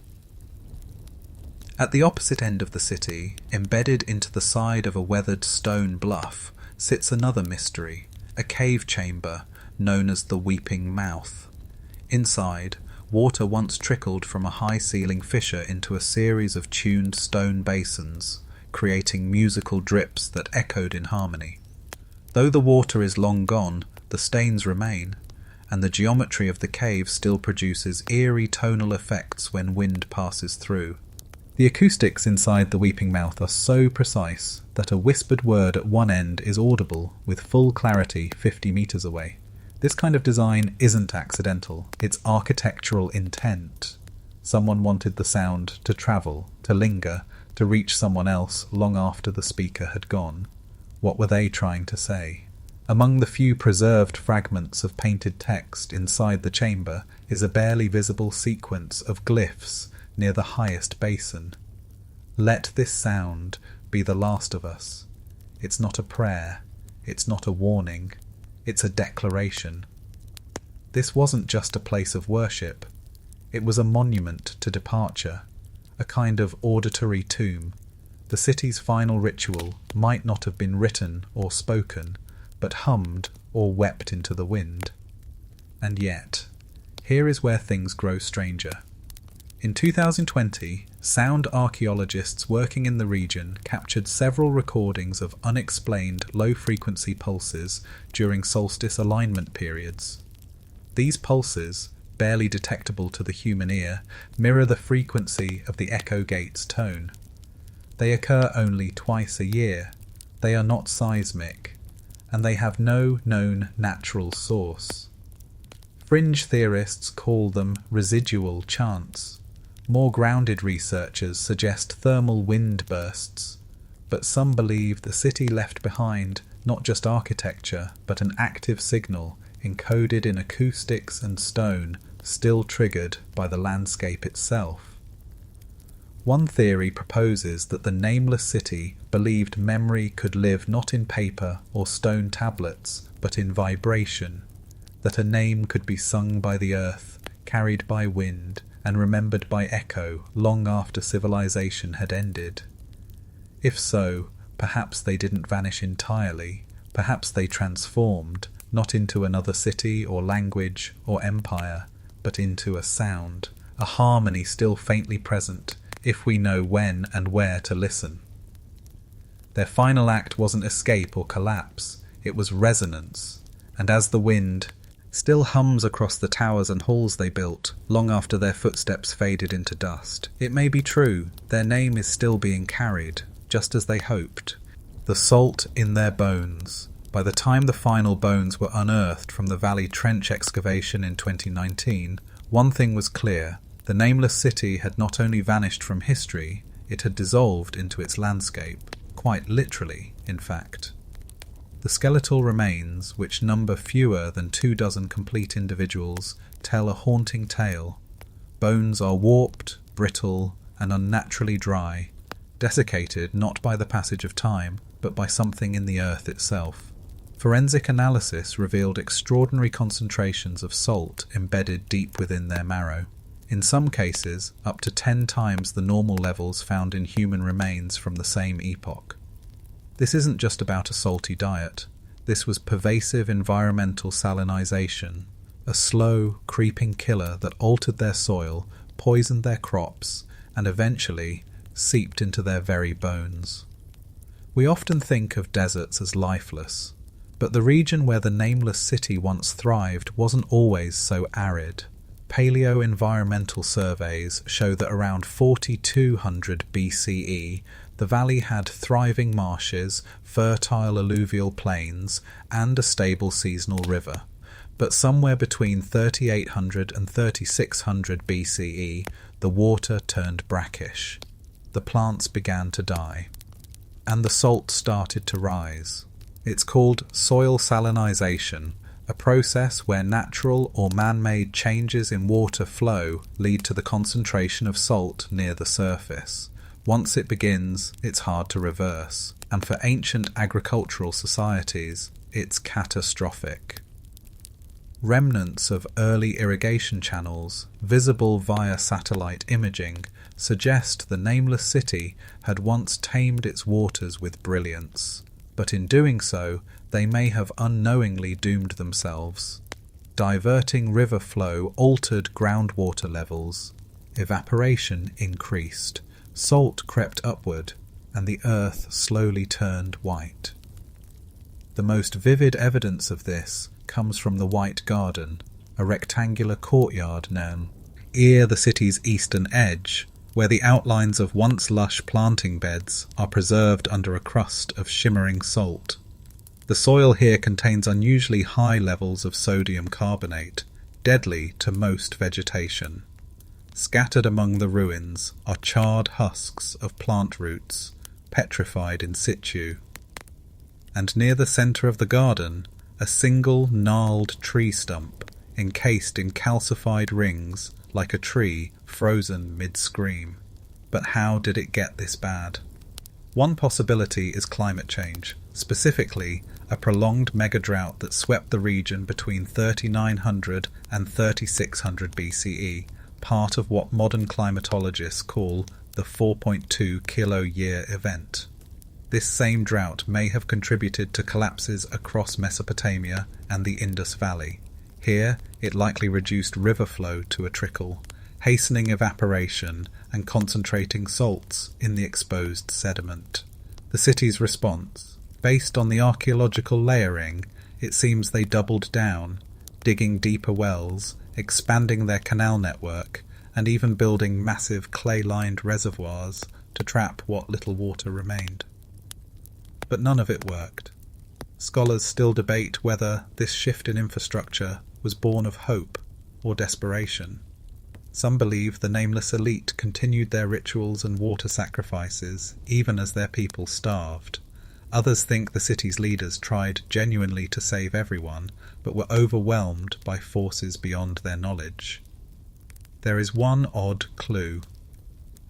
At the opposite end of the city, embedded into the side of a weathered stone bluff, sits another mystery, a cave chamber known as the Weeping Mouth. Inside, water once trickled from a high-ceiling fissure into a series of tuned stone basins, creating musical drips that echoed in harmony. Though the water is long gone, the stains remain, and the geometry of the cave still produces eerie tonal effects when wind passes through. The acoustics inside the Weeping Mouth are so precise that a whispered word at one end is audible with full clarity 50 meters away. This kind of design isn't accidental, it's architectural intent. Someone wanted the sound to travel, to linger, to reach someone else long after the speaker had gone. What were they trying to say? Among the few preserved fragments of painted text inside the chamber is a barely visible sequence of glyphs near the highest basin. Let this sound be the last of us. It's not a prayer, it's not a warning, it's a declaration. This wasn't just a place of worship, it was a monument to departure, a kind of auditory tomb. The city's final ritual might not have been written or spoken, but hummed or wept into the wind. And yet, here is where things grow stranger. In 2020, sound archaeologists working in the region captured several recordings of unexplained low-frequency pulses during solstice alignment periods. These pulses, barely detectable to the human ear, mirror the frequency of the echo gate's tone. They occur only twice a year, they are not seismic, and they have no known natural source. Fringe theorists call them residual chants. More grounded researchers suggest thermal wind bursts, but some believe the city left behind not just architecture, but an active signal encoded in acoustics and stone, still triggered by the landscape itself. One theory proposes that the Nameless City believed memory could live not in paper or stone tablets, but in vibration, that a name could be sung by the earth, carried by wind, and remembered by echo long after civilization had ended. If so, perhaps they didn't vanish entirely, perhaps they transformed, not into another city or language or empire, but into a sound, a harmony still faintly present, if we know when and where to listen. Their final act wasn't escape or collapse, it was resonance, and as the wind still hums across the towers and halls they built, long after their footsteps faded into dust. It may be true, their name is still being carried, just as they hoped. The salt in their bones. By the time the final bones were unearthed from the Valley Trench excavation in 2019, one thing was clear. The Nameless City had not only vanished from history, it had dissolved into its landscape. Quite literally, in fact. The skeletal remains, which number fewer than 24 complete individuals, tell a haunting tale. Bones are warped, brittle, and unnaturally dry, desiccated not by the passage of time, but by something in the earth itself. Forensic analysis revealed extraordinary concentrations of salt embedded deep within their marrow. In some cases, up to 10 times the normal levels found in human remains from the same epoch. This isn't just about a salty diet. This was pervasive environmental salinization, a slow, creeping killer that altered their soil, poisoned their crops, and eventually seeped into their very bones. We often think of deserts as lifeless, but the region where the Nameless City once thrived wasn't always so arid. Paleo-environmental surveys show that around 4200 BCE, the valley had thriving marshes, fertile alluvial plains, and a stable seasonal river. But somewhere between 3800 and 3600 BCE, the water turned brackish. The plants began to die, and the salt started to rise. It's called soil salinization, a process where natural or man-made changes in water flow lead to the concentration of salt near the surface. Once it begins, it's hard to reverse, and for ancient agricultural societies, it's catastrophic. Remnants of early irrigation channels, visible via satellite imaging, suggest the Nameless City had once tamed its waters with brilliance, but in doing so, they may have unknowingly doomed themselves. Diverting river flow altered groundwater levels, evaporation increased, salt crept upward, and the earth slowly turned white. The most vivid evidence of this comes from the White Garden, a rectangular courtyard known near the city's eastern edge, where the outlines of once lush planting beds are preserved under a crust of shimmering salt. The soil here contains unusually high levels of sodium carbonate, deadly to most vegetation. Scattered among the ruins are charred husks of plant roots, petrified in situ. And near the centre of the garden, a single gnarled tree stump, encased in calcified rings like a tree frozen mid-scream. But how did it get this bad? One possibility is climate change, specifically a prolonged mega-drought that swept the region between 3900 and 3600 BCE, part of what modern climatologists call the 4.2 kilo-year event. This same drought may have contributed to collapses across Mesopotamia and the Indus Valley. Here, it likely reduced river flow to a trickle, hastening evaporation and concentrating salts in the exposed sediment. The city's response, based on the archaeological layering, it seems they doubled down, digging deeper wells, expanding their canal network, and even building massive clay-lined reservoirs to trap what little water remained. But none of it worked. Scholars still debate whether this shift in infrastructure was born of hope or desperation. Some believe the nameless elite continued their rituals and water sacrifices even as their people starved. Others think the city's leaders tried genuinely to save everyone, but were overwhelmed by forces beyond their knowledge. There is one odd clue.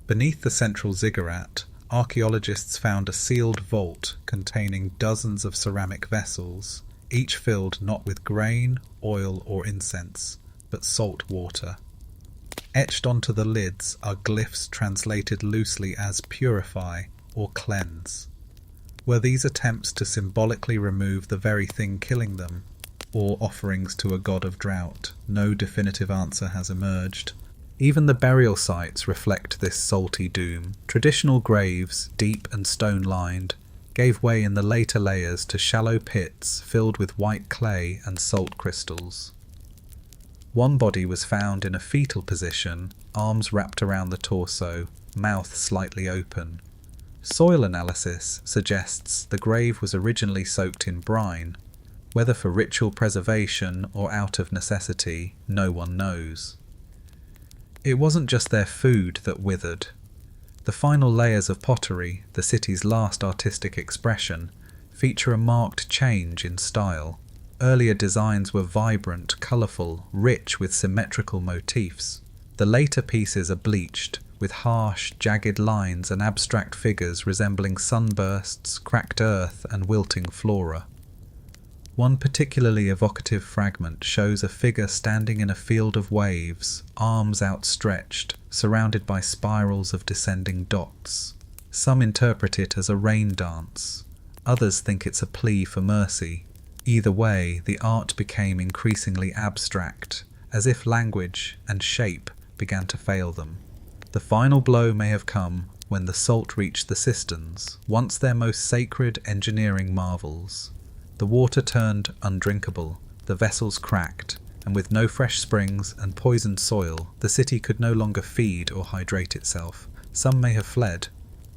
Beneath the central ziggurat, archaeologists found a sealed vault containing dozens of ceramic vessels, each filled not with grain, oil, or incense, but salt water. Etched onto the lids are glyphs translated loosely as purify or cleanse. Were these attempts to symbolically remove the very thing killing them, or offerings to a god of drought? No definitive answer has emerged. Even the burial sites reflect this salty doom. Traditional graves, deep and stone-lined, gave way in the later layers to shallow pits filled with white clay and salt crystals. One body was found in a fetal position, arms wrapped around the torso, mouth slightly open. Soil analysis suggests the grave was originally soaked in brine. Whether for ritual preservation or out of necessity, no one knows. It wasn't just their food that withered. The final layers of pottery, the city's last artistic expression, feature a marked change in style. Earlier designs were vibrant, colourful, rich with symmetrical motifs. The later pieces are bleached, with harsh, jagged lines and abstract figures resembling sunbursts, cracked earth and wilting flora. One particularly evocative fragment shows a figure standing in a field of waves, arms outstretched, surrounded by spirals of descending dots. Some interpret it as a rain dance. Others think it's a plea for mercy. Either way, the art became increasingly abstract, as if language and shape began to fail them. The final blow may have come when the salt reached the cisterns, once their most sacred engineering marvels. The water turned undrinkable, the vessels cracked, and with no fresh springs and poisoned soil, the city could no longer feed or hydrate itself. Some may have fled,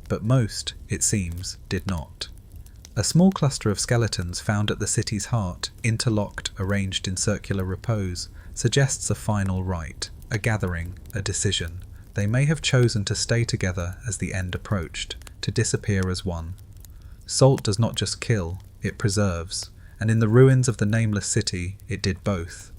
but most, it seems, did not. A small cluster of skeletons found at the city's heart, interlocked, arranged in circular repose, suggests a final rite, a gathering, a decision. They may have chosen to stay together as the end approached, to disappear as one. Salt does not just kill, it preserves, and in the ruins of the Nameless City it did both.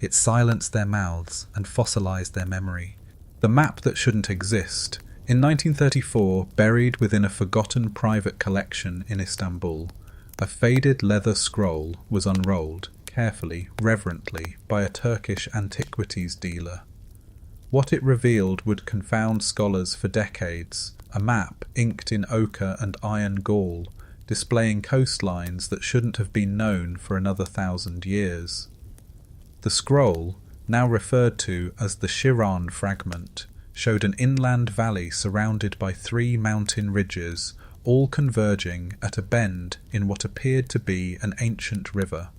It silenced their mouths and fossilized their memory. The map that shouldn't exist. In 1934, buried within a forgotten private collection in Istanbul, a faded leather scroll was unrolled, carefully, reverently, by a Turkish antiquities dealer. What it revealed would confound scholars for decades, a map inked in ochre and iron gall, displaying coastlines that shouldn't have been known for another 1,000 years. The scroll, now referred to as the Shiran fragment, showed an inland valley surrounded by 3 mountain ridges, all converging at a bend in what appeared to be an ancient river.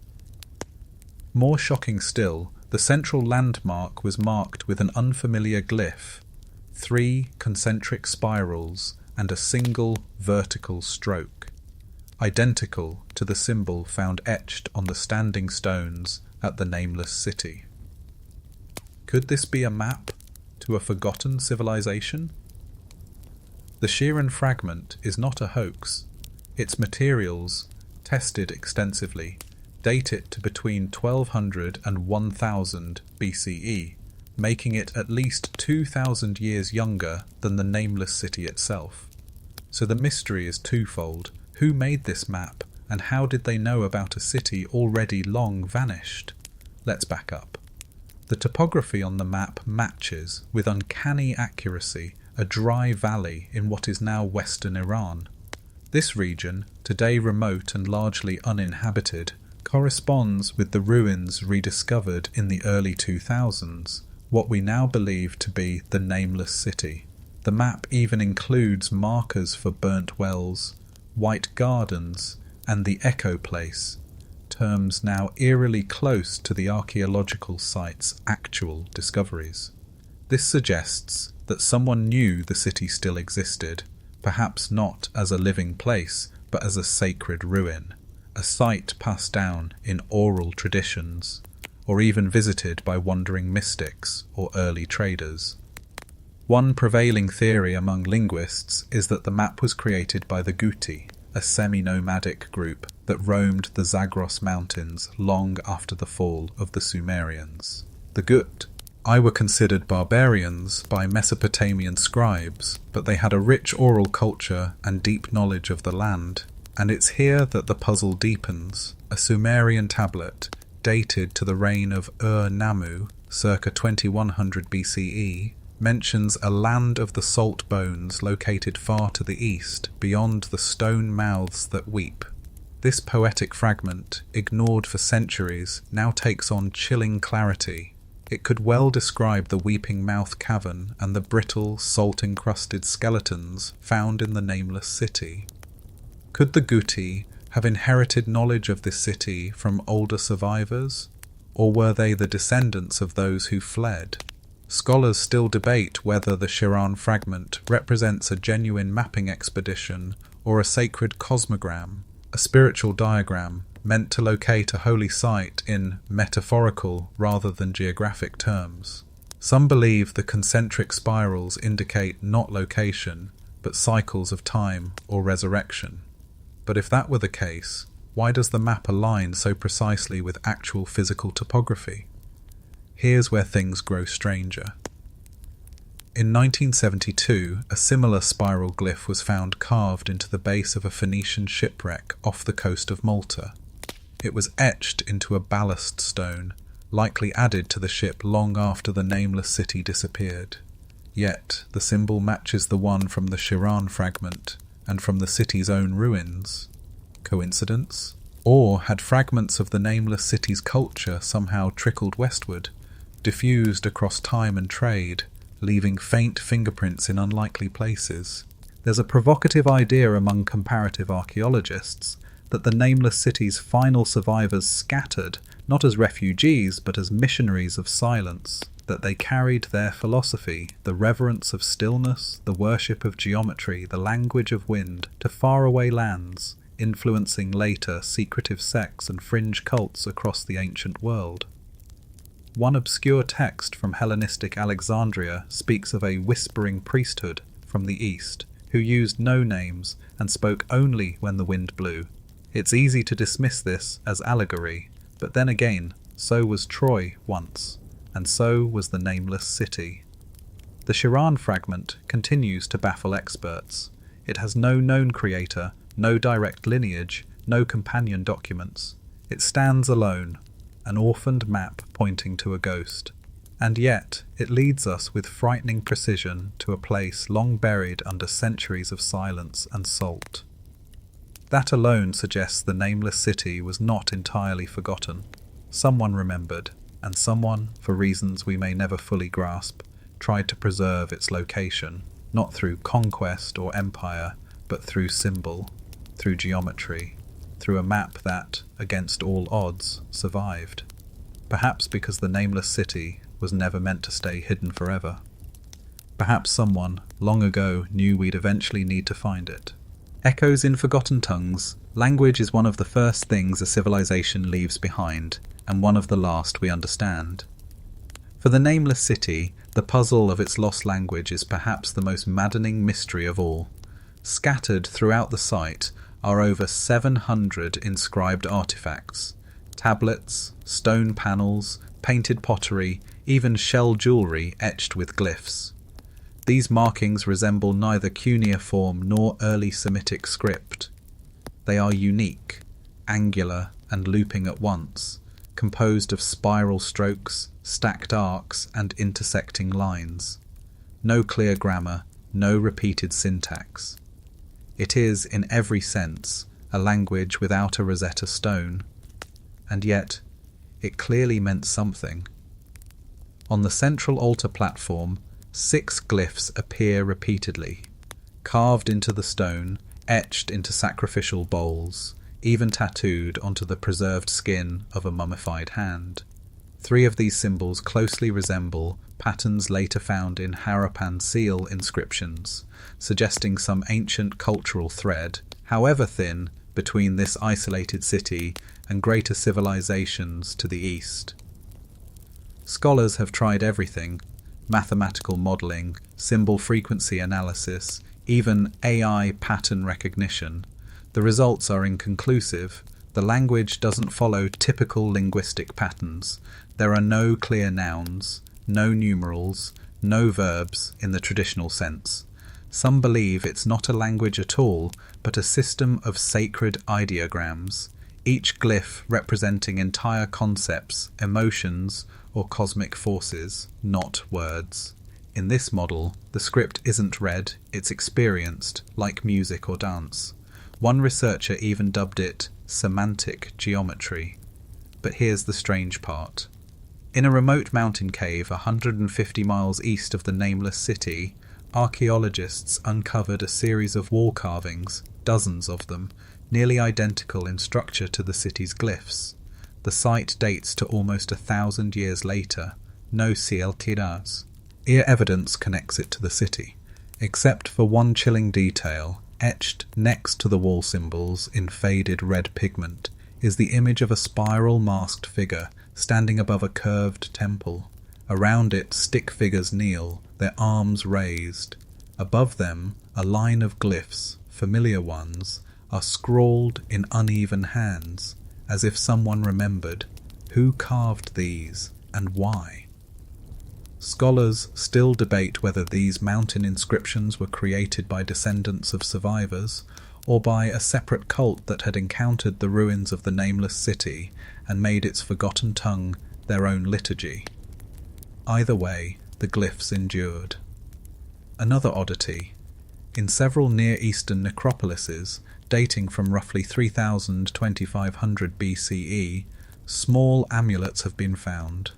More shocking still, the central landmark was marked with an unfamiliar glyph, 3 concentric spirals and a single vertical stroke, identical to the symbol found etched on the standing stones at the Nameless City. Could this be a map to a forgotten civilization? The Shiran fragment is not a hoax. Its materials, tested extensively, date it to between 1200 and 1000 BCE, making it at least 2,000 years younger than the Nameless City itself. So the mystery is twofold. Who made this map, and how did they know about a city already long vanished? Let's back up. The topography on the map matches, with uncanny accuracy, a dry valley in what is now western Iran. This region, today remote and largely uninhabited, corresponds with the ruins rediscovered in the early 2000s, what we now believe to be the Nameless City. The map even includes markers for burnt wells, white gardens, and the Echo Place, terms now eerily close to the archaeological site's actual discoveries. This suggests that someone knew the city still existed, perhaps not as a living place, but as a sacred ruin, a site passed down in oral traditions, or even visited by wandering mystics or early traders. One prevailing theory among linguists is that the map was created by the Guti, a semi-nomadic group that roamed the Zagros Mountains long after the fall of the Sumerians. The Gut were considered barbarians by Mesopotamian scribes, but they had a rich oral culture and deep knowledge of the land, and it's here that the puzzle deepens. A Sumerian tablet, dated to the reign of Ur-Nammu, circa 2100 BCE, mentions a land of the salt bones located far to the east, beyond the stone mouths that weep. This poetic fragment, ignored for centuries, now takes on chilling clarity. It could well describe the Weeping Mouth Cavern and the brittle, salt-encrusted skeletons found in the Nameless City. Could the Guti have inherited knowledge of this city from older survivors, or were they the descendants of those who fled? Scholars still debate whether the Shiran fragment represents a genuine mapping expedition or a sacred cosmogram, a spiritual diagram meant to locate a holy site in metaphorical rather than geographic terms. Some believe the concentric spirals indicate not location, but cycles of time or resurrection. But if that were the case, why does the map align so precisely with actual physical topography? Here's where things grow stranger. In 1972, a similar spiral glyph was found carved into the base of a Phoenician shipwreck off the coast of Malta. It was etched into a ballast stone, likely added to the ship long after the Nameless City disappeared. Yet, the symbol matches the one from the Shiran fragment and from the city's own ruins. Coincidence? Or had fragments of the Nameless City's culture somehow trickled westward, diffused across time and trade, leaving faint fingerprints in unlikely places? There's a provocative idea among comparative archaeologists that the Nameless City's final survivors scattered, not as refugees but as missionaries of silence, that they carried their philosophy, the reverence of stillness, the worship of geometry, the language of wind, to faraway lands, influencing later secretive sects and fringe cults across the ancient world. One obscure text from Hellenistic Alexandria speaks of a whispering priesthood from the east, who used no names and spoke only when the wind blew. It's easy to dismiss this as allegory, but then again, so was Troy once, and so was the Nameless City. The Shiran fragment continues to baffle experts. It has no known creator, no direct lineage, no companion documents. It stands alone, an orphaned map pointing to a ghost. And yet, it leads us with frightening precision to a place long buried under centuries of silence and salt. That alone suggests the Nameless City was not entirely forgotten. Someone remembered, and someone, for reasons we may never fully grasp, tried to preserve its location, not through conquest or empire, but through symbol, through geometry, through a map that, against all odds, survived. Perhaps because the Nameless City was never meant to stay hidden forever. Perhaps someone, long ago, knew we'd eventually need to find it. Echoes in forgotten tongues, language is one of the first things a civilization leaves behind, and one of the last we understand. For the Nameless City, the puzzle of its lost language is perhaps the most maddening mystery of all. Scattered throughout the site are over 700 inscribed artifacts, tablets, stone panels, painted pottery, even shell jewellery etched with glyphs. These markings resemble neither cuneiform nor early Semitic script. They are unique, angular and looping at once, composed of spiral strokes, stacked arcs and intersecting lines. No clear grammar, no repeated syntax. It is, in every sense, a language without a Rosetta Stone. And yet, it clearly meant something. On the central altar platform, 6 glyphs appear repeatedly, carved into the stone, etched into sacrificial bowls, even tattooed onto the preserved skin of a mummified hand. 3 of these symbols closely resemble patterns later found in Harappan seal inscriptions, suggesting some ancient cultural thread, however thin, between this isolated city and greater civilizations to the east. Scholars have tried everything: mathematical modelling, symbol frequency analysis, even AI pattern recognition. The results are inconclusive. The language doesn't follow typical linguistic patterns. There are no clear nouns, no numerals, no verbs in the traditional sense. Some believe it's not a language at all, but a system of sacred ideograms, each glyph representing entire concepts, emotions, or cosmic forces, not words. In this model, the script isn't read, it's experienced, like music or dance. One researcher even dubbed it semantic geometry. But here's the strange part. In a remote mountain cave 150 miles east of the Nameless City, archaeologists uncovered a series of wall carvings, dozens of them, nearly identical in structure to the city's glyphs. The site dates to almost 1,000 years later. No ciel tiras. Ear evidence connects it to the city, except for one chilling detail. Etched next to the wall symbols in faded red pigment is the image of a spiral masked figure standing above a curved temple. Around it, stick figures kneel, their arms raised. Above them, a line of glyphs, familiar ones, are scrawled in uneven hands, as if someone remembered. Who carved these, and why? Scholars still debate whether these mountain inscriptions were created by descendants of survivors, or by a separate cult that had encountered the ruins of the Nameless City and made its forgotten tongue their own liturgy. Either way, the glyphs endured. Another oddity. In several Near Eastern necropolises, dating from roughly 3000–2500 BCE, small amulets have been found.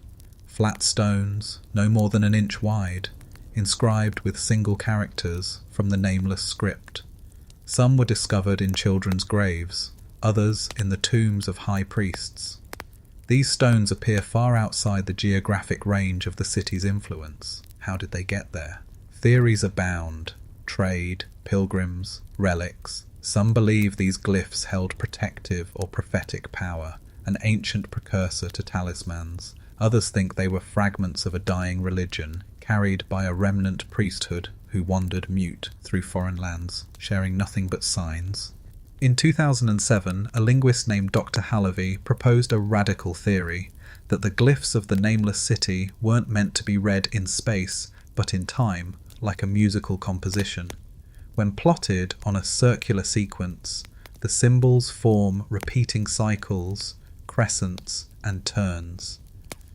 Flat stones, no more than an inch wide, inscribed with single characters from the Nameless script. Some were discovered in children's graves, others in the tombs of high priests. These stones appear far outside the geographic range of the city's influence. How did they get there? Theories abound. Trade, pilgrims, relics. Some believe these glyphs held protective or prophetic power, an ancient precursor to talismans. Others think they were fragments of a dying religion, carried by a remnant priesthood who wandered mute through foreign lands, sharing nothing but signs. In 2007, a linguist named Dr. Halavi proposed a radical theory that the glyphs of the Nameless City weren't meant to be read in space, but in time, like a musical composition. When plotted on a circular sequence, the symbols form repeating cycles, crescents, and turns.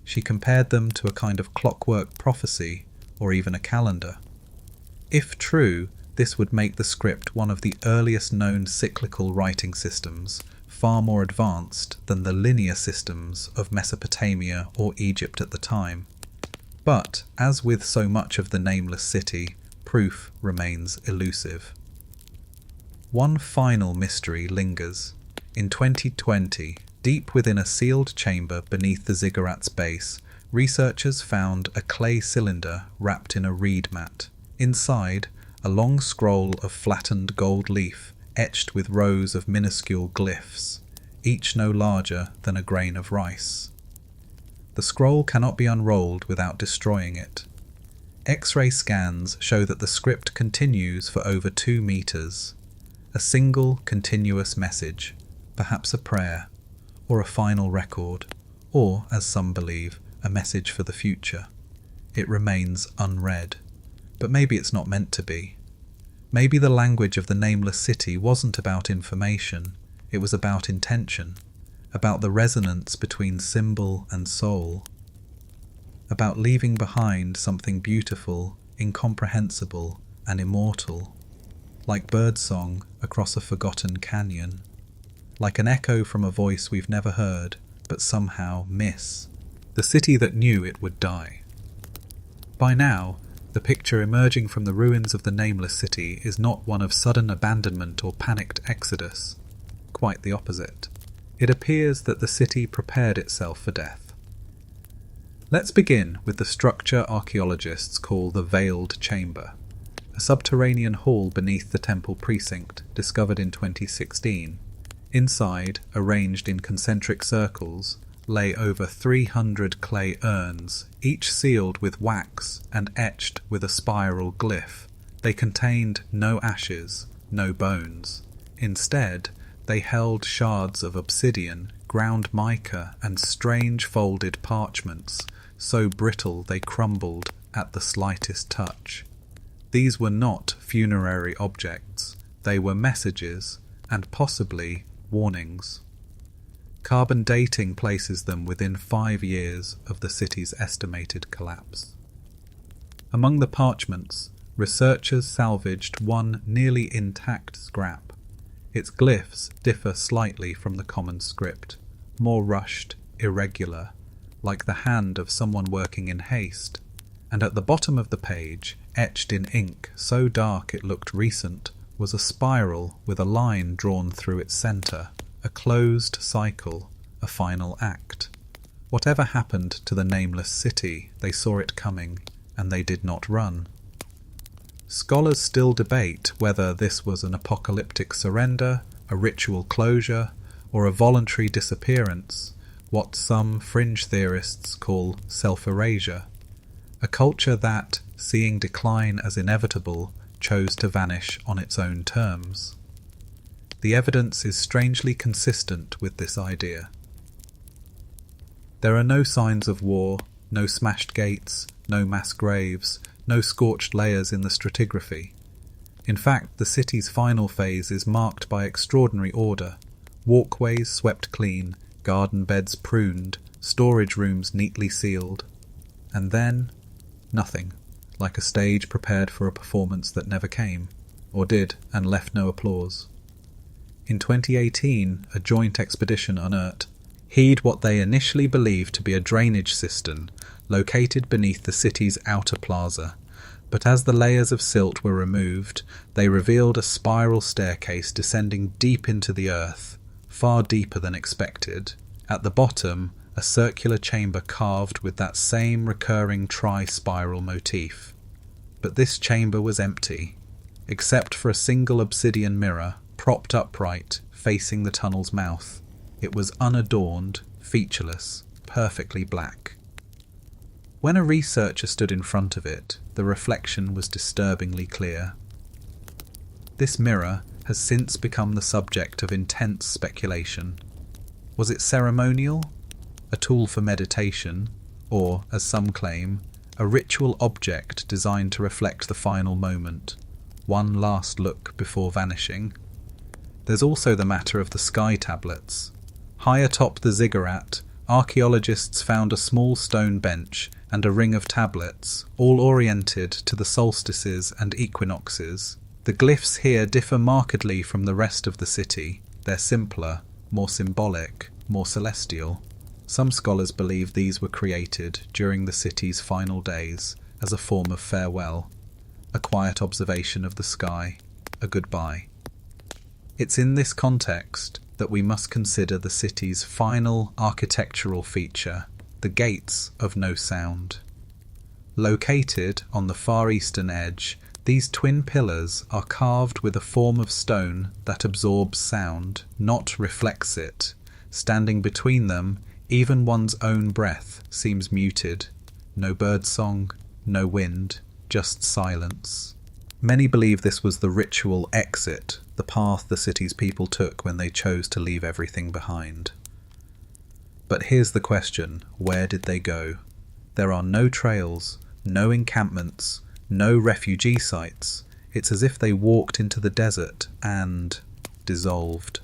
She compared them to a kind of clockwork prophecy, or even a calendar. If true, this would make the script one of the earliest known cyclical writing systems, far more advanced than the linear systems of Mesopotamia or Egypt at the time. But, as with so much of the Nameless City, proof remains elusive. One final mystery lingers. In 2020, deep within a sealed chamber beneath the ziggurat's base, researchers found a clay cylinder wrapped in a reed mat. Inside, a long scroll of flattened gold leaf etched with rows of minuscule glyphs, each no larger than a grain of rice. The scroll cannot be unrolled without destroying it. X-ray scans show that the script continues for over 2 meters. A single continuous message, perhaps a prayer, or a final record, or, as some believe, a message for the future. It remains unread. But maybe it's not meant to be. Maybe the language of the Nameless City wasn't about information, it was about intention, about the resonance between symbol and soul, about leaving behind something beautiful, incomprehensible, and immortal, like birdsong across a forgotten canyon, like an echo from a voice we've never heard, but somehow miss, the city that knew it would die. By now, the picture emerging from the ruins of the Nameless City is not one of sudden abandonment or panicked exodus. Quite the opposite. It appears that the city prepared itself for death. Let's begin with the structure archaeologists call the Veiled Chamber, a subterranean hall beneath the temple precinct discovered in 2016. Inside, arranged in concentric circles, lay over 300 clay urns, each sealed with wax and etched with a spiral glyph. They contained no ashes, no bones. Instead, they held shards of obsidian, ground mica, and strange folded parchments, so brittle they crumbled at the slightest touch. These were not funerary objects, they were messages, and possibly warnings. Carbon dating places them within 5 years of the city's estimated collapse. Among the parchments, researchers salvaged one nearly intact scrap. Its glyphs differ slightly from the common script, more rushed, irregular, like the hand of someone working in haste, and at the bottom of the page, etched in ink so dark it looked recent, was a spiral with a line drawn through its centre. A closed cycle, a final act. Whatever happened to the Nameless City, they saw it coming, and they did not run. Scholars still debate whether this was an apocalyptic surrender, a ritual closure, or a voluntary disappearance, what some fringe theorists call self-erasure, a culture that, seeing decline as inevitable, chose to vanish on its own terms. The evidence is strangely consistent with this idea. There are no signs of war, no smashed gates, no mass graves, no scorched layers in the stratigraphy. In fact, the city's final phase is marked by extraordinary order. Walkways swept clean, garden beds pruned, storage rooms neatly sealed. And then, nothing, like a stage prepared for a performance that never came, or did and left no applause. In 2018, a joint expedition unearthed what they initially believed to be a drainage cistern located beneath the city's outer plaza. But as the layers of silt were removed, they revealed a spiral staircase descending deep into the earth, far deeper than expected. At the bottom, a circular chamber carved with that same recurring tri-spiral motif. But this chamber was empty, except for a single obsidian mirror propped upright, facing the tunnel's mouth. It was unadorned, featureless, perfectly black. When a researcher stood in front of it, the reflection was disturbingly clear. This mirror has since become the subject of intense speculation. Was it ceremonial, a tool for meditation, or, as some claim, a ritual object designed to reflect the final moment, one last look before vanishing? There's also the matter of the sky tablets. High atop the ziggurat, archaeologists found a small stone bench and a ring of tablets, all oriented to the solstices and equinoxes. The glyphs here differ markedly from the rest of the city. They're simpler, more symbolic, more celestial. Some scholars believe these were created during the city's final days as a form of farewell, a quiet observation of the sky, a goodbye. It's in this context that we must consider the city's final architectural feature, the Gates of No Sound. Located on the far eastern edge, these twin pillars are carved with a form of stone that absorbs sound, not reflects it. Standing between them, even one's own breath seems muted. No birdsong, no wind, just silence. Many believe this was the ritual exit, the path the city's people took when they chose to leave everything behind. But here's the question, where did they go? There are no trails, no encampments, no refugee sites. It's as if they walked into the desert and dissolved.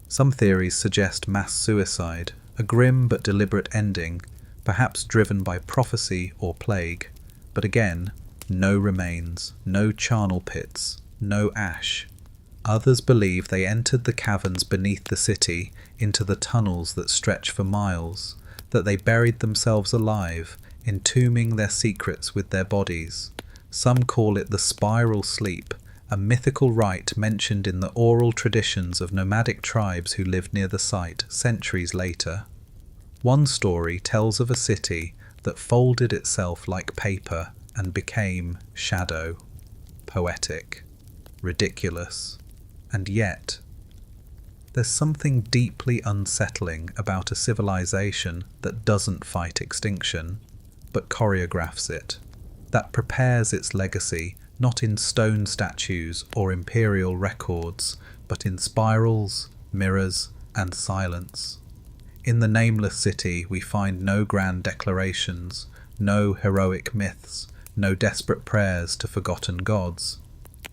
Some theories suggest mass suicide, a grim but deliberate ending, perhaps driven by prophecy or plague. But again, no remains, no charnel pits, no ash. Others believe they entered the caverns beneath the city into the tunnels that stretch for miles, that they buried themselves alive, entombing their secrets with their bodies. Some call it the spiral sleep, a mythical rite mentioned in the oral traditions of nomadic tribes who lived near the site centuries later. One story tells of a city that folded itself like paper and became shadow, poetic, ridiculous, and yet there's something deeply unsettling about a civilization that doesn't fight extinction, but choreographs it, that prepares its legacy not in stone statues or imperial records, but in spirals, mirrors, and silence. In the Nameless City we find no grand declarations, no heroic myths, no desperate prayers to forgotten gods.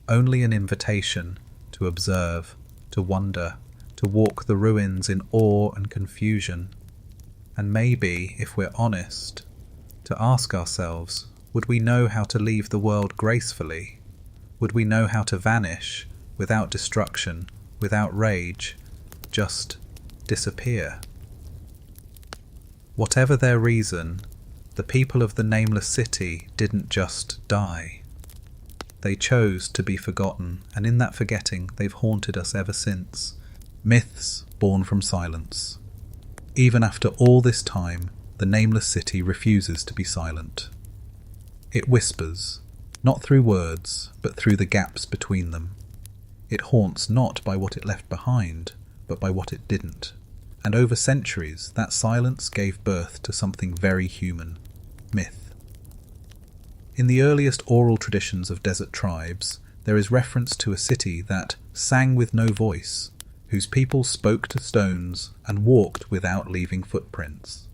Only an invitation to observe, to wonder, to walk the ruins in awe and confusion. And maybe, if we're honest, to ask ourselves, would we know how to leave the world gracefully? Would we know how to vanish, without destruction, without rage, just disappear? Whatever their reason, the people of the Nameless City didn't just die. They chose to be forgotten, and in that forgetting they've haunted us ever since. Myths born from silence. Even after all this time, the Nameless City refuses to be silent. It whispers, not through words, but through the gaps between them. It haunts not by what it left behind, but by what it didn't. And over centuries, that silence gave birth to something very human, myth. In the earliest oral traditions of desert tribes, there is reference to a city that sang with no voice, whose people spoke to stones and walked without leaving footprints.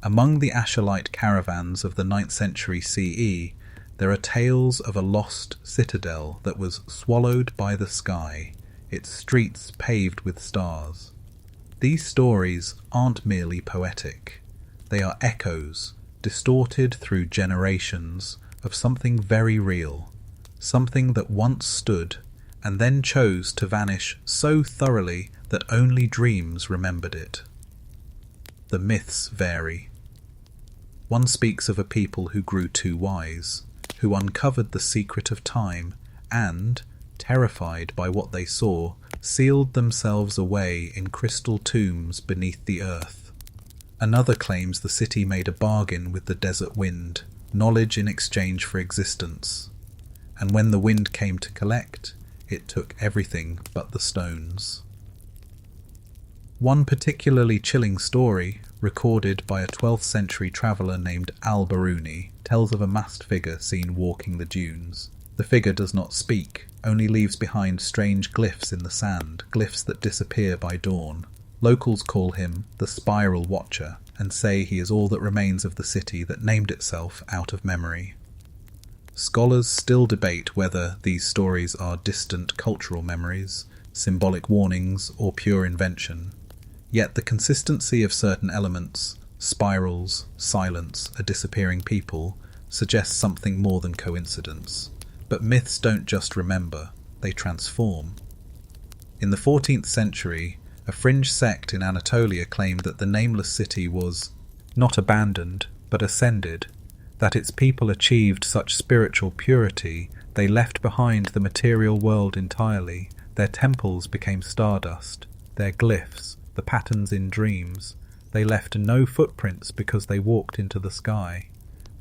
Among the Asherite caravans of the 9th century CE, there are tales of a lost citadel that was swallowed by the sky, its streets paved with stars. These stories aren't merely poetic. They are echoes, distorted through generations, of something very real, something that once stood and then chose to vanish so thoroughly that only dreams remembered it. The myths vary. One speaks of a people who grew too wise, who uncovered the secret of time and, terrified by what they saw, sealed themselves away in crystal tombs beneath the earth. Another claims the city made a bargain with the desert wind, knowledge in exchange for existence. And when the wind came to collect, it took everything but the stones. One particularly chilling story, recorded by a 12th century traveller named Al-Biruni, tells of a masked figure seen walking the dunes. The figure does not speak, only leaves behind strange glyphs in the sand, glyphs that disappear by dawn. Locals call him the Spiral Watcher, and say he is all that remains of the city that named itself out of memory. Scholars still debate whether these stories are distant cultural memories, symbolic warnings, or pure invention. Yet the consistency of certain elements, spirals, silence, a disappearing people, suggests something more than coincidence. But myths don't just remember, they transform. In the 14th century, a fringe sect in Anatolia claimed that the Nameless City was not abandoned, but ascended, that its people achieved such spiritual purity they left behind the material world entirely. Their temples became stardust, their glyphs, the patterns in dreams, they left no footprints because they walked into the sky.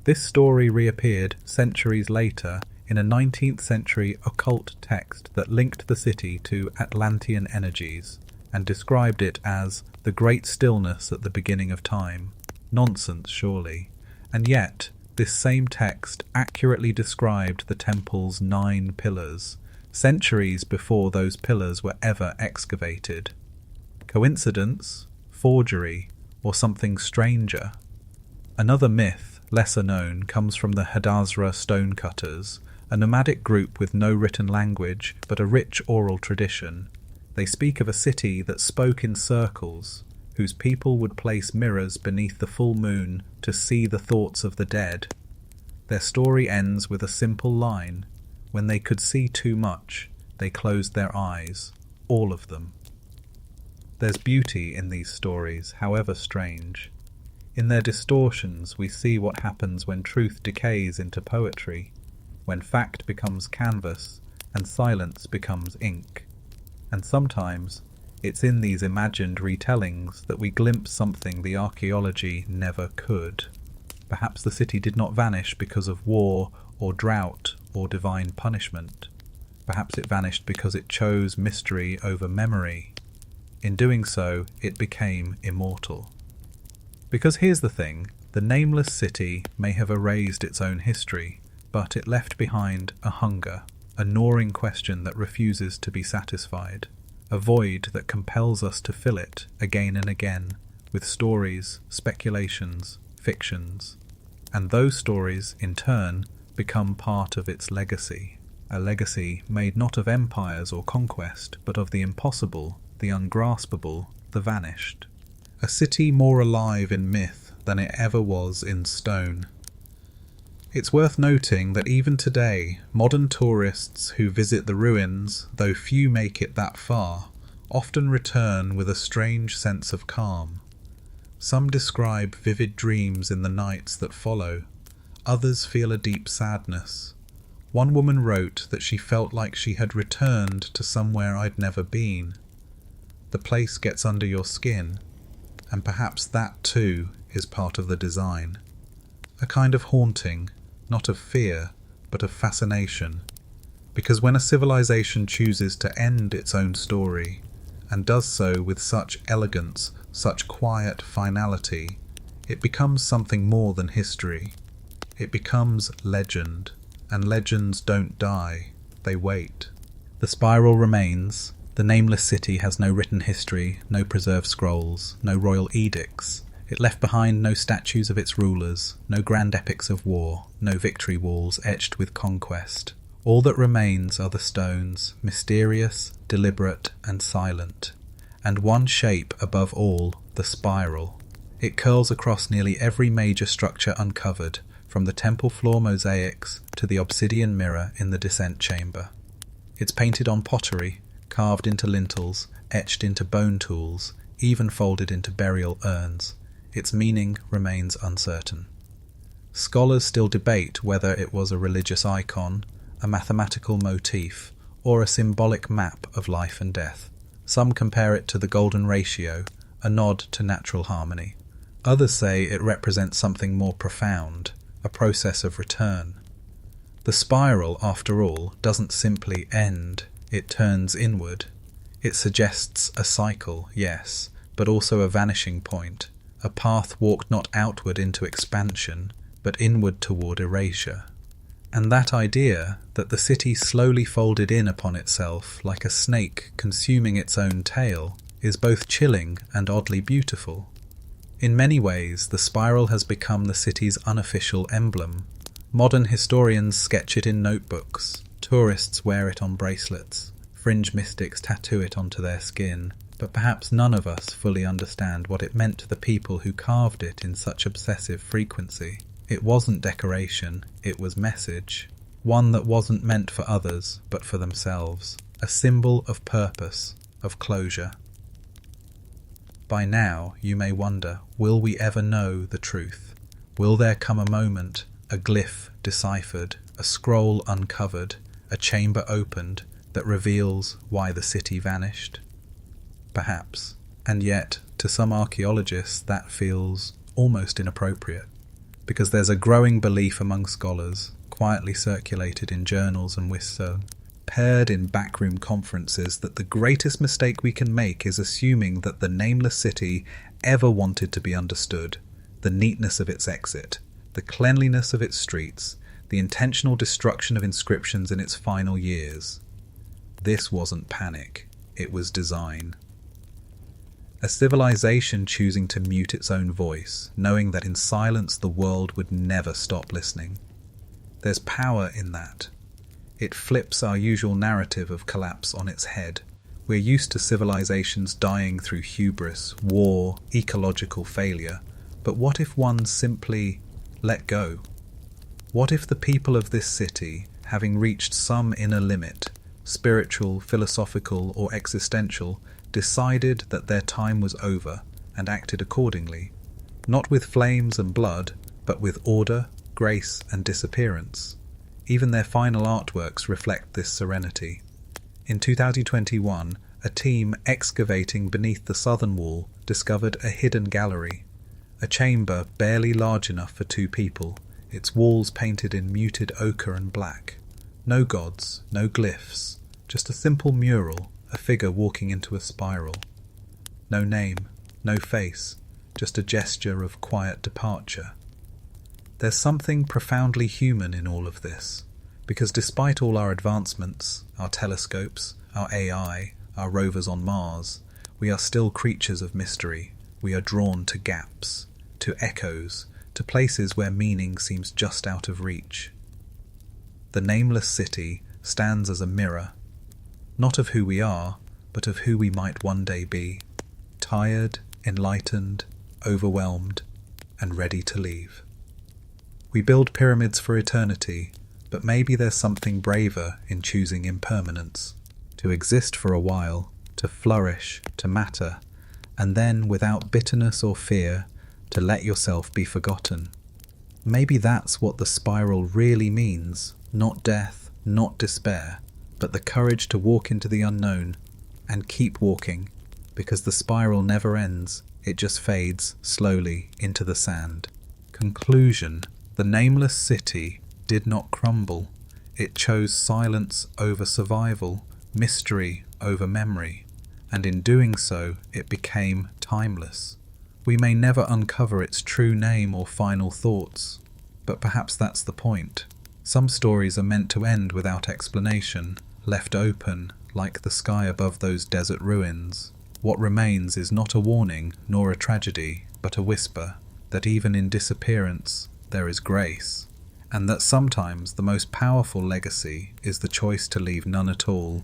This story reappeared centuries later in a 19th century occult text that linked the city to Atlantean energies and described it as the great stillness at the beginning of time. Nonsense, surely. And yet, this same text accurately described the temple's 9 pillars, centuries before those pillars were ever excavated. Coincidence? Forgery? Or something stranger? Another myth, lesser known, comes from the Hadazra stonecutters, a nomadic group with no written language but a rich oral tradition. They speak of a city that spoke in circles, whose people would place mirrors beneath the full moon to see the thoughts of the dead. Their story ends with a simple line: when they could see too much, they closed their eyes, all of them. There's beauty in these stories, however strange. In their distortions we see what happens when truth decays into poetry, when fact becomes canvas and silence becomes ink. And sometimes it's in these imagined retellings that we glimpse something the archaeology never could. Perhaps the city did not vanish because of war or drought or divine punishment. Perhaps it vanished because it chose mystery over memory. In doing so, it became immortal. Because here's the thing, the Nameless City may have erased its own history, but it left behind a hunger, a gnawing question that refuses to be satisfied, a void that compels us to fill it again and again with stories, speculations, fictions. And those stories, in turn, become part of its legacy, a legacy made not of empires or conquest, but of the impossible, the ungraspable, the vanished. A city more alive in myth than it ever was in stone. It's worth noting that even today, modern tourists who visit the ruins, though few make it that far, often return with a strange sense of calm. Some describe vivid dreams in the nights that follow. Others feel a deep sadness. One woman wrote that she felt like she had returned to somewhere I'd never been. The place gets under your skin, and perhaps that too is part of the design. A kind of haunting, not of fear, but of fascination. Because when a civilization chooses to end its own story, and does so with such elegance, such quiet finality, it becomes something more than history. It becomes legend, and legends don't die, they wait. The spiral remains. The Nameless City has no written history, no preserved scrolls, no royal edicts. It left behind no statues of its rulers, no grand epics of war, no victory walls etched with conquest. All that remains are the stones, mysterious, deliberate, and silent. And one shape above all, the spiral. It curls across nearly every major structure uncovered, from the temple floor mosaics to the obsidian mirror in the descent chamber. It's painted on pottery, carved into lintels, etched into bone tools, even folded into burial urns. Its meaning remains uncertain. Scholars still debate whether it was a religious icon, a mathematical motif, or a symbolic map of life and death. Some compare it to the golden ratio, a nod to natural harmony. Others say it represents something more profound, a process of return. The spiral, after all, doesn't simply end, it turns inward. It suggests a cycle, yes, but also a vanishing point, a path walked not outward into expansion, but inward toward erasure. And that idea that the city slowly folded in upon itself like a snake consuming its own tail is both chilling and oddly beautiful. In many ways, the spiral has become the city's unofficial emblem. Modern historians sketch it in notebooks, tourists wear it on bracelets, fringe mystics tattoo it onto their skin, but perhaps none of us fully understand what it meant to the people who carved it in such obsessive frequency. It wasn't decoration, it was message, one that wasn't meant for others, but for themselves, a symbol of purpose, of closure. By now, you may wonder, will we ever know the truth? Will there come a moment, a glyph deciphered, a scroll uncovered, a chamber opened, that reveals why the city vanished? Perhaps. And yet, to some archaeologists, that feels almost inappropriate. Because there's a growing belief among scholars, quietly circulated in journals and whistles, paired in backroom conferences, that the greatest mistake we can make is assuming that the Nameless City ever wanted to be understood, the neatness of its exit, the cleanliness of its streets, the intentional destruction of inscriptions in its final years. This wasn't panic, it was design. A civilization choosing to mute its own voice, knowing that in silence the world would never stop listening. There's power in that. It flips our usual narrative of collapse on its head. We're used to civilizations dying through hubris, war, ecological failure. But what if one simply let go? What if the people of this city, having reached some inner limit, spiritual, philosophical, or existential, decided that their time was over and acted accordingly, not with flames and blood, but with order, grace, and disappearance? Even their final artworks reflect this serenity. In 2021, a team excavating beneath the southern wall discovered a hidden gallery, a chamber barely large enough for two people, its walls painted in muted ochre and black. No gods, no glyphs, just a simple mural, a figure walking into a spiral. No name, no face, just a gesture of quiet departure. There's something profoundly human in all of this, because despite all our advancements, our telescopes, our AI, our rovers on Mars, we are still creatures of mystery. We are drawn to gaps, to echoes, to places where meaning seems just out of reach. The Nameless City stands as a mirror, not of who we are, but of who we might one day be, tired, enlightened, overwhelmed, and ready to leave. We build pyramids for eternity, but maybe there's something braver in choosing impermanence, to exist for a while, to flourish, to matter, and then, without bitterness or fear, to let yourself be forgotten. Maybe that's what the spiral really means, not death, not despair, but the courage to walk into the unknown and keep walking, because the spiral never ends, it just fades slowly into the sand. Conclusion: the Nameless City did not crumble. It chose silence over survival, mystery over memory, and in doing so it became timeless. We may never uncover its true name or final thoughts, but perhaps that's the point. Some stories are meant to end without explanation, left open, like the sky above those desert ruins. What remains is not a warning nor a tragedy, but a whisper that even in disappearance there is grace, and that sometimes the most powerful legacy is the choice to leave none at all,